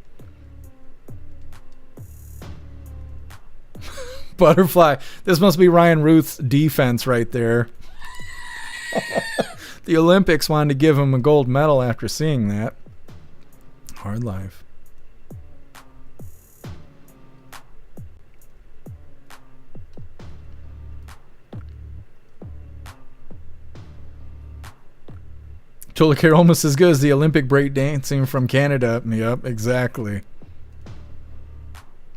Butterfly. This must be Ryan Routh's defense right there. The Olympics wanted to give him a gold medal after seeing that. Hard life. Total care almost as good as the Olympic breakdancing from Canada. Yep, exactly.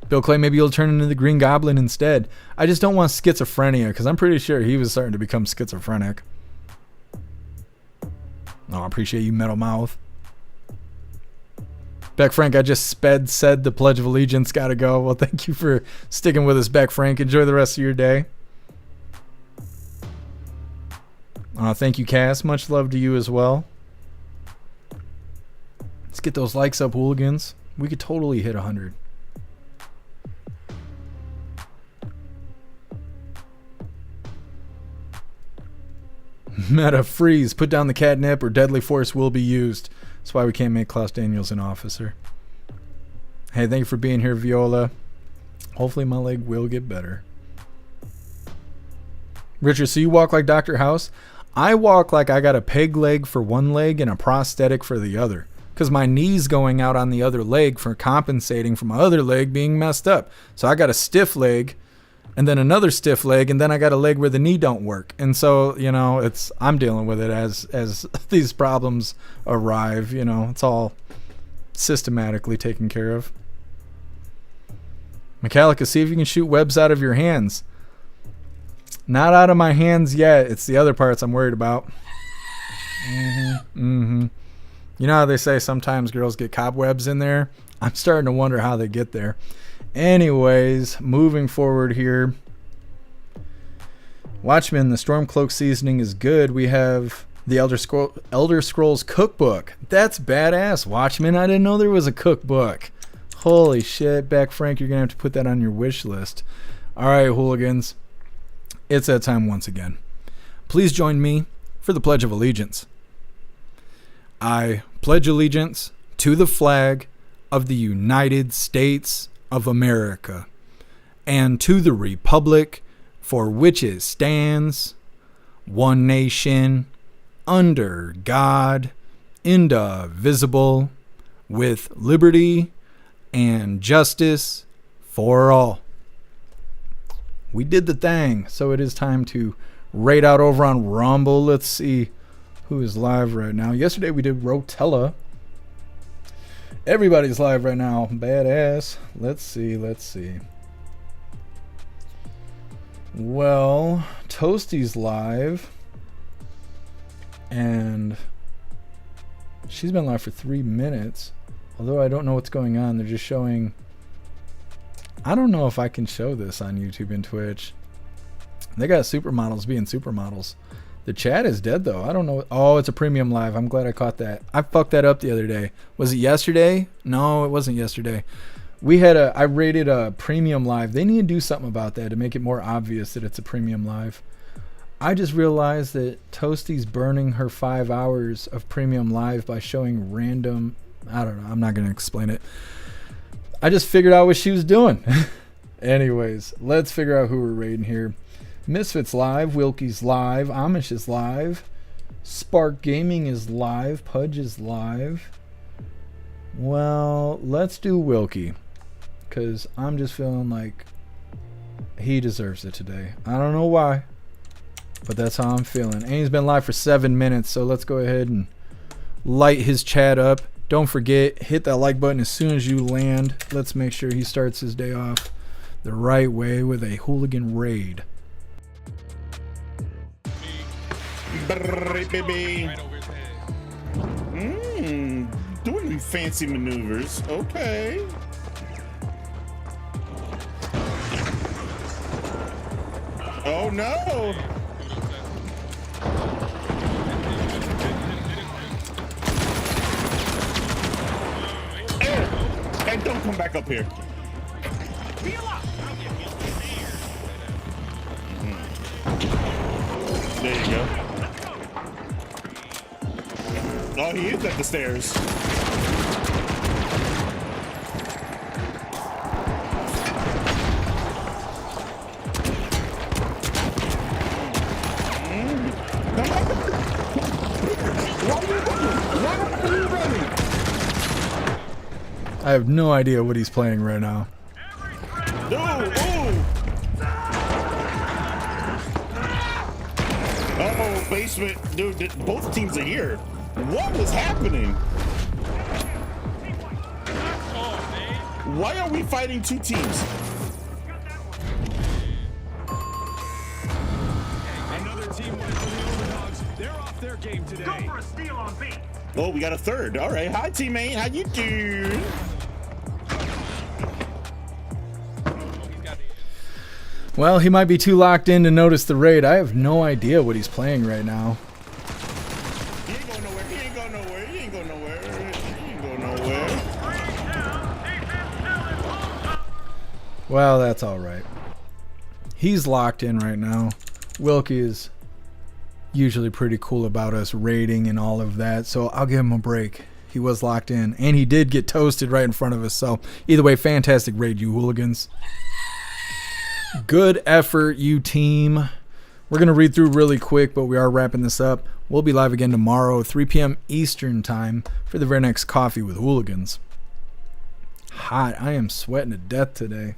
Bill Clay, maybe you'll turn into the Green Goblin instead. I just don't want schizophrenia, because I'm pretty sure he was starting to become schizophrenic. Oh, I appreciate you, Metal Mouth. Beck Frank, I just said the Pledge of Allegiance. Gotta go. Well, thank you for sticking with us, Beck Frank. Enjoy the rest of your day. Thank you, Cass. Much love to you as well. Let's get those likes up, hooligans. We could totally hit 100. Meta freeze. Put down the catnip or deadly force will be used. That's why we can't make Klaus Daniels an officer. Hey, thank you for being here, Viola. Hopefully my leg will get better. Richard, so you walk like Dr. House? I walk like I got a peg leg for one leg and a prosthetic for the other. Because my knee's going out on the other leg for compensating for my other leg being messed up. So I got a stiff leg and then another stiff leg, and then I got a leg where the knee don't work. And so, you know, I'm dealing with it as these problems arrive. You know, it's all systematically taken care of. Metallica, see if you can shoot webs out of your hands. Not out of my hands yet. It's the other parts I'm worried about. You know how they say sometimes girls get cobwebs in there? I'm starting to wonder how they get there. Anyways, moving forward here. Watchmen, the Stormcloak seasoning is good. We have the Elder Scrolls cookbook. That's badass. Watchmen, I didn't know there was a cookbook. Holy shit, Beck Frank, you're going to have to put that on your wish list. All right, hooligans. It's that time once again. Please join me for the Pledge of Allegiance. I pledge allegiance to the flag of the United States of America and to the republic for which it stands, one nation, under God, indivisible, with liberty and justice for all. We did the thing, so it is time to raid out over on Rumble. Let's see who is live right now. Yesterday we did Rotella. Everybody's live right now. Badass. Let's see. Well, Toasty's live. And she's been live for 3 minutes. Although I don't know what's going on. They're just showing... I don't know if I can show this on YouTube and Twitch. They got supermodels being supermodels. The chat is dead though. I don't know. Oh, it's a premium live. I'm glad I caught that. I fucked that up the other day. Was it yesterday? No, it wasn't yesterday. I rated a premium live. They need to do something about that to make it more obvious that it's a premium live. I just realized that Toasty's burning her 5 hours of premium live by showing random... I don't know. I'm not going to explain it. I just figured out what she was doing. Anyways, let's figure out who we're raiding here. Misfits live, Wilkie's live, Amish is live, Spark Gaming is live, Pudge is live. Well, let's do Wilkie, because I'm just feeling like he deserves it today. I don't know why, but that's how I'm feeling. And he's been live for 7 minutes, so let's go ahead and light his chat up. Don't forget, hit that like button as soon as you land. Let's make sure he starts his day off the right way with a hooligan raid. Baby. Doing fancy maneuvers. Okay. Oh no. Hey, don't come back up here. There you go. Oh, he is at the stairs. I have no idea what he's playing right now. Uh-oh, basement. Dude, both teams are here. What was happening? Why are we fighting two teams? Another team went for the underdogs. They're off their game today. Go for a steal on B. Oh, we got a third. All right. Hi, teammate. How you doing? Well, he might be too locked in to notice the raid. I have no idea what he's playing right now. He ain't going nowhere. He ain't going nowhere. He ain't going nowhere. He ain't going nowhere. Well, that's all right. He's locked in right now. Wilkie is usually pretty cool about us raiding and all of that, so I'll give him a break. He was locked in, and he did get toasted right in front of us, so either way, fantastic raid, you hooligans. Good effort, you team. We're going to read through really quick, but we are wrapping this up. We'll be live again tomorrow, 3 p.m. Eastern time, for the very next Coffee with Hooligans. Hot. I am sweating to death today.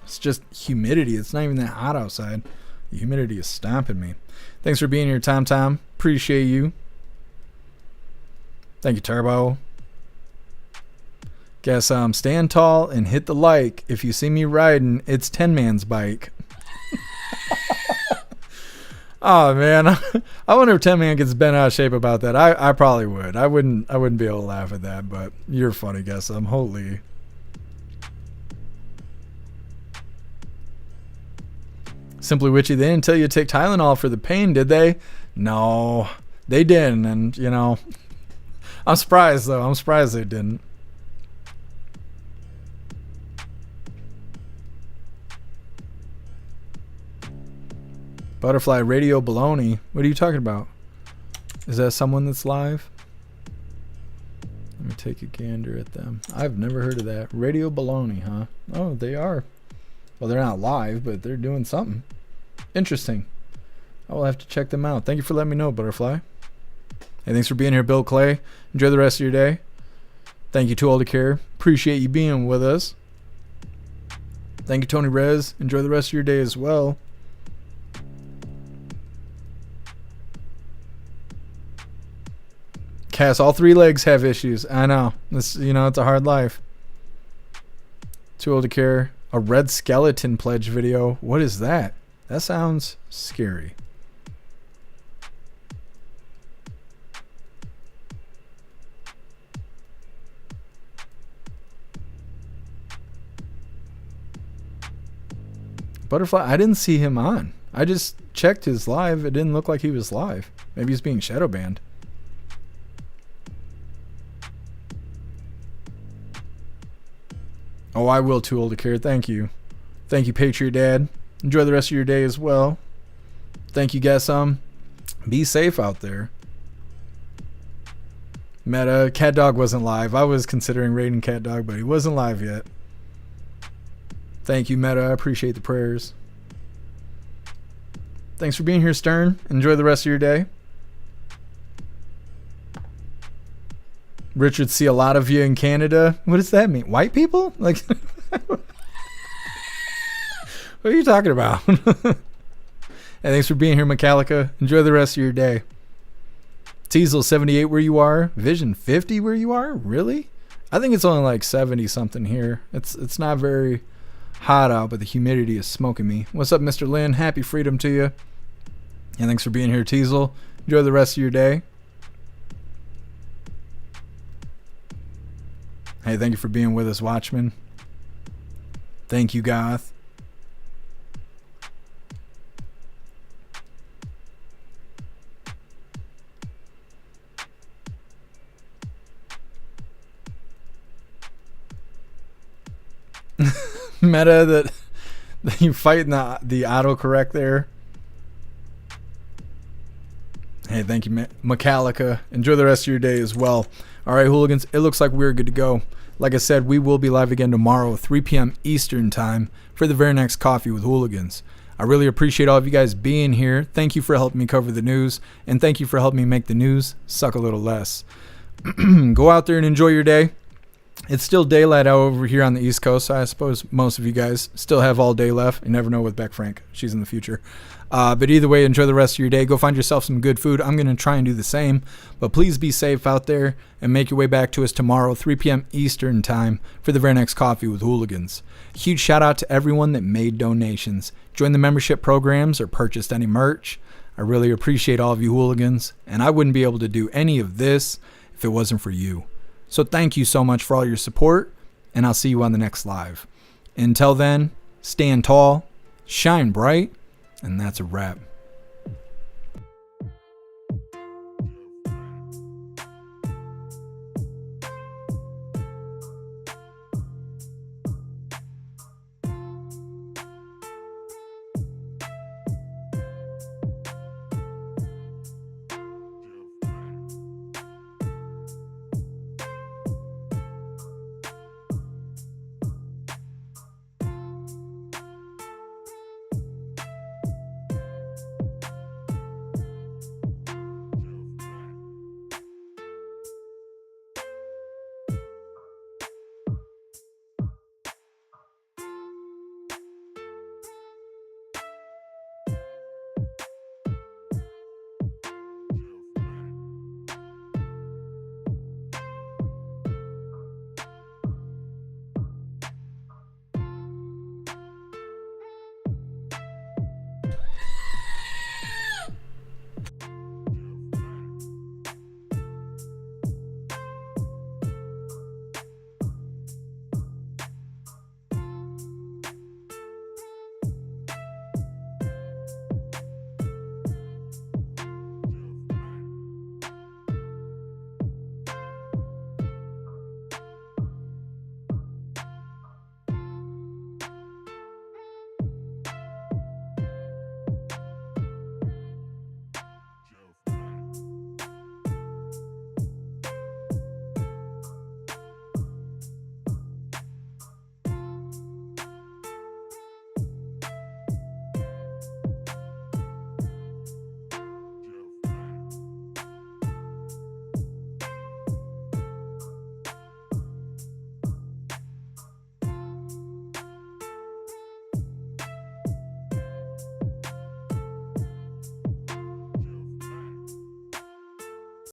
It's just humidity. It's not even that hot outside. The humidity is stomping me. Thanks for being here, Tom. Appreciate you. Thank you, Turbo. Guess stand tall and hit the like. If you see me riding, it's 10 Man's bike. Oh man, I wonder if 10 Man gets bent out of shape about that. I probably would. I wouldn't be able to laugh at that, but you're funny, guess holy. Simply Witchy, they didn't tell you to take Tylenol for the pain, did they? No, they didn't, and you know, I'm surprised though. I'm surprised they didn't. Butterfly Radio Baloney. What are you talking about? Is that someone that's live? Let me take a gander at them. I've never heard of that. Radio Baloney, huh? Oh, they are. Well, they're not live, but they're doing something. Interesting. I will have to check them out. Thank you for letting me know, Butterfly. Hey, thanks for being here, Bill Clay. Enjoy the rest of your day. Thank you, Too Old to Care. Appreciate you being with us. Thank you, Tony Rez. Enjoy the rest of your day as well. Cass, all 3 legs have issues. I know. It's a hard life. Too Old to Care. A red skeleton pledge video. What is that? That sounds scary. Butterfly, I didn't see him on. I just checked his live. It didn't look like he was live. Maybe he's being shadow banned. Oh, I will, Too Old to Care. Thank you. Thank you, Patriot Dad. Enjoy the rest of your day as well. Thank you, guys. Be safe out there. Meta, Cat Dog wasn't live. I was considering raiding Cat Dog, but he wasn't live yet. Thank you, Meta. I appreciate the prayers. Thanks for being here, Stern. Enjoy the rest of your day. Richard, see a lot of you in Canada. What does that mean? White people? Like, what are you talking about? And thanks for being here, Metallica. Enjoy the rest of your day. Teasel 78 where you are. Vision 50 where you are. Really? I think it's only like 70 something here. It's not very hot out, but the humidity is smoking me. What's up, Mr. Lynn? Happy freedom to you. And thanks for being here, Teasel. Enjoy the rest of your day. Hey, thank you for being with us, Watchman. Thank you, Goth. Meta that you fighting the autocorrect there. Hey, thank you, Metallica. Enjoy the rest of your day as well. All right, hooligans, it looks like we're good to go. Like I said, we will be live again tomorrow, 3 p.m. Eastern time, for the very next Coffee with Hooligans. I really appreciate all of you guys being here. Thank you for helping me cover the news, and thank you for helping me make the news suck a little less. Go out there and enjoy your day. It's still daylight out over here on the East Coast, so I suppose most of you guys still have all day left. You never know with Beck Frank. She's in the future. But either way, enjoy the rest of your day. Go find yourself some good food. I'm going to try and do the same. But please be safe out there and make your way back to us tomorrow, 3 p.m. Eastern time, for the very next Coffee with Hooligans. Huge shout out to everyone that made donations, joined the membership programs, or purchased any merch. I really appreciate all of you hooligans, and I wouldn't be able to do any of this if it wasn't for you. So thank you so much for all your support, and I'll see you on the next live. Until then, stand tall, shine bright, and that's a wrap.